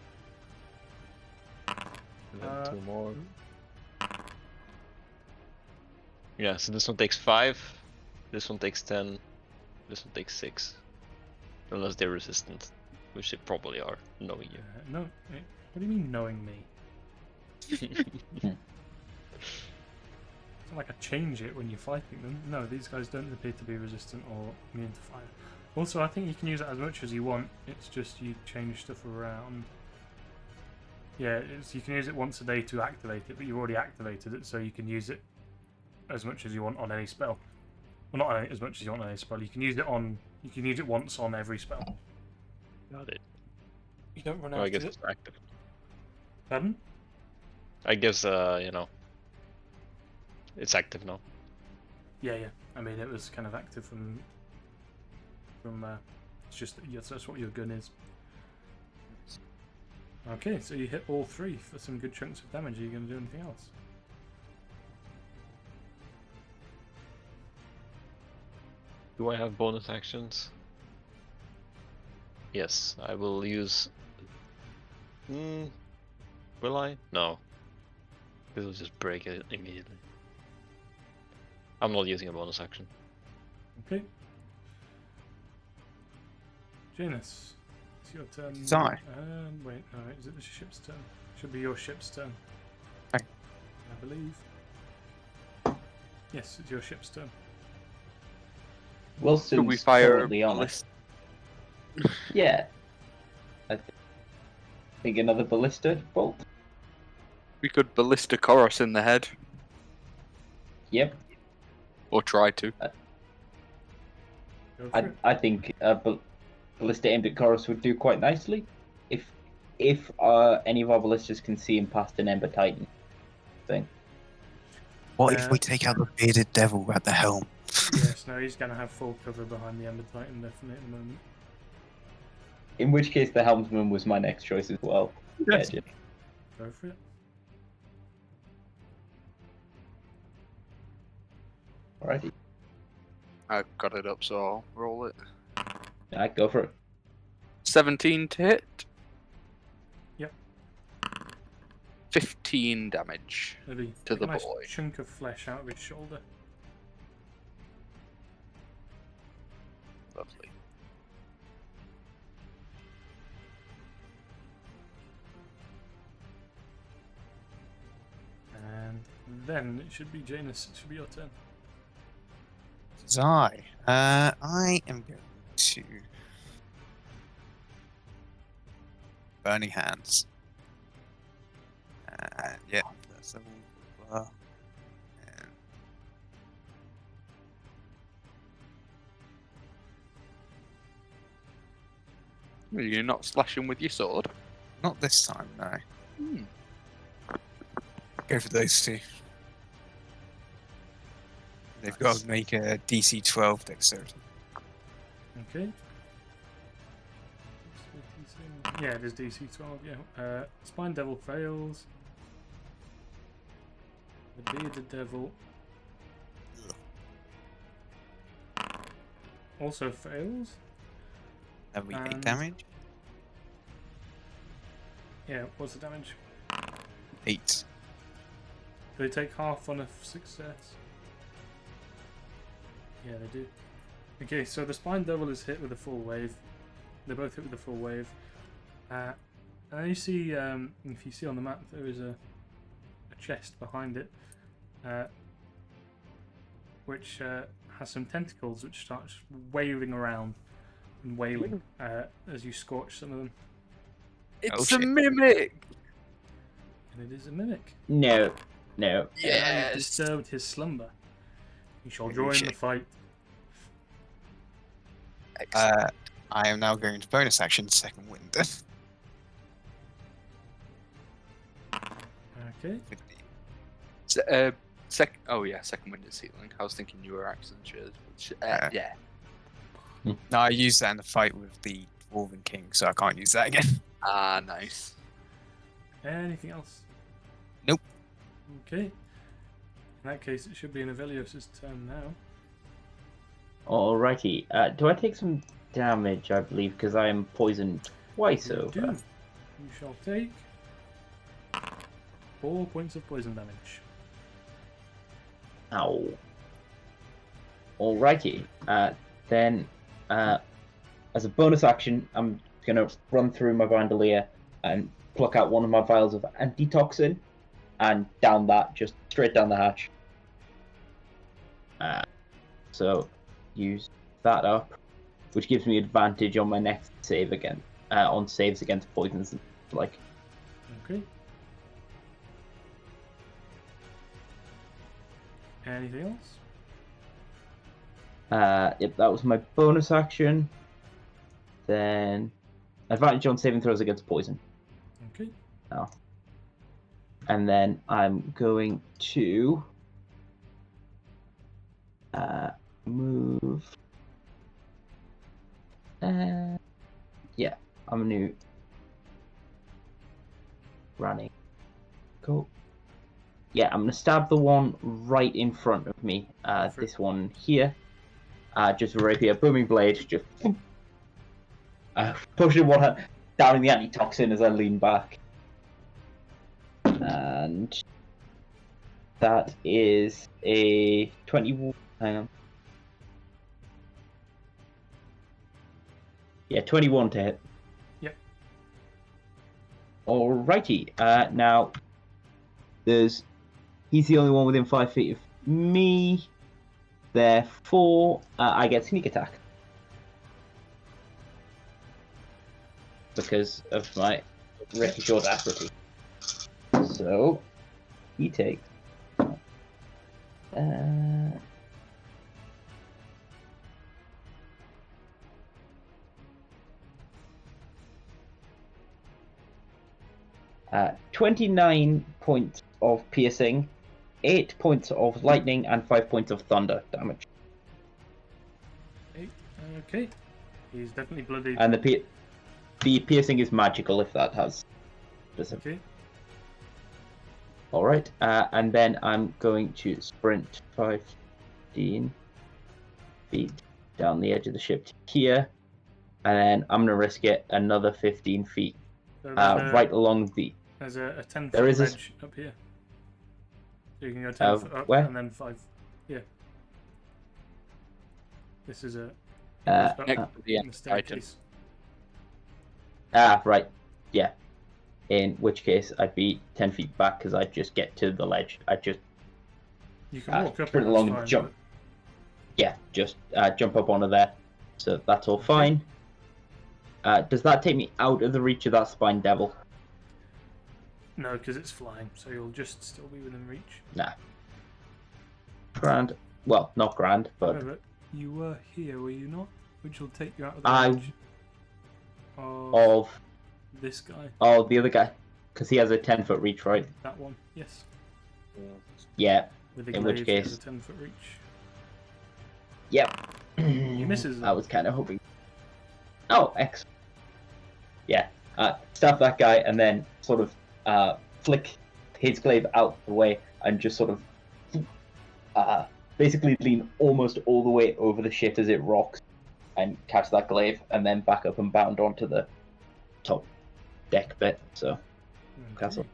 And then 2 more. Yeah, so this one takes 5, this one takes 10, this one takes 6. Unless they're resistant, which they probably are, knowing you. No, what do you mean knowing me? So not like I change it when you're fighting them. No, these guys don't appear to be resistant or immune to fire. Also, I think you can use it as much as you want. It's just you change stuff around. Yeah, you can use it once a day to activate it, but you've already activated it, so you can use it as much as you want on any spell. Well, not as much as you want on any spell. You can use it on. You can use it once on every spell. Got it. You don't run out Oh, I of guess it. it's active. Pardon? I guess it's active now. Yeah, yeah. I mean, it was kind of active from. It's just that's what your gun is. Okay, so you hit all 3 for some good chunks of damage. Are you going to do anything else? Do I have bonus actions? Yes, I will use. Will I? No. It will just break it immediately. I'm not using a bonus action. Okay. Janus, it's your turn. Sorry. Wait, no, is it the ship's turn? Should be your ship's turn. Okay. I believe. Yes, it's your ship's turn. Wilson's Could we fire currently on it. Yeah. I think another ballista bolt. We could ballista Chorus in the head, Yep. or try to. Go for it. I think ballista aimed at Chorus would do quite nicely. If any of our ballistas can see him past an Ember Titan thing. What if we take out the bearded devil at the helm? Yes, no, he's going to have full cover behind the Ember Titan, definitely, at the moment. In which case, the helmsman was my next choice as well. Yes. Yeah, Go for it. alrighty. I've got it up, so I'll roll it. Yeah, go for it. 17 to hit. Yep. 15 damage. Maybe To take the a nice boy. chunk of flesh out of his shoulder. Lovely. And then it should be Janus. It should be your turn. I am going to burning hands. Yeah, that's all. You're not slashing with your sword? Not this time, no. Hmm. Go for those 2. They've got to make a DC 12 dexterity. Okay. Yeah, it is DC 12, yeah. Spine Devil fails. The Bearded Devil also fails. That'll be 8 And- damage. Yeah, what's the damage? 8. Do they take half on a success? Yeah, they do. Okay, so the Spine Devil is hit with a full wave. They're both hit with a full wave. And then you see, if you see on the map, there is a chest behind it, which has some tentacles which starts waving around and wailing as you scorch some of them. It's Oh, a shit. mimic! And it is a mimic. No. Now you've Yes! disturbed his slumber. You shall Oh, join the shit. fight. I am now going to bonus action second wind. Okay. Oh yeah, second wind is healing. I was thinking you were accent shares. Yeah. No, I used that in the fight with the Dwarven King, so I can't use that again. Ah, nice. Anything else? Nope. Okay. In that case, it should be Avelios' turn now. Alrighty. Do I take some damage, I believe, because I am poisoned twice You over? do. You shall take 4 points of poison damage. Ow. Alrighty. Then, as a bonus action, I'm going to run through my bandolier and pluck out one of my vials of antitoxin and down that, just straight down the hatch. So use that up, which gives me advantage on my next save again, on saves against poisons and like. Okay. Anything else? Yep, that was my bonus action. Then advantage on saving throws against poison. Okay. Now. And then I'm going to move. Yeah, I'm gonna running. Go. Yeah, I'm gonna stab the one right in front of me. This one here. Just a rapier, booming blade, just pushing one hand down in the antitoxin as I lean back. And that is a 21. Hang on. Yeah, 21 to hit. Yep. Alrighty. Now, he's the only one within 5 feet of me. Therefore, I get sneak attack. Because of my reckless audacity. So, he takes... 29 points of piercing, 8 points of lightning, and 5 points of thunder damage. 8. Okay. He's definitely bloodied. And the piercing is magical if that has specific. Okay. Alright, and then I'm going to sprint 15 feet down the edge of the ship to here, and then I'm going to risk it another 15 feet So right along the... There's a 10 There foot is a ledge up here. So you can go 10 foot up where? and then 5. Yeah. This is a... Next to the in the end staircase. Right. Yeah. In which case, I'd be 10 feet back because I'd just get to the ledge. I'd just You can walk up sprint and along that's and fine, jump. Yeah, just jump up onto there. So that's all fine. Does that take me out of the reach of that spine devil? No, because it's flying, so you'll just still be within reach. Nah. Grand. Well, not grand, but... However, you were here, were you not? Which will take you out of the reach of this guy. Oh, the other guy. Because he has a 10-foot reach, right? That one, yes. Yeah. With the In glaive, which he has case... a 10-foot reach. Yep. He misses I them. was kind of hoping... Oh, excellent. Yeah. Stab that guy and then sort of flick his glaive out the way and just sort of basically lean almost all the way over the ship as it rocks and catch that glaive and then back up and bound onto the top deck bit. So, castle.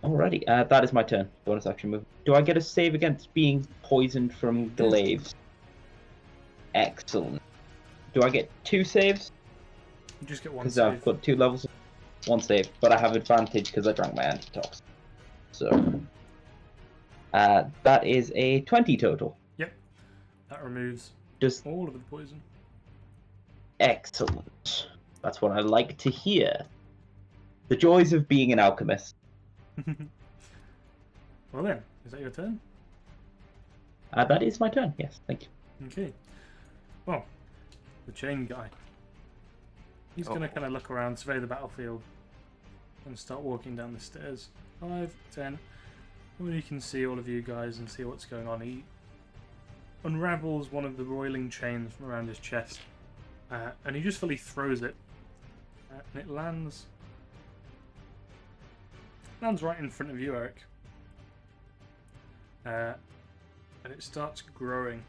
Alrighty, that is my turn. Bonus action move. Do I get a save against being poisoned from glaives? Excellent. Do I get 2 saves? You just get one Because save. I've got 2 levels. 1 save, but I have advantage because I drank my antitoxin. So, that is a 20 total. Yep. That removes Just all of the poison. excellent. That's what I like to hear. The joys of being an alchemist. Well then, is that your turn? That is my turn, yes, thank you. Okay. Well, the chain guy. He's going to kind of look around, survey the battlefield, and start walking down the stairs. 5, 10. When he can see all of you guys and see what's going on, he unravels one of the roiling chains from around his chest, and he just fully throws it, and it lands right in front of you, Eric. And it starts growing,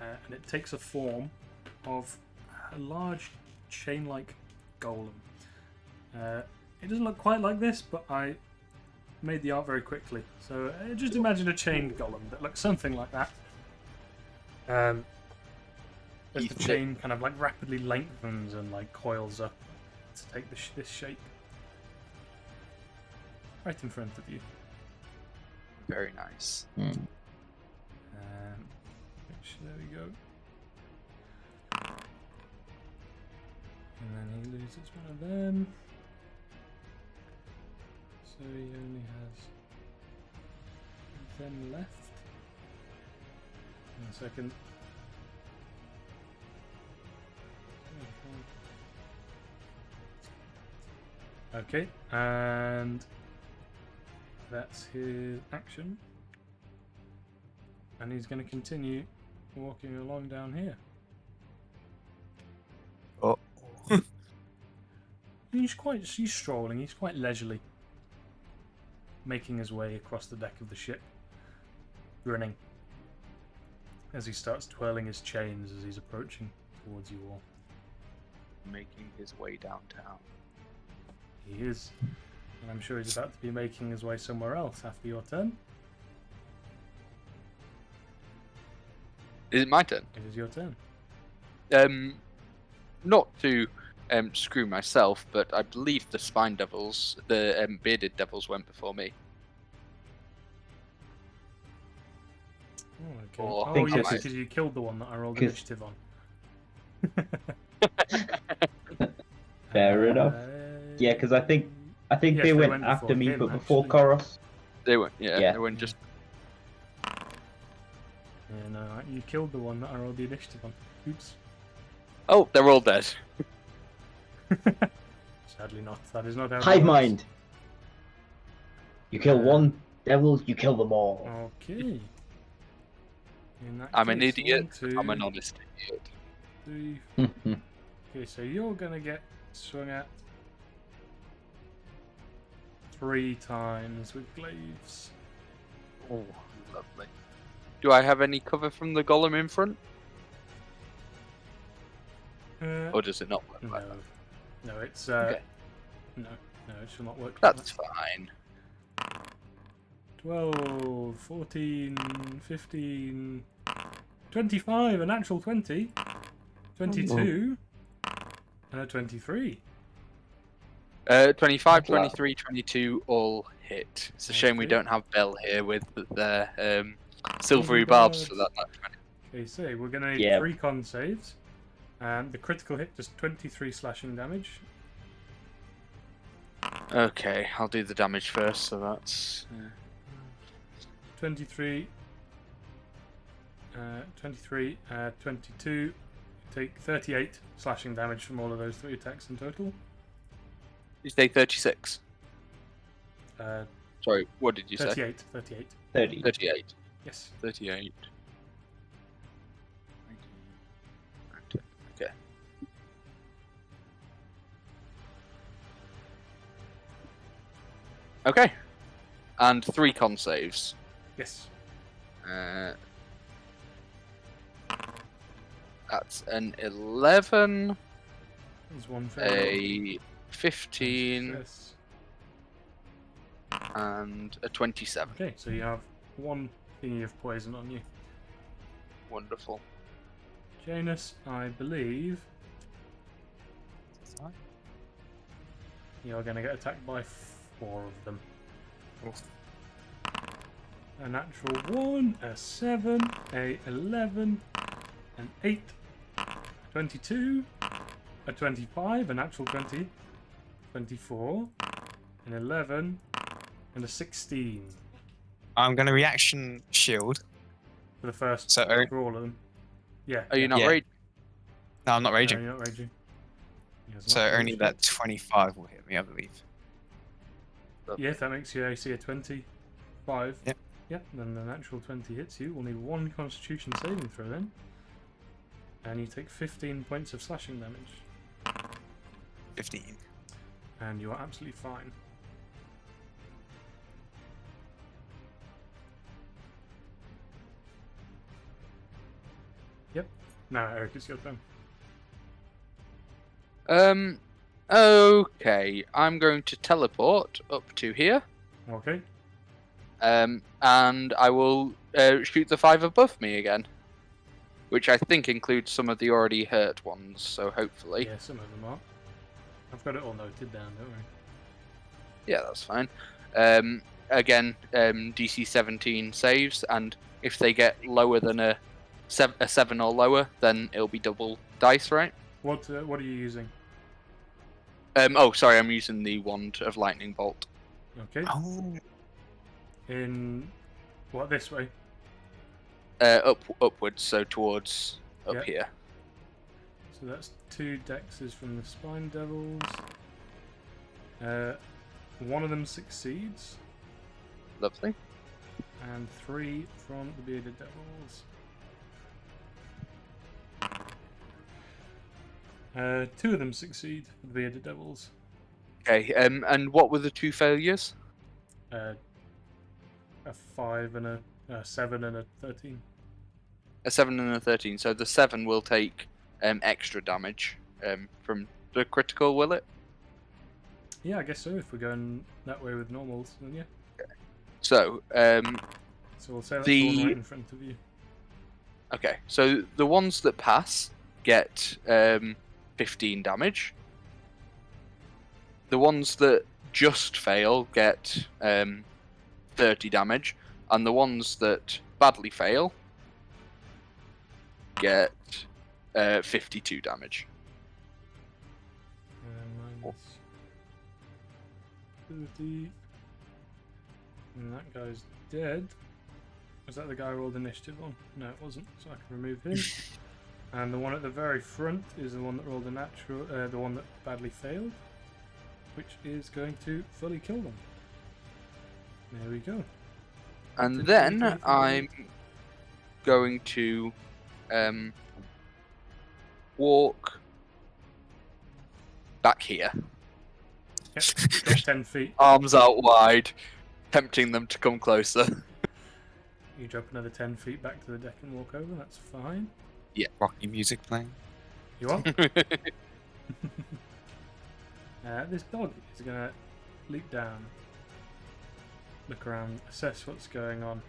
and it takes a form of a large chain-like golem. It doesn't look quite like this, but I made the art very quickly. So just imagine a chained golem that looks something like that. As the chain kind of like rapidly lengthens and like coils up to take this shape. Right in front of you. Very nice. damage. There we go. And then he loses one of them. So he only has them left. 1 second. Okay, and that's his action. And he's going to continue walking along down here. Oh. He's strolling, he's quite leisurely. Making his way across the deck of the ship. Grinning. As he starts twirling his chains as he's approaching towards you all. Making his way downtown. He is. And I'm sure he's about to be making his way somewhere else after your turn. Is it my turn? It is your turn. Not to screw myself, but I believe the spine devils, the bearded devils, went before me. Oh, okay. Or- Oh, think yes, so. because you killed the one that I rolled 'Cause- initiative on. Fair enough. Yeah, because I think Yes, they they went went after before me, him, but before actually. Koros. They went, yeah, Yeah. they went just. Yeah, no, you killed the one that I rolled the initiative on. Oops. Oh, they're all dead. Sadly not. That is not how it Hive works. mind. You kill one devil, you kill them all. Okay. In that I'm an case, idiot. 1, 2, I'm an honest idiot. 3. Okay, so you're gonna get swung at 3 times with glaives. Oh, lovely. Do I have any cover from the golem in front, or does it not work like that? No, it's Okay. no, it shall not work. like That's that. fine. 12, 14, 15, 25, a natural 20, 22, and a 23. 25, Wow. 23, 22 all hit. It's a shame we Okay. don't have Bell here with their silvery Silvery barbs for barbs. that much money. Okay, so we're going to need Yeah. 3 con saves. And the critical hit does 23 slashing damage. Okay, I'll do the damage first, so that's... 23, 22. Take 38 slashing damage from all of those 3 attacks in total. You say 36? Uh, Sorry, what did you say? 38, 38. 30. 38. Yes. 38. Okay. Okay. And 3 con saves. Yes. That's an 11, There's one fail. a 15, Yes. and a 27. Okay, so you have 1 thingy of poison on you. Wonderful. Janus, I believe you're going to get attacked by 4 of them. A natural 1, a 7, a 11, an 8, 22, a 25, a natural 20, 24, an 11, and a 16 I'm going to reaction shield. for the first So, for all of them. Yeah. Are you not Yeah. raging? No, I'm not No, raging. you're not raging. He has So not only raged that yet. 25 will hit me, I believe. Yeah, if that makes your AC a 25. Yep. Yep, then the natural 20 hits you. We'll need 1 constitution saving throw then. And you take 15 points of slashing damage. 15. And you are absolutely fine. Yep. Now, Eric, it's your turn. Okay. I'm going to teleport up to here. Okay. And I will shoot the 5 above me again. Which I think includes some of the already hurt ones, so hopefully. Yeah, some of them are. I've got it all noted down, don't worry. Yeah, that's fine. Again, DC 17 saves, and if they get lower than a a 7 or lower, then it'll be double dice, right? What are you using? Oh, sorry, I'm using the wand of lightning bolt. Okay. Oh. In what, this way? Upwards, so towards up Yep. here. So that's 2 dexes from the Spine Devils. One of them succeeds, Lovely. and 3 from the Bearded Devils. 2 of them succeed, the Bearded Devils. Okay. And what were the 2 failures? A 5 and a 7 and a 13. A 7 and a 13. So the 7 will take extra damage from the critical, will it? Yeah, I guess so. If we're going that way with normals, then yeah. So So we'll say that's the one the right in front of you. okay. So the ones that pass get 15 damage. The ones that just fail get 30 damage, and the ones that badly fail get 52 damage. Minus 30. And that guy's dead. Was that the guy I rolled initiative on? No, it wasn't, so I can remove him. And the one at the very front is the one that rolled a natural, the one that badly failed, which is going to fully kill them. There we go. And then I'm going to walk back here, Yep, got 10 feet. arms out wide, tempting them to come closer. You drop another 10 feet back to the deck and walk over, that's fine. Rocky music playing. You want? This dog is going to leap down, look around, assess what's going on.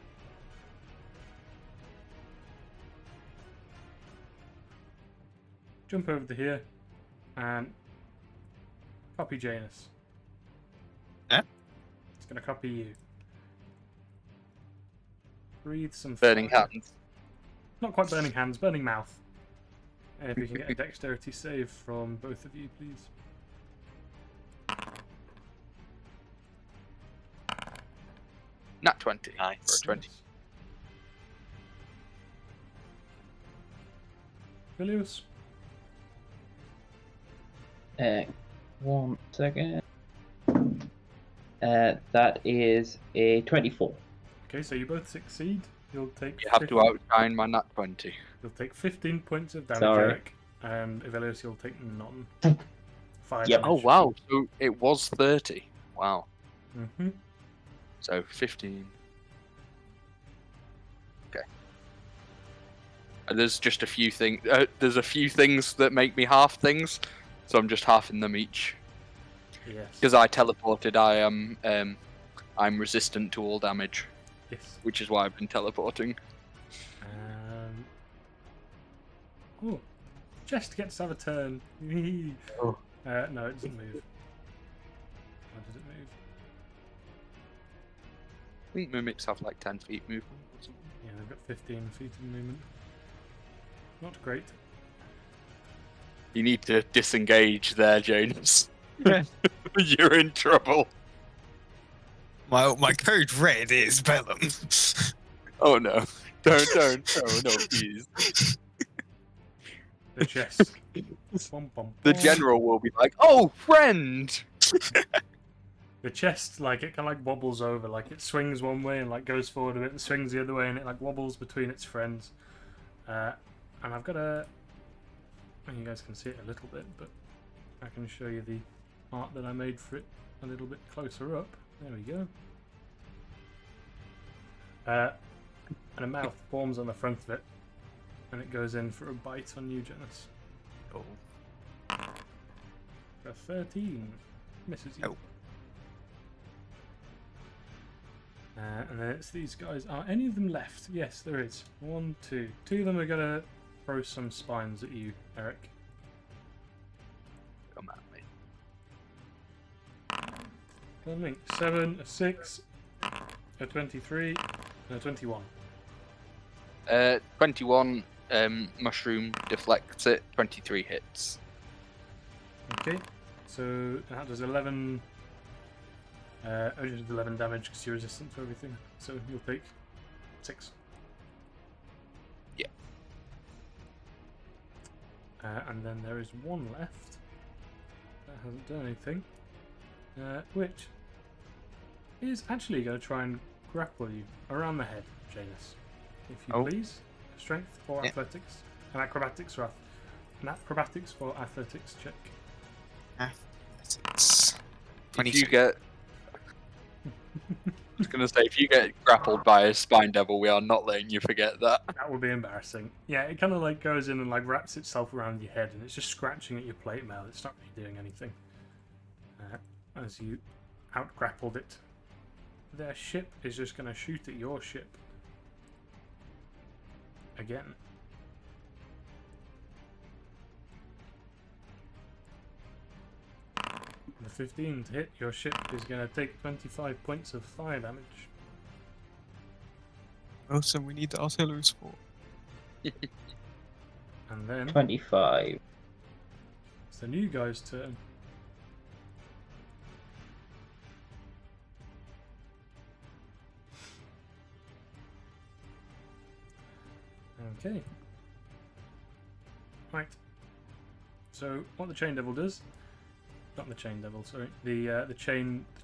Jump over to here and copy Janus. Yeah? It's going to copy you. Breathe some Burning fire. hands. Not quite burning hands, burning mouth. If we can get a dexterity save from both of you, please. Nat 20. Nice. For a 20. Vilius? 1 second. That is a 24. Okay, so you both succeed. You'll take You have to outshine my nat 20. You'll take 15 points of damage, Sorry. Eric. And Evelius, you'll take none. 5 Yep. Oh damage. wow, so it was 30. Wow. Mm-hmm. So 15. Okay. And there's just a few things. There's a few things that make me half things, so I'm just halving them each. Yes. Because I teleported, I'm resistant to all damage, Yes. which is why I've been teleporting. Oh, Chest gets to have a turn. Oh. No, it doesn't move. Why does it move? I think mimics have like 10 feet movement or something. Yeah, they've got 15 feet of movement. Not great. You need to disengage there, James. You're in trouble. My code red is Bellum. Oh no. Don't. Oh no, please. The chest. Bum, bum, The bum. general will be like, oh, friend! The chest, like, it kind of like wobbles over, like it swings one way and like goes forward a bit and swings the other way, and it like wobbles between its friends. And I've got a. And you guys can see it a little bit, but I can show you the art that I made for it a little bit closer up. There we go. And a mouth forms on the front of it, and it goes in for a bite on you, Janus. Oh. For a 13. Misses you. Oh. And then it's these guys. Are any of them left? Yes, there is. 1, 2. 2 of them are going to throw some spines at you, Eric. Come at me. Coming. 7, a 6, a 23, and a 21. 21 mushroom deflects it. 23 hits. Okay, so that does 11. Only does 11 damage because you're resistant to everything. So you'll take 6. Yeah. And then there is one left that hasn't done anything, which is actually going to try and grapple you around the head, Janus. If you please, strength or athletics, an acrobatics or athletics check. Athletics. If 22. you get, I was gonna say, if you get grappled by a spine devil, we are not letting you forget that. That would be embarrassing. Yeah, it kind of like goes in and like wraps itself around your head, and it's just scratching at your plate mail. It's not really doing anything. As you out grappled it, their ship is just going to shoot at your ship again. The 15 to hit your ship is going to take 25 points of fire damage. Awesome, we need the artillery support. And then 25. it's the new guy's turn. Okay. Right. So what the Chain Devil does, not the Chain Devil, sorry, the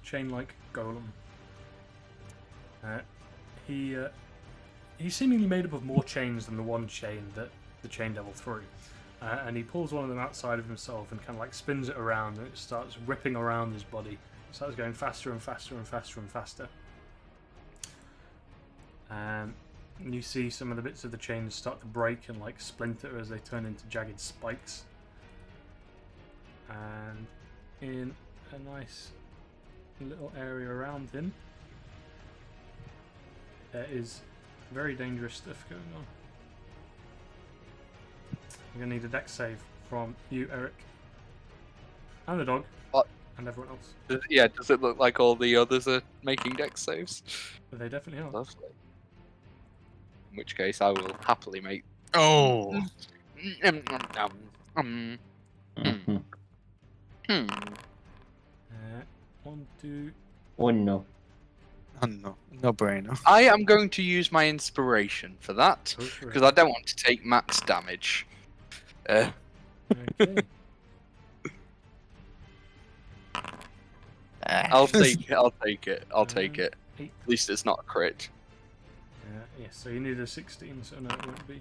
chain-like golem. He's seemingly made up of more chains than the one chain that the Chain Devil threw. And he pulls one of them outside of himself and kind of like spins it around, and it starts whipping around his body. It starts going faster and faster and faster and faster. And you see some of the bits of the chains start to break and like splinter as they turn into jagged spikes. And in a nice little area around him, there is very dangerous stuff going on. You're going to need a dex save from you, Eric. And the dog. What? And everyone else. Does it look like all the others are making dex saves? But they definitely are. Lovely. In which case, I will happily make. Oh! Mhm. 1, 2. Oh no. Oh no, no brainer. I am going to use my inspiration for that Go for because it. I don't want to take max damage. Okay. I'll take it. I'll take it. I'll take it. 8. At least it's not a crit. Yes, so you need a 16, so no, it won't be.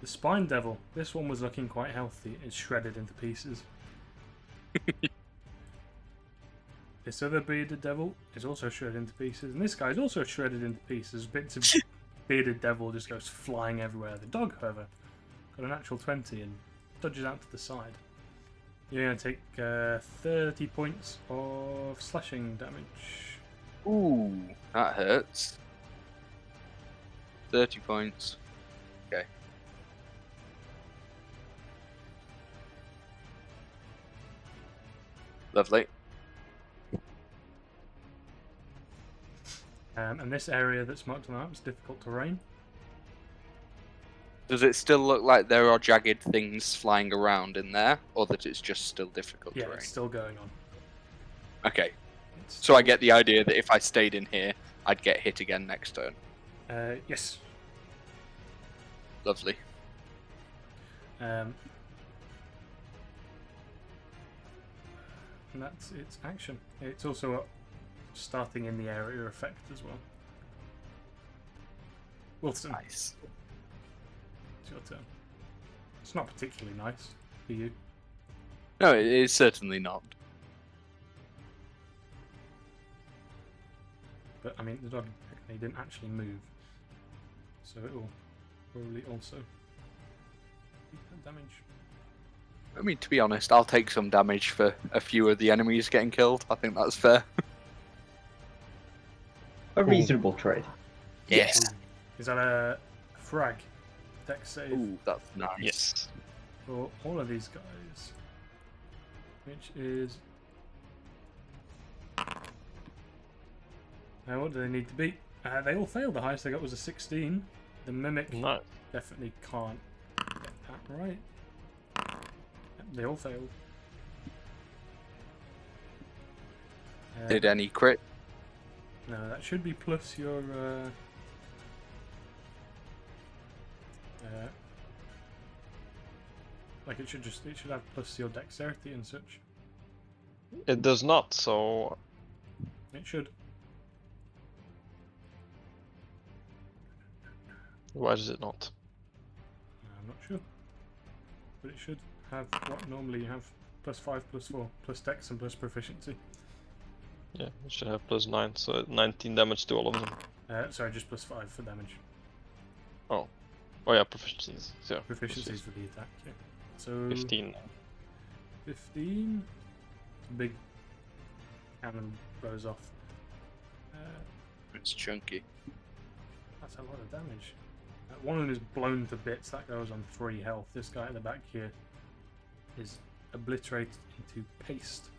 The Spine Devil. This one was looking quite healthy. It's shredded into pieces. This other bearded devil is also shredded into pieces, and this guy is also shredded into pieces. Bits of bearded devil just goes flying everywhere. The dog, however, got a natural 20 and dodges out to the side. You're going to take 30 points of slashing damage. Ooh, that hurts. 30 points. Okay. Lovely. And this area that's marked on the map is difficult terrain. Does it still look like there are jagged things flying around in there, or that it's just still difficult Yeah, terrain? it's still going on. Okay, It's so I get the idea that if I stayed in here, I'd get hit again next turn. Yes. Lovely. And that's its action. It's also starting in the area effect as well. Wilson, Nice. it's your turn. It's not particularly nice for you. No, it is certainly not. But I mean, the dog technically didn't actually move, so it will probably also take that damage. I mean, to be honest, I'll take some damage for a few of the enemies getting killed. I think that's fair. A reasonable trade. Yes. Is that a frag dex save Ooh, that's nice. Yes. for all of these guys? Which is what do they need to beat? They all failed. The highest they got was a 16. The mimic No. definitely can't get that right. They all failed. Did any crit? No, that should be plus your. Like it should have plus your dexterity and such. It does not, so It should. why does it not? I'm not sure, but it should have what normally you have: +5, +4, plus dex and plus proficiency. Yeah, it should have +9, so 19 damage to all of them. Sorry, just +5 for damage. Oh yeah, proficiencies. So Proficiencies for the attack. Yeah. So 15. 15. Big cannon goes off. It's chunky. That's a lot of damage. One of them is blown to bits. That goes on 3 health. This guy at the back here is obliterated into paste.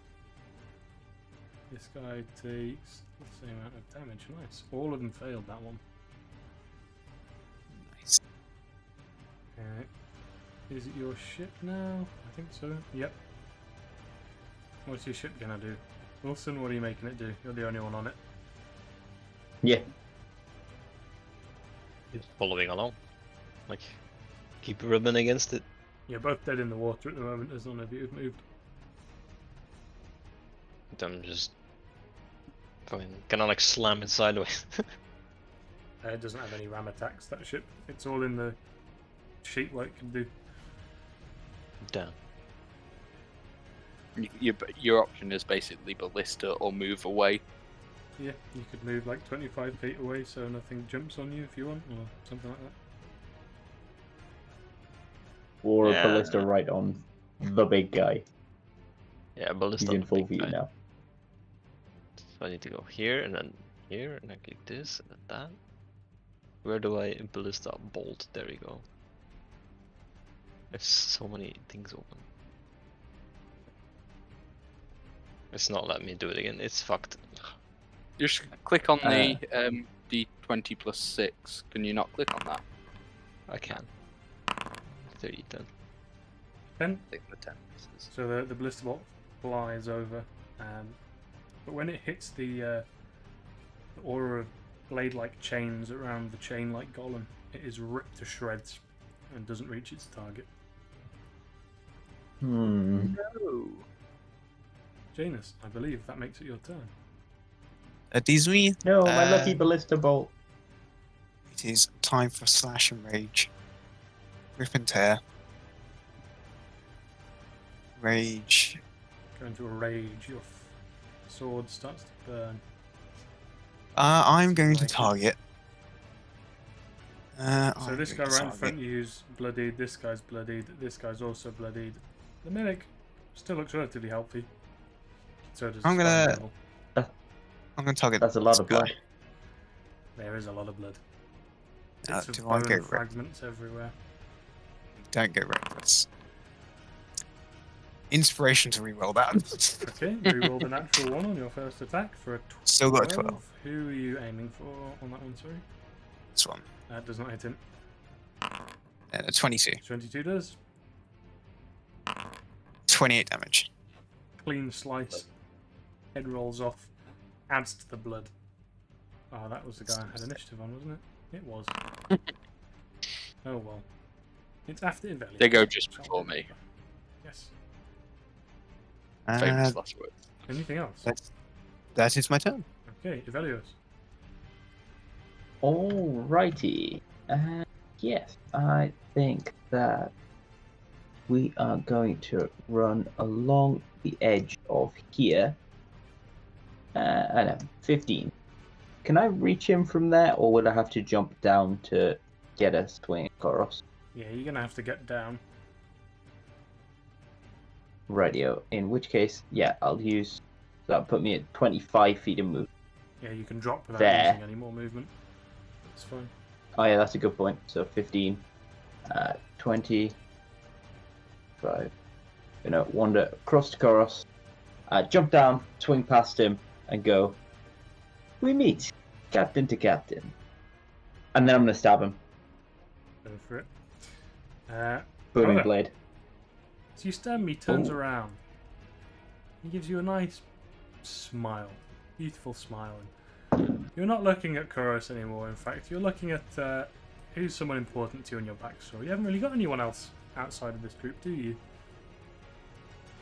This guy takes the same amount of damage. Nice. All of them failed that one. Nice. Is it your ship now? I think so. Yep. What's your ship gonna do? Wilson, what are you making it do? You're the only one on it. Yeah. It's following along. Like, keep rubbing against it. You're both dead in the water at the moment as none of you have moved. I'm just fucking gonna like slam it sideways. It doesn't have any ram attacks, that ship. It's all in the sheet what it can do. Damn. Your option is basically ballista or move away. Yeah, you could move like 25 feet away so nothing jumps on you if you want, or something like that. Or Yeah. a ballista right on the big guy. Yeah, ballista. He's in on the full big view guy. now. So I need to go here and then here and then click this and then that. Where do I ballista bolt? There we go. There's so many things open. It's not letting me do it again. It's fucked. Just click on the 20 plus 6. Can you not click on that? I can. 30 then. 10. I think the 10 misses. So the ballista bolt flies over, but when it hits the aura of blade-like chains around the chain-like golem, it is ripped to shreds and doesn't reach its target. No. Janus, I believe that makes it your turn. That is me. No, my lucky ballista bolt. It is time for slash and rage. Rip and tear. Rage. Going to a rage, your sword starts to burn. I'm going to target. So I'm this guy going to right in target. front of you is bloodied, this guy's bloodied, this guy's also bloodied. The medic still looks relatively healthy. So does I'm the gonna- Spartan devil. I'm going to target. That's a lot this of blood. guy. There is a lot of blood. Bits of Do I bone go red? fragments everywhere. Don't go reckless. Inspiration to reroll that. Okay, reroll the natural 1 on your first attack for a 12. Still got a 12. Who are you aiming for on that one, sorry? This one. That does not hit him. 22. 22 does. 28 damage. Clean slice. Head rolls off. Adds to the blood. Oh, that was the guy I had initiative on, wasn't it? It was. Oh well. It's after Ivelia. They go just before me. Yes. Famous last words. Anything else? That is my turn. Okay, Ivelios. Alrighty. Yes, I think that we are going to run along the edge of here. I know, 15. Can I reach him from there, or would I have to jump down to get a swing across? Yeah, you're gonna have to get down. Radio. In which case, yeah, I'll use. That'll put me at 25 feet of move. Yeah, you can drop without There. using any more movement. That's fine. Oh yeah, that's a good point. So 15, 20, 5. Wander across to Koros, jump down, swing past him, and go. We meet, captain to captain. And then I'm gonna stab him. Go for it. Booming However, blade. as you stab him, he turns Ooh. around. He gives you a nice smile. Beautiful smile. You're not looking at Koros anymore, in fact. You're looking at who's someone important to you in your backstory. You haven't really got anyone else outside of this group, do you?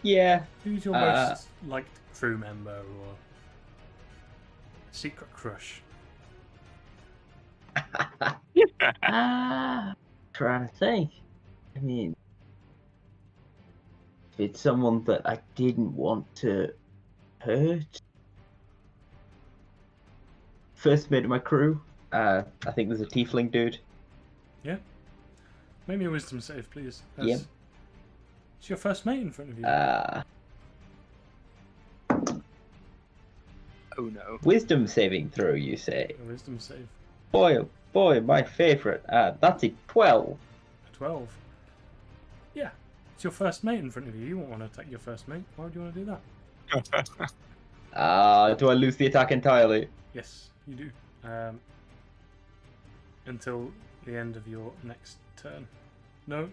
Yeah. Who's your most liked crew member or secret crush? Trying to think. I mean, if it's someone that I didn't want to hurt. First mate of my crew, I think there's a tiefling dude. Yeah? Make me a wisdom save, please. Yep. It's your first mate in front of you. Oh no. Wisdom saving throw, you say? A wisdom save. Boy, oh boy, my favourite. That's a 12. A 12. Yeah. It's your first mate in front of you. You won't want to attack your first mate. Why would you want to do that? Do I lose the attack entirely? Yes, you do. Until the end of your next turn. No.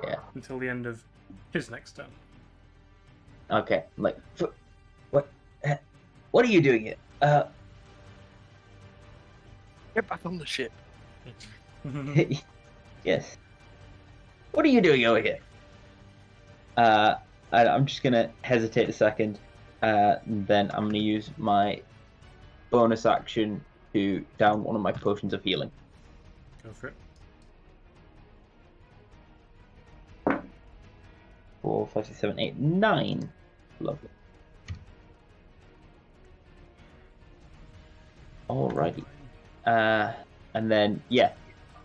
Yeah. Until the end of his next turn. Okay, like, what are you doing here? Get back on the ship. Yes. What are you doing over here? I'm just gonna hesitate a second, and then I'm gonna use my bonus action to down one of my potions of healing. Go for it. 4, 5, 6, 7, 8, 9. Lovely. Alrighty. And then, yeah.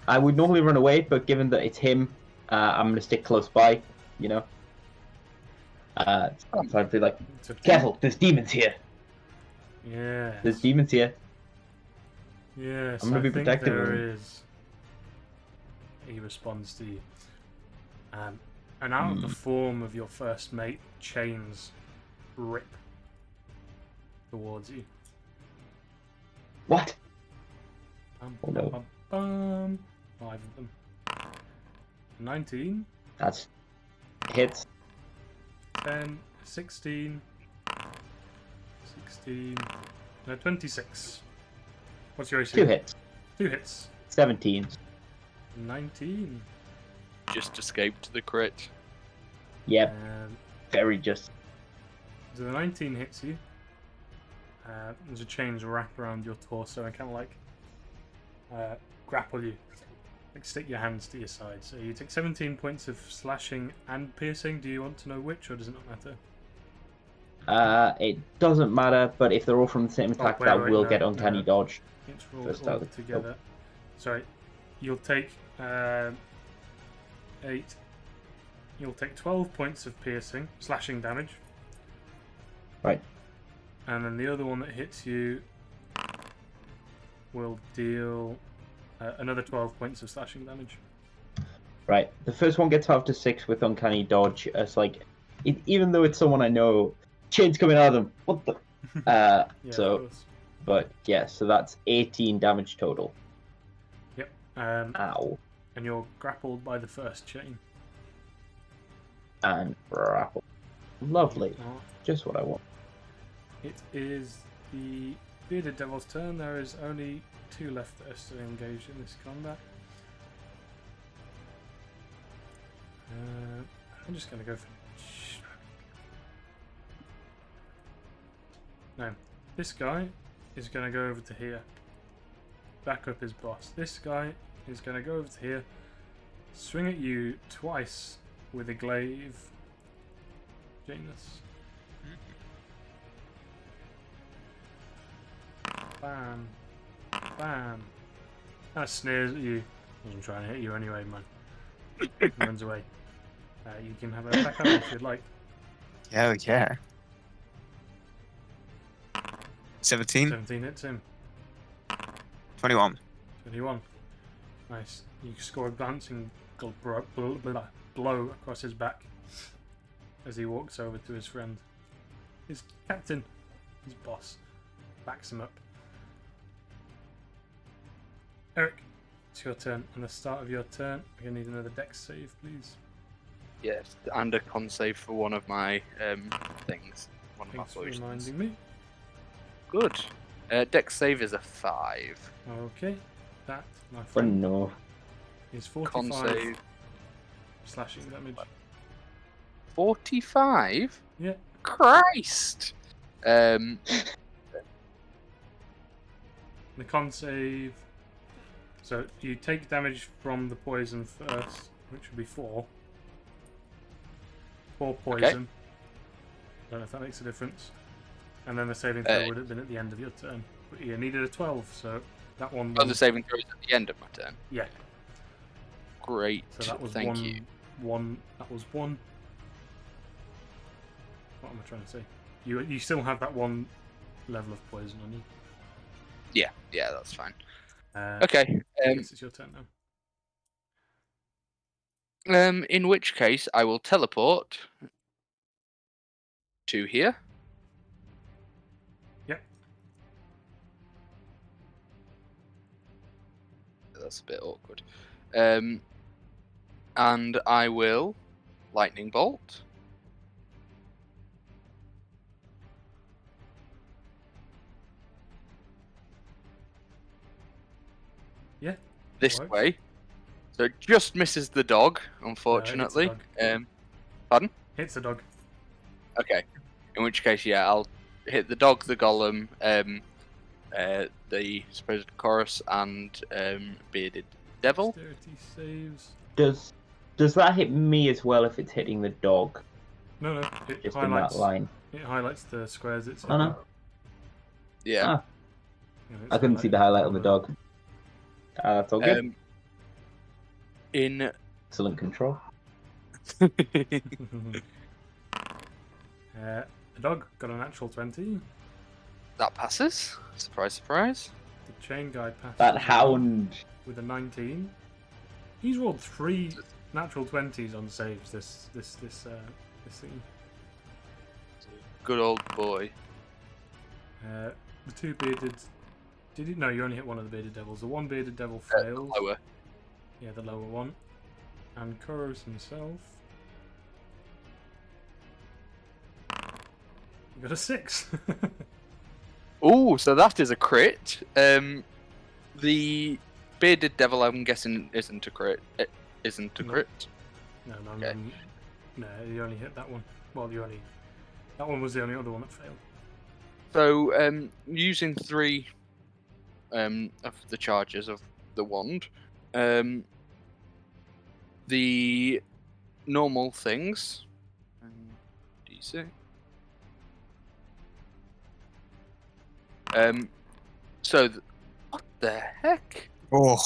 I would normally run away, but given that it's him, I'm going to stick close by, you know? So I'd be like, careful, there's demons here. Yeah. There's demons here. Yes, I'm gonna I be think protective of there him. is. He responds to you. And out of the form of your first mate, chains rip towards you. What? Bum, Oh, no. bum, bum. 5 of them. 19, That's hits. 10, 16, 16, no, 26. What's your AC? 2 hits. 2 hits. 17. 19. Just escaped the crit. Yep, Um, very just. so the 19 hits you. There's a chains wrap around your torso and kind of like grapple you. Like stick your hands to your side. So you take 17 points of slashing and piercing. Do you want to know which, or does it not matter? It doesn't matter, but if they're all from the same attack, wait, that wait, will no, get uncanny no. dodge. It's rolled First all out. together. Sorry, you'll take 8. You'll take 12 points of piercing, slashing damage. Right. And then the other one that hits you will deal another 12 points of slashing damage. Right. The first one gets half to 6 with uncanny dodge. It's like, even though it's someone I know, chains coming out of them. What the? Yeah, So, of course. but yeah, so that's 18 damage total. Yep. Ow. And you're grappled by the first chain. And grapple. Lovely. You are. Just what I want. It is the Bearded Devil's turn. There is only 2 left that are still engaged in this combat. I'm just going to go for... No. This guy is going to go over to here. Back up his boss. This guy is going to go over to here. Swing at you twice with a glaive. Janus. Bam. Bam. That sneers at you. Wasn't trying to hit you anyway, man. Runs away. You can have a back up if you'd like. Oh, yeah. 17, 17 hits him. 21. 21. Nice. You score a glancing blow across his back as he walks over to his friend. His captain, his boss, backs him up. Eric, It's your turn. On the start of your turn, we're going to need another dex save, please. Yes, and a con save for one of my things. One of my Thanks for potions. reminding me. Good. Dex save is a 5. Okay. That, my Oh friend, no. is Con 45 save slashing damage. 45? Yeah. Christ! The con save. So you take damage from the poison first, which would be 4. 4 poison. Don't know if that makes a difference. And then the saving throw would have been at the end of your turn. But you needed a 12, so that one. Oh, the saving throw is at the end of my turn. Yeah. Great. So that was Thank you. That was 1. What am I trying to say? You still have that 1 level of poison on you. Yeah, that's fine. I Okay. guess it's your turn now. In which case, I will teleport to here. Yep. That's a bit awkward. And I will lightning bolt. Yeah. This works. way. So it just misses the dog, unfortunately. No, it hits Pardon? Hits the dog. Okay. In which case, yeah, I'll hit the dog, the golem, the supposed chorus, and bearded devil. Dexterity saves. Does that hit me as well if it's hitting the dog? No, it Just highlights. in that line. It highlights the squares it's. Oh no. Yeah. Ah, I couldn't see the highlight on the dog. That's all good. In Excellent control. The dog got a natural 20. that passes. Surprise, surprise. The chain guy passed. That hound. With a 19. He's rolled 3 natural 20s on saves this thing. Good old boy. The 2 bearded. Did you? No, you only hit one of the bearded devils. The 1 bearded devil The fails. lower. Yeah, the lower one. And Kuros himself. You got a 6. Oh, so that is a crit. The bearded devil, I'm guessing, isn't a crit. It isn't a No. crit. No, Okay. no, you only hit that one. Well, that one was the only other one that failed. So, using 3 of the charges of the wand, the normal things. D6. What the heck? Oh,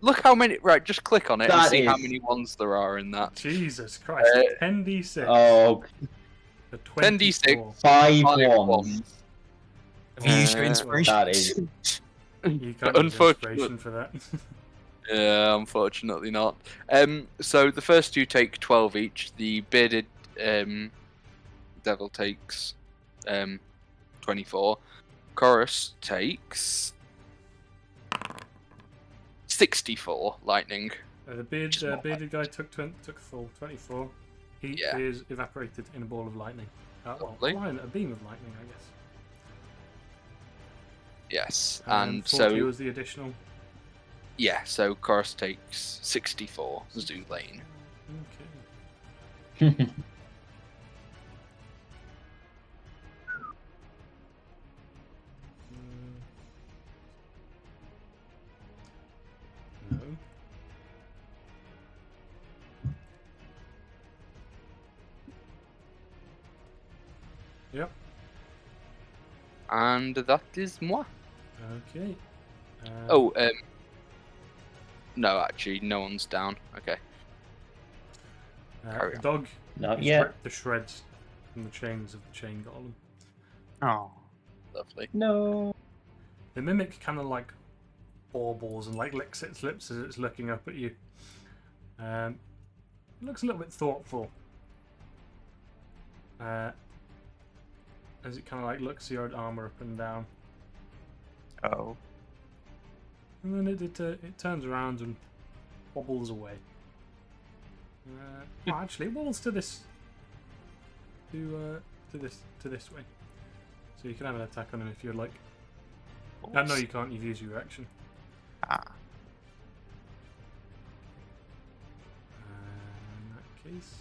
Look how many. Right, just click on it and That see how is- many ones there are in that. Jesus Christ! 10d6. Oh, For 10d6. 24. 5 5 wands. have you used your Uh, inspiration? That is. You can't use Unfortunately. inspiration for that. Yeah, unfortunately not. So the first 2 take 12 each. The bearded devil takes 24. Chorus takes 64 lightning. The Which is not bearded guy took full 24. He Yeah. is evaporated in a ball of lightning. Lovely. A beam of lightning, I guess. Yes, And and 40 so was the additional. yeah, so Chorus takes 64. Zoo Lane. Okay. No. Yep. And that is moi. Okay. Oh, no, actually, no one's down. Okay. carry the on. dog Not is yet. ripped the shreds from the chains of the chain golem. Oh, Lovely. No. The mimic kind of like baubles and like licks its lips as it's looking up at you. It looks a little bit thoughtful. As it kind of like looks your armor up and down. oh. and then it turns around and wobbles away. Oh, actually, it wobbles to this this way. So you can have an attack on him if you'd like. No, you can't. You've used your action. Ah. In that case,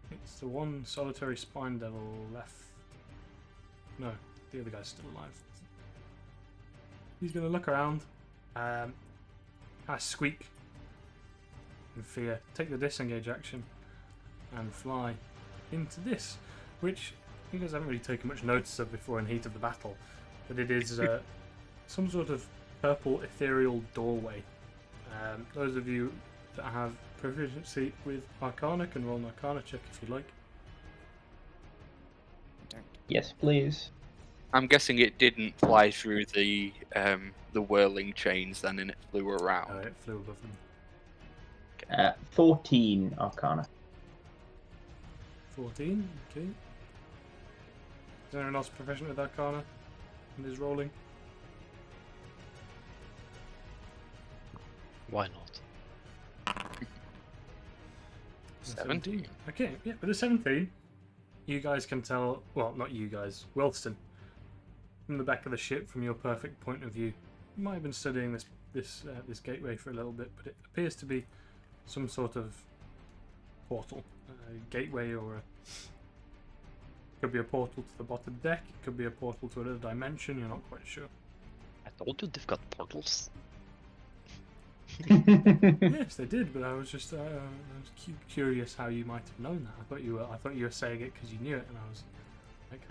it's the one solitary spine devil left. No, the other guy's still alive. He's going to look around, kind of squeak in fear, take the disengage action, and fly into this, which you guys haven't really taken much notice of before in heat of the battle, but it is some sort of purple ethereal doorway. Those of you that have proficiency with Arcana can roll an Arcana check if you like. Yes, please. I'm guessing it didn't fly through the whirling chains then, and it flew around. It flew above them. 14 Arcana. 14, okay. Is anyone else proficient with Arcana and is rolling? Why not? 17. Okay, yeah, with a 17, you guys can tell, well, not you guys, Wilston, from the back of the ship, from your perfect point of view. You might have been studying this gateway for a little bit, but it appears to be some sort of portal, a gateway, or could be a portal to the bottom deck. It could be a portal to another dimension. You're not quite sure. I told you they've got portals. Yes, they did, but I was just curious how you might have known that. I thought you were saying it because you knew it, and I was like,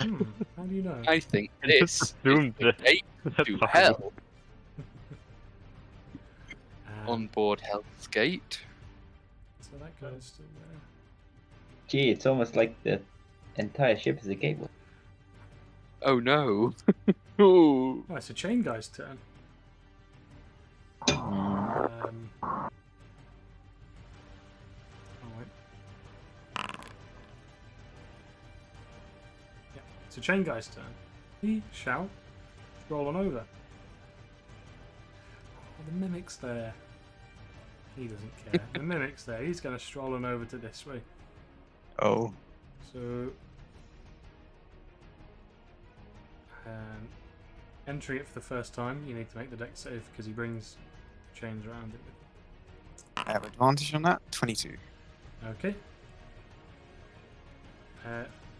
how do you know? I think this is assumed the it. gate to Fine. hell on board Hell's Gate. So that guy's still there. Gee, it's almost like the entire ship is a gateway. Oh no! Ooh. Oh, it's a chain guy's turn. Yeah, it's a chain guy's turn. He shall stroll on over. Oh, the mimic's there. He doesn't care. The mimic's there. He's going to stroll on over to this way. Oh. So, entering it for the first time, you need to make the deck save because he brings the chains around it. I have advantage on that. 22. Okay.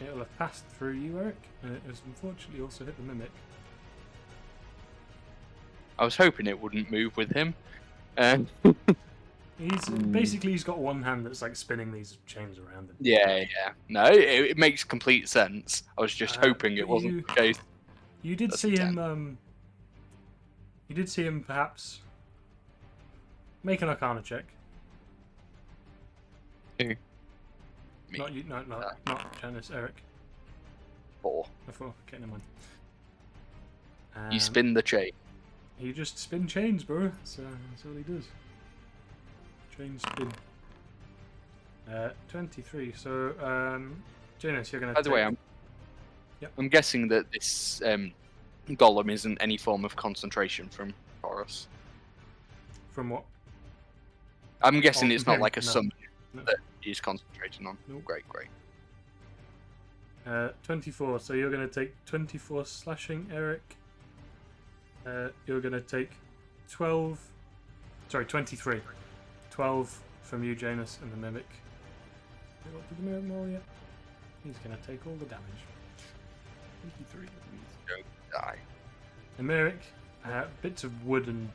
It'll have passed through you, Eric, and it has unfortunately also hit the mimic. I was hoping it wouldn't move with him. He's basically he's got one hand that's like spinning these chains around him. Yeah. No, it makes complete sense. I was just hoping it wasn't the case. You did That's see a 10. him. You did see him perhaps make an Arcana check. Who? Me. Not you. No, not Janice. Eric. 4. Before. Okay, never mind. You spin the chain. He just spin chains, bro. That's all he does. Chain spin. 23. So, Janus, you're gonna. By the way, I'm guessing that this golem isn't any form of concentration from Horus. From what? I'm guessing Oh, it's not like a no. summon No. that he's concentrating on. Nope. Great. 24. So you're gonna take 24 slashing, Eric. You're gonna take 12. Sorry, 23. 12 from you, Janus, and the mimic. What did the mimic roll yet? He's gonna take all the damage. 23. Don't die. The mimic, bits of wood and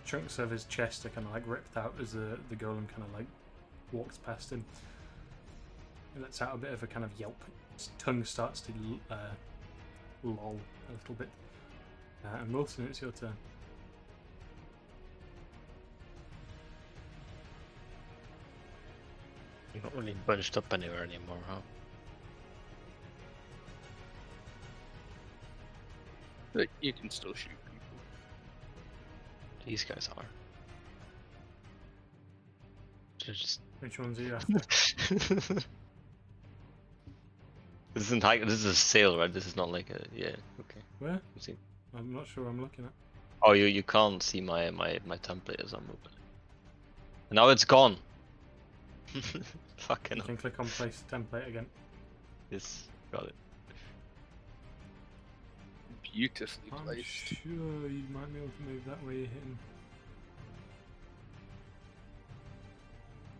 chunks of his chest are kind of like ripped out as the golem kind of like walks past him. He lets out a bit of a kind of yelp. His tongue starts to loll a little bit. And Wilson, it's your turn. You're not really bunched up anywhere anymore, huh? But you can still shoot people. These guys are. Just... Which ones are you after? This isn't high. This is a sail, right? This is not like a. Yeah. Okay. Where? Let's see. I'm not sure I'm looking at. Oh, you can't see my template as I'm moving. Now it's gone. Fucking You hell. can click on place template again. Yes, got it. Beautifully I'm placed. sure you might be able to move that way you're hitting.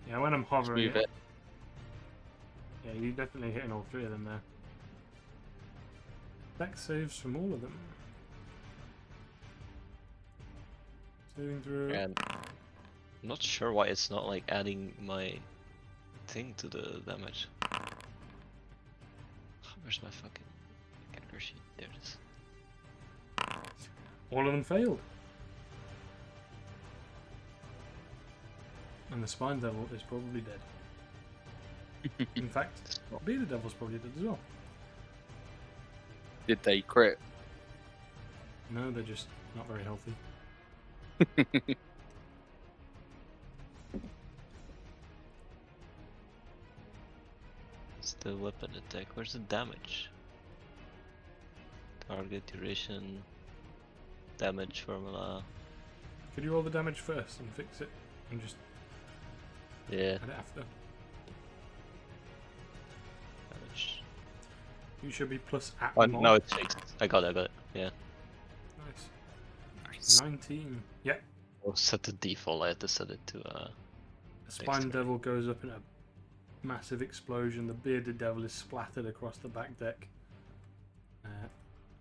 Yeah, when I'm hovering Move it. Yeah, you're definitely hitting all three of them there. Dex saves from all of them. Saving through. And I'm not sure why it's not like adding my thing to the damage. Where's my fucking character sheet? There it is. All of them failed. And the Spine Devil is probably dead. In fact, Bearded Devil's probably dead as well. Did they crit? No, they're just not very healthy. It's the weapon attack. Where's the damage? Target duration, damage formula. Could you roll the damage first and fix it? And just Yeah, add it after? damage. You should be plus at Oh, mod. no, it's fixed. I got it. Yeah. Nice. Nice. 19. Yep. I'll set the default. I had to set it to The Spine Extra. Devil goes up in a massive explosion. The Bearded Devil is splattered across the back deck.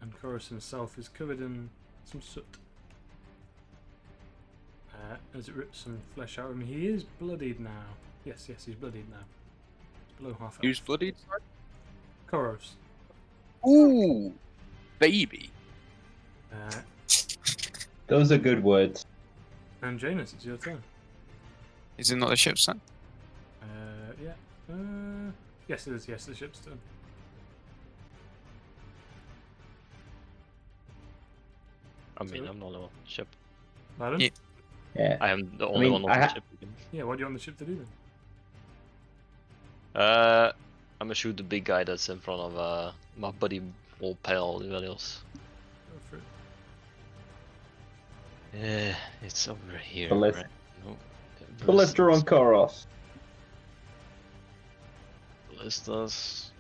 And Chorus himself is covered in some soot. As it rips some flesh out of him. He is bloodied now. Yes, he's bloodied now. He's below half Who's health. bloodied? Koros. Ooh, baby. Those are good words. And Janus, it's your turn. Is it not the ship's turn? Yeah. Yes, it is. Yes, the ship's turn. I mean, So- I'm not on the ship. Pardon? Yeah. Yeah. I am the only mean, one on I the ha- ship. Yeah, what do you want the ship to do then? I'm gonna shoot the big guy that's in front of my buddy, all pale, everybody else. Go for it. Yeah, it's over here. Ballista. Right? No, Ballista on Koros. Ballistas,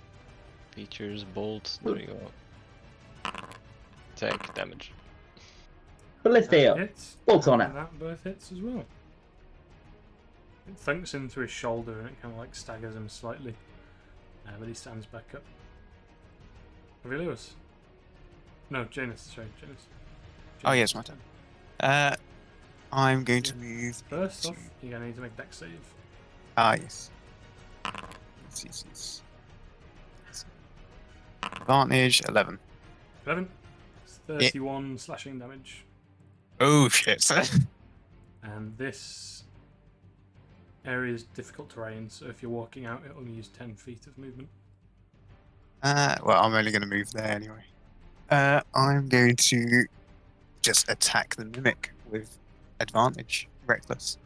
features, bolt. There you go. Attack damage. Ballista That up. hits. Bolts on And it. that both hits as well. It thunks into his shoulder and it kind of like staggers him slightly. But he stands back up. Aurelius? No, Janus. Sorry, Janus. Oh, yes, my turn. I'm going to move. First off, you're going to need to make dex save. Ah, yes. Yes. Advantage 11. 11. It's 31 slashing damage. Oh shit! And this area is difficult terrain, so if you're walking out, it'll only use 10 feet of movement. Well, I'm only going to move there anyway. I'm going to just attack the mimic with advantage, reckless.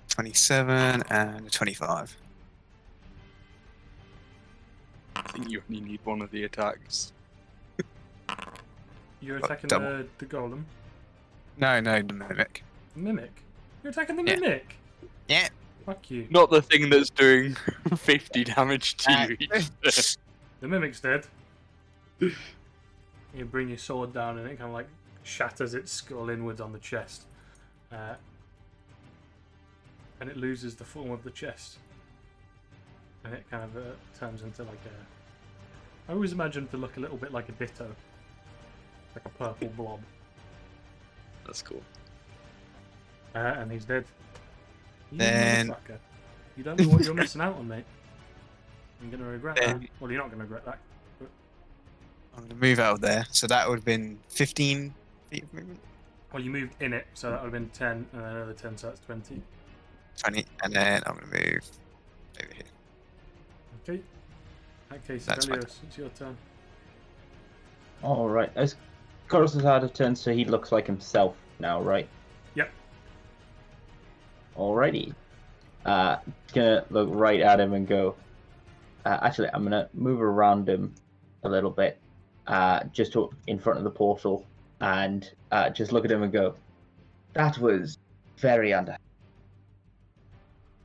27 and a 25. I think you only need one of the attacks. You're Got attacking double. the golem. No, the mimic. Mimic. You're attacking the Yeah. mimic. Yeah. Fuck you. Not the thing that's doing 50 damage to Uh, you. each. The mimic's dead. You bring your sword down and it kind of like shatters its skull inwards on the chest. And it loses the form of the chest. And it kind of turns into like a... I always imagined it to look a little bit like a ditto. Like a purple blob. That's cool. And he's dead. You Then- motherfucker. You don't know what you're missing out on, mate. You're going to regret that. Then- Well, you're not going to regret that. I'm going to move out of there. So that would have been 15 feet of movement. Well, you moved in it, so that would have been 10, and then another 10, so that's 20. 20. And then I'm going to move over here. Okay. In that case, That's fine. Aurelius, it's your turn. Alright. As Koros has had a turn, so he looks like himself now, right? Yep. Alrighty. Gonna look right at him and go. Actually, I'm gonna move around him a little bit just in front of the portal and just look at him and go, "That was very under.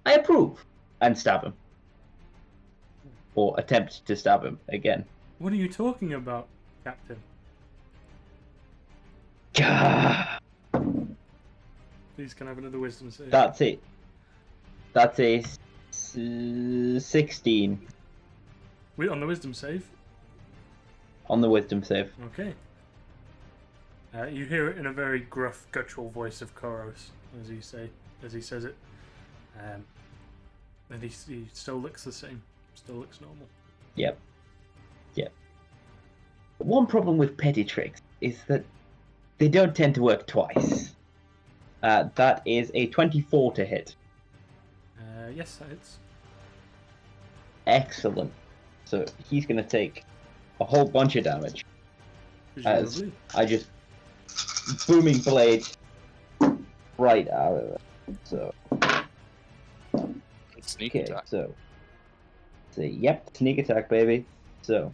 I approve," and stab him. Or attempt to stab him again. What are you talking about, Captain? Please, can I have another wisdom save? That's it. That's a 16 Wait, on the wisdom save? on the wisdom save. Okay. You hear it in a very gruff, guttural voice of Koros as he says it. And he still looks the same. Still looks normal. Yep. One problem with petty tricks is that they don't tend to work twice. That is a 24 to hit. Yes, that hits. Excellent. So he's going to take a whole bunch of damage. As Presumably. I just booming blade right out of it. So Sneak okay, attack. so yep, sneak attack, baby. So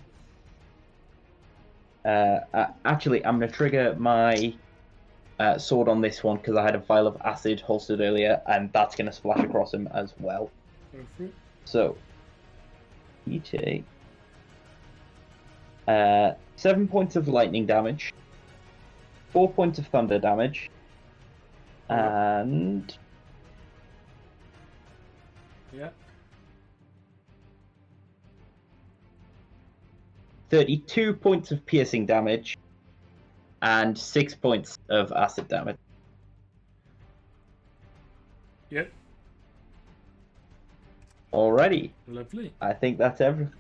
actually, I'm gonna trigger my sword on this one because I had a vial of acid holstered earlier, and that's gonna splash across him as well. Go for it. So he takes 7 points of lightning damage, 4 points of thunder damage, and Yeah. 32 points of piercing damage, and 6 points of acid damage. Yep. Alrighty, Lovely. I think that's everything.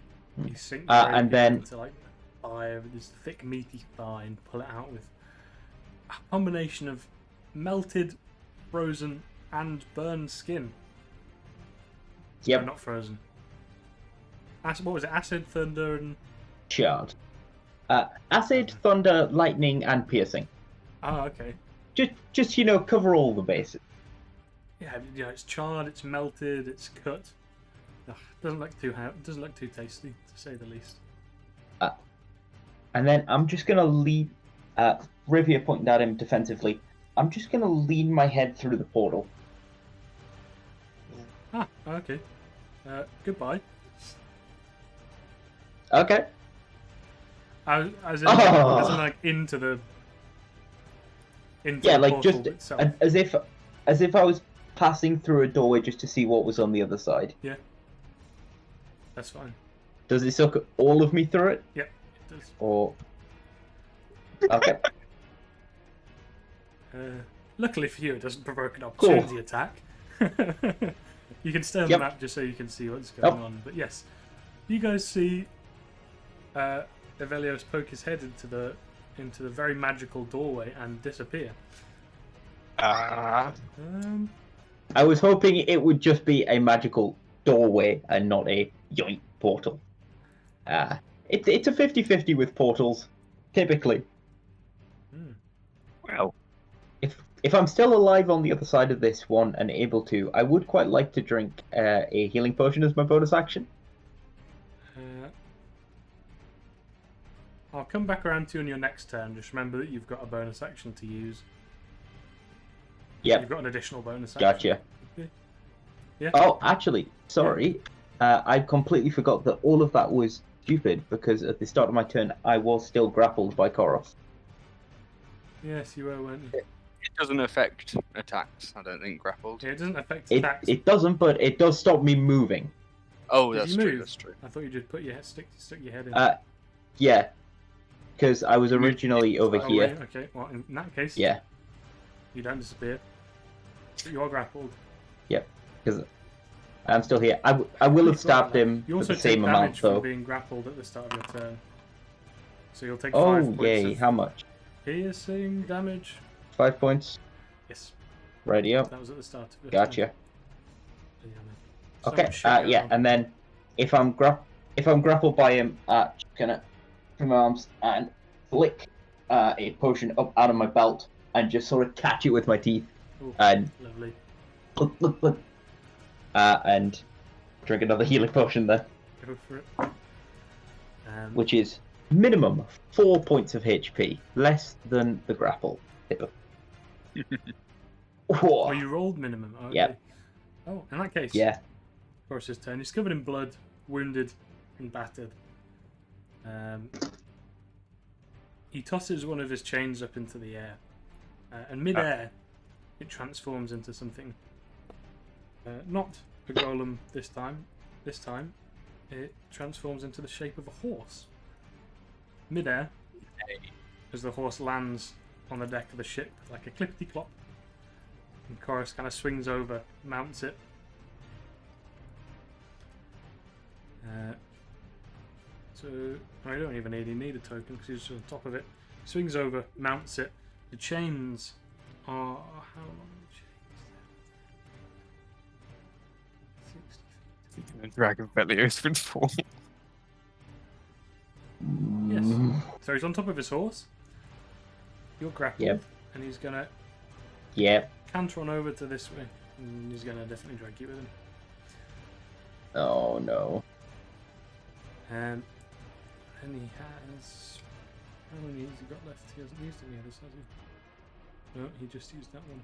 You sink And then- into like thigh of this thick meaty thigh and pull it out with a combination of melted, frozen, and burned skin. Yep, No, not frozen. What was it? Acid, thunder, and shard. Acid, thunder, lightning, and piercing. okay. Just cover all the bases. Yeah, it's charred, it's melted, it's cut. Ugh, doesn't look too tasty, to say the least. And then I'm just gonna lead. Rivia pointing at him defensively. I'm just gonna lean my head through the portal. Okay. Goodbye. Okay. As in Oh. like into the Yeah, the like portal just itself. as if I was passing through a doorway just to see what was on the other side. That's fine. Does it suck all of me through it, Yep, it does. or? Okay. Luckily for you, it doesn't provoke an opportunity attack. You can stay on Yep. the map just so you can see what's going on. But yes, you guys see Evelios poke his head into the very magical doorway and disappear. I was hoping it would just be a magical doorway and not a yoink portal. It's a 50-50 with portals, typically. Well, If I'm still alive on the other side of this one and able to, I would quite like to drink a healing potion as my bonus action. I'll come back around to you on your next turn. Just remember that you've got a bonus action to use. Yep, You've got an additional bonus action. gotcha. Okay. Yeah. Oh, actually, sorry. I completely forgot that all of that was stupid because at the start of my turn, I was still grappled by Koros. Yes, you were, weren't you? It doesn't affect attacks, I don't think, grappled. Yeah, it doesn't affect It, attacks. it doesn't, but it does stop me moving. Oh, Did that's you true, move? that's true. I thought you just put your stick your head in. Yeah, because I was originally over Oh, here. right, okay. Well, in that case, Yeah, you don't disappear. But you are grappled. because I'm still here. I will have stabbed him You for also the same take amount, damage from though. being grappled at the start of your turn. So you'll take Oh, 5 points yay. of How much? piercing damage. 5 points? Yes, Radio. that was at the start of your Gotcha. turn. So Okay, much shit going yeah, on. and then if I'm grappled by him, just gonna put my arms and flick a potion up out of my belt and just sort of catch it with my teeth Ooh, and lovely. look, and drink another healing potion there, Go for it. which is minimum 4 points of HP, less than the grapple. Oh, you rolled minimum. Oh, okay. Yep. Oh, in that case, Yeah. Forrest's turn. He's covered in blood, wounded, and battered. He tosses one of his chains up into the air, and mid-air, it transforms into something. Not a golem this time. This time, it transforms into the shape of a horse. Mid-air, as the horse lands on the deck of the ship like a clippity-clop, and Chorus kind of swings over, mounts it. So I don't even need a token because he's on top of it. Swings over, mounts it. The chains are how long are the chains? 60 feet. The dragon belly open for. Yes. So he's on top of his horse. You're grappled, Yep. and he's gonna Yep. canter on over to this way, and he's gonna definitely drag you with him. Oh no. And he has. How many has he got left? He hasn't used any others, has he? No, he just used that one.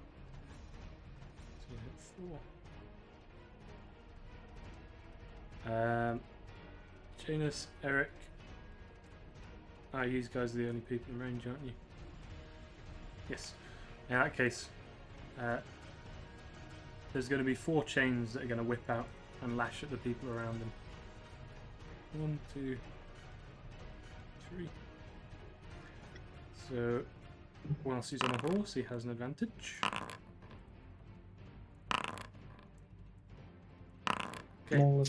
So he hit 4. Janus, Eric. You guys are the only people in range, aren't you? Yes. In that case, there's going to be 4 chains that are going to whip out and lash at the people around him. 1, 2, 3. So, whilst he's on a horse, he has an advantage. Okay.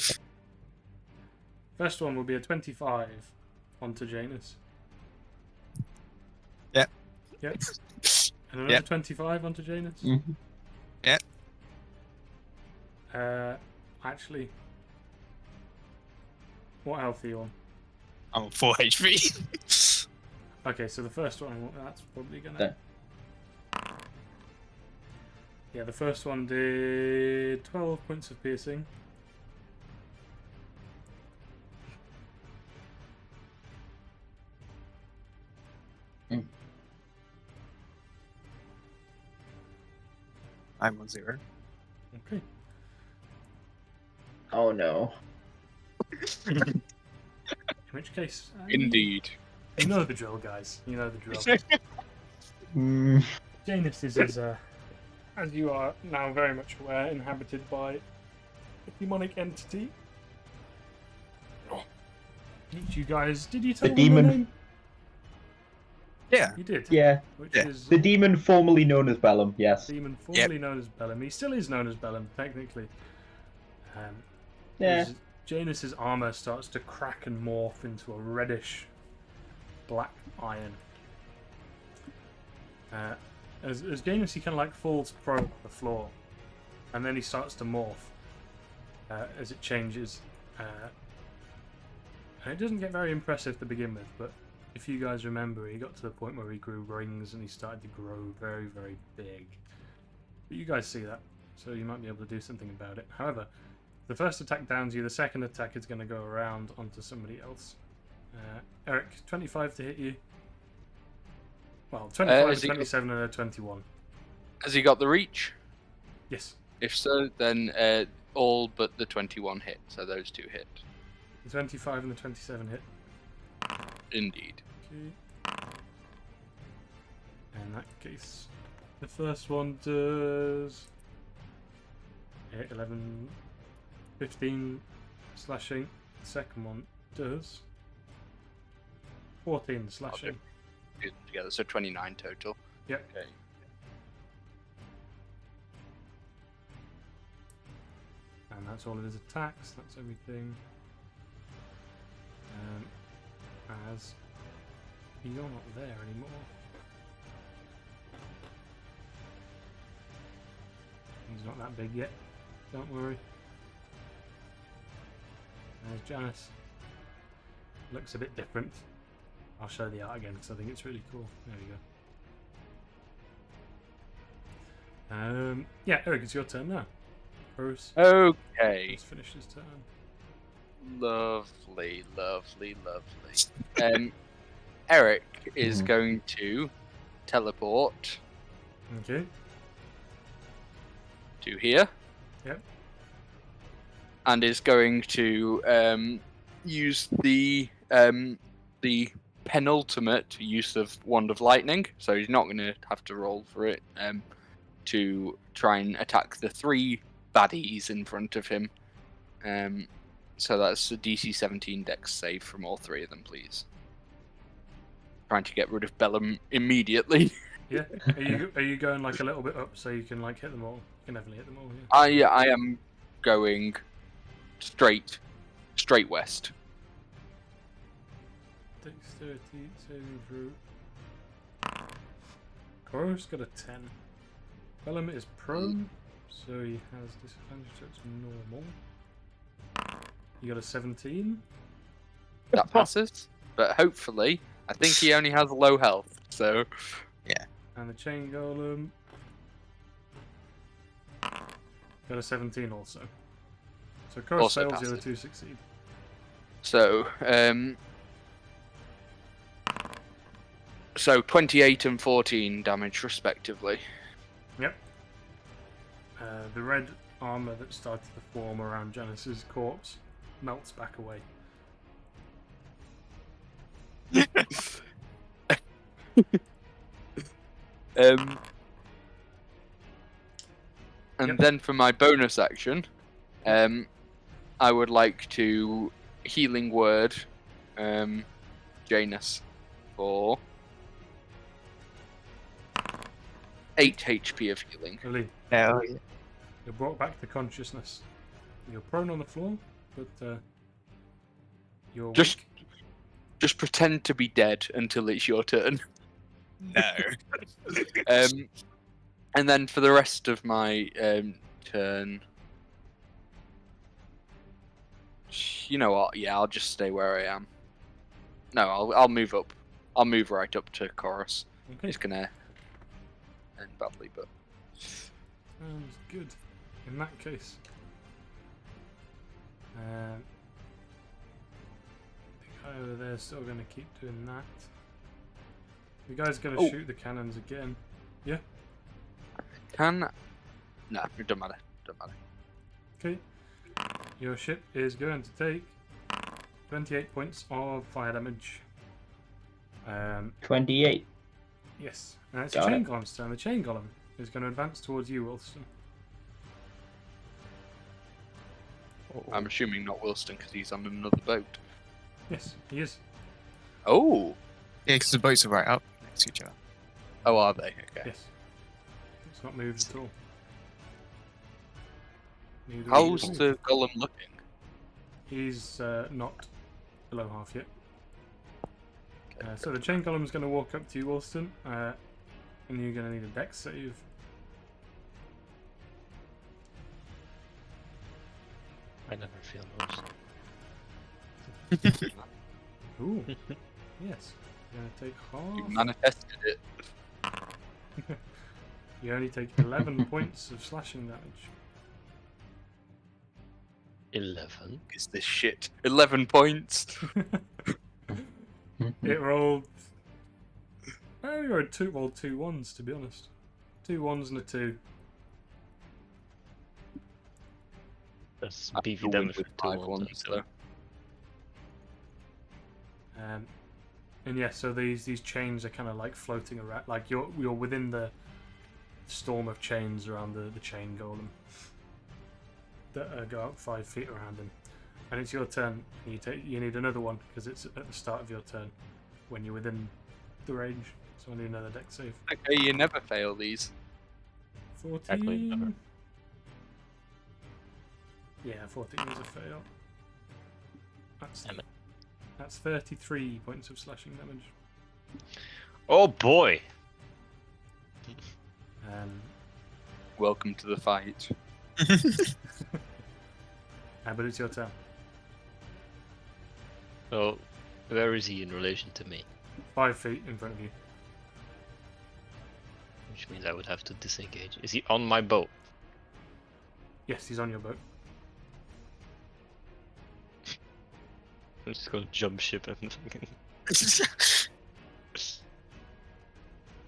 First one will be a 25 onto Janus. Yep. Yep. And another 25 onto Janus. Mm-hmm. Yep. Actually, what health are you on? I'm on 4 HP. Okay, so the first one, that's probably gonna. Yeah, the first one did 12 points of piercing. I'm on 0. Okay. Oh no. In which case, Indeed. you know the drill, guys. You know the drill. Janus is, as you are now very much aware, inhabited by a demonic entity. Each you guys, did you tell them demon. the name? Yeah. You did. Yeah. Which Yeah. is The demon formerly known as Bellum, yes. demon formerly known as Bellum. He still is known as Bellum, technically. Yeah. As Janus's armor starts to crack and morph into a reddish black iron. As Janus, he kind of like falls prone on the floor, and then he starts to morph as it changes. And it doesn't get very impressive to begin with, but if you guys remember, he got to the point where he grew rings and he started to grow very, very big. But you guys see that, so you might be able to do something about it. However, the first attack downs you, the second attack is going to go around onto somebody else. Eric, 25 to hit you. Well, 25, 27, and a 21. Has he got the reach? Yes. If so, then all but the 21 hit. So those 2 hit. The 25 and the 27 hit. Indeed. Okay. In that case, the first one does 8, 11, 15 slashing. The second one does 14 slashing. Good together, so 29 total. Yep. Okay. And that's all of his attacks. That's everything. As you're not there anymore. He's not that big yet. Don't worry. There's Janice. Looks a bit different. I'll show the art again because I think it's really cool. There we go. Yeah, Eric, it's your turn now. Bruce. Okay. Let's finish his turn. Lovely, lovely, lovely. Eric is going to teleport Okay. to here. Yep. And is going to use the penultimate use of Wand of Lightning. So he's not going to have to roll for it to try and attack the 3 baddies in front of him. So that's a DC 17 Dex save from all 3 of them, please. Trying to get rid of Bellum immediately. Yeah. Are you going like a little bit up so you can like hit them all? You can definitely hit them all. Yeah. I am going straight west. Dexterity saving through. Koros got a 10. Bellum is prone, so he has disadvantage, so it's normal. You got a 17. That passes, but hopefully, I think he only has low health, so... And the chain golem got a 17 also. So Koros Also fails, the other passes. 2 succeed. So 28 and 14 damage respectively. Yep. The red armor that started to form around Janice's corpse melts back away. And Yep. then for my bonus action, I would like to healing word Janus for 8 HP of healing. Ali, Hell yeah. you're brought back to consciousness. You're prone on the floor, but you're Just- weak. Just pretend to be dead until it's your turn. No. And then for the rest of my turn, you know what? Yeah, I'll just stay where I am. No, I'll move up. I'll move right up to Chorus. Okay, It's gonna end badly, but sounds good. In that case, the guy over there is still going to keep doing that. The guy's going to Oh. shoot the cannons again. can no, it don't matter. Don't matter. Okay. Your ship is going to take 28 points of fire damage. 28. Yes. And it's Got the chain it. golem's turn. The chain golem is going to advance towards you, Wilson. I'm assuming not Wilston because he's on another boat. Yes, he is. Oh, Yeah, because the boats are right up next to each other. oh, are they? Okay. Yes. It's not moved at all. Neither How's is- the golem looking? He's not below half yet. So the chain golem's going to walk up to you, Wilston, and you're going to need a dex save. I never feel those. Ooh. Yes. You're going to take You half. manifested it. You only take 11 points of slashing damage. 11. Is this shit? 11 points. It rolled. I only rolled two ones, to be honest. 2 1s and a 2. That's I beefy win damage with with 2 5 ones. ones, so. And yeah, so these chains are kind of like floating around, like you're within the storm of chains around the chain golem that go up 5 feet around him. And it's your turn. You need another one because it's at the start of your turn when you're within the range. So I need another dex save. Okay, you never fail these. Actually, never. 14. Yeah, 14 is a fail. Damn it. That's 33 points of slashing damage. Oh boy! Welcome to the fight. But it's your turn. So, where is he in relation to me? 5 feet in front of you. Which means I would have to disengage. Is he on my boat? Yes, he's on your boat. I'm just gonna jump ship and fucking.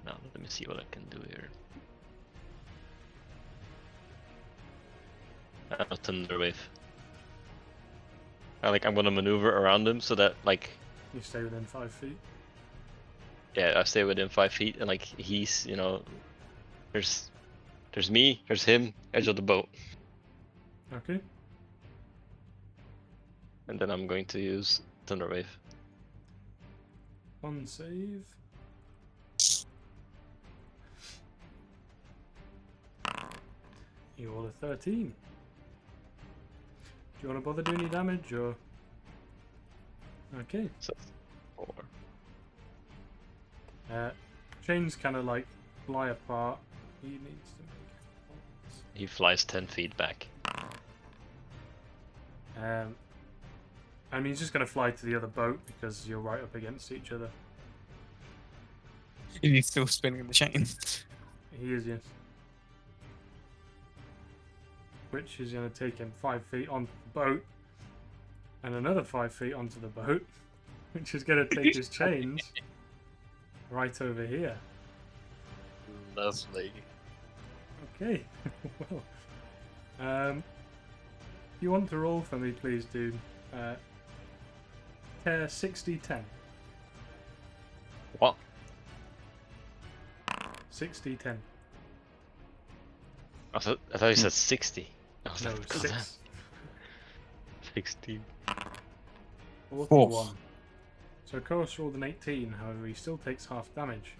Now let me see what I can do here. Thunder wave. I'm gonna maneuver around him so that like. You stay within 5 feet. Yeah, I stay within 5 feet, and like he's, there's me, there's him, edge of the boat, Okay. and then I'm going to use Thunder Wave. One save. You roll a 13. Do you want to bother doing any damage, or? Okay. So 4. Chains kind of like fly apart. He needs to make. He flies 10 feet back. I mean, he's just going to fly to the other boat because you're right up against each other. He's still spinning the chain. He is, yes. Which is going to take him 5 feet onto the boat, and another 5 feet onto the boat, which is going to take his chains right over here. Lovely. Okay. Well, if you want to roll for me, please do. Tear 60-10. What? 60-10. I thought you said 60. I was No, like, "What's that?" 6. 16. 41. So Chorus rolled an 18, however, he still takes half damage.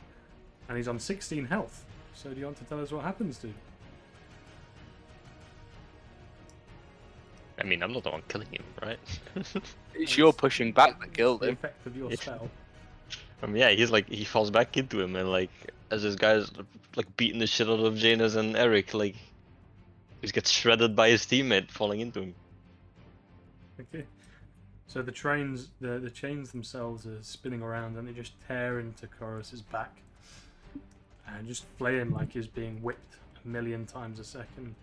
And he's on 16 health. So do you want to tell us what happens to him? I mean, I'm not the one killing him, right? It's your pushing back that killed The him. effect of your Yeah. spell. Yeah, he falls back into him, and like as this guy's like beating the shit out of Janus and Eric, like he just gets shredded by his teammate falling into him. Okay. So the trains, the chains themselves are spinning around, and they just tear into Chorus's back, and just flay him like he's being whipped a million times a second.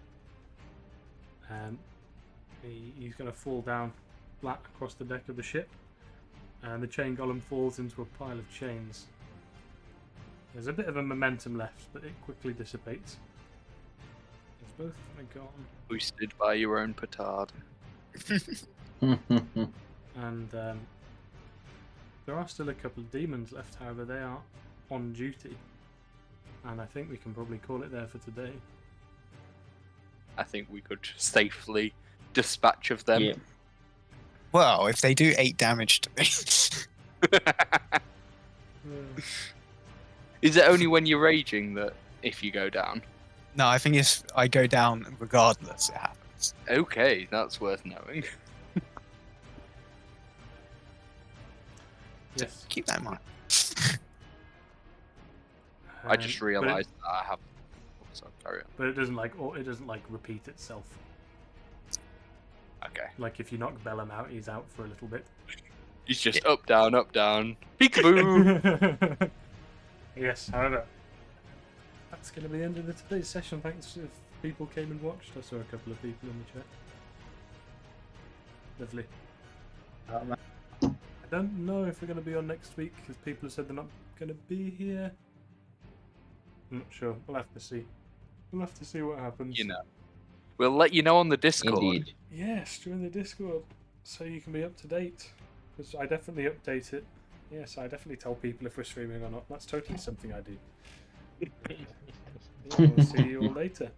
He's going to fall down flat across the deck of the ship, and the chain golem falls into a pile of chains. There's a bit of a momentum left, but it quickly dissipates. It's both gone. Boosted by your own petard. And there are still a couple of demons left, however, they are on duty. And I think we can probably call it there for today. I think we could safely dispatch of them. Yeah. Well, if they do 8 damage to me. Is it only when you're raging that if you go down? No, I think if I go down regardless, it happens. Okay, that's worth knowing. Yes. Keep that in mind. I just But realised that I have. So carry on. it doesn't like repeat itself. Okay. Like if you knock Bellum out, he's out for a little bit. He's just up, down, peekaboo. Yes, however, that's going to be the end of today's session. Thanks if people came and watched. I saw a couple of people in the chat. Lovely. I don't know if we're going to be on next week because people have said they're not going to be here. I'm not sure. We'll have to see. We'll have to see what happens. You know. We'll let you know on the Discord. Indeed. Yes, join the Discord so you can be up to date. Because I definitely update it. Yes, I definitely tell people if we're streaming or not. That's totally something I do. Yeah, we'll see you all later.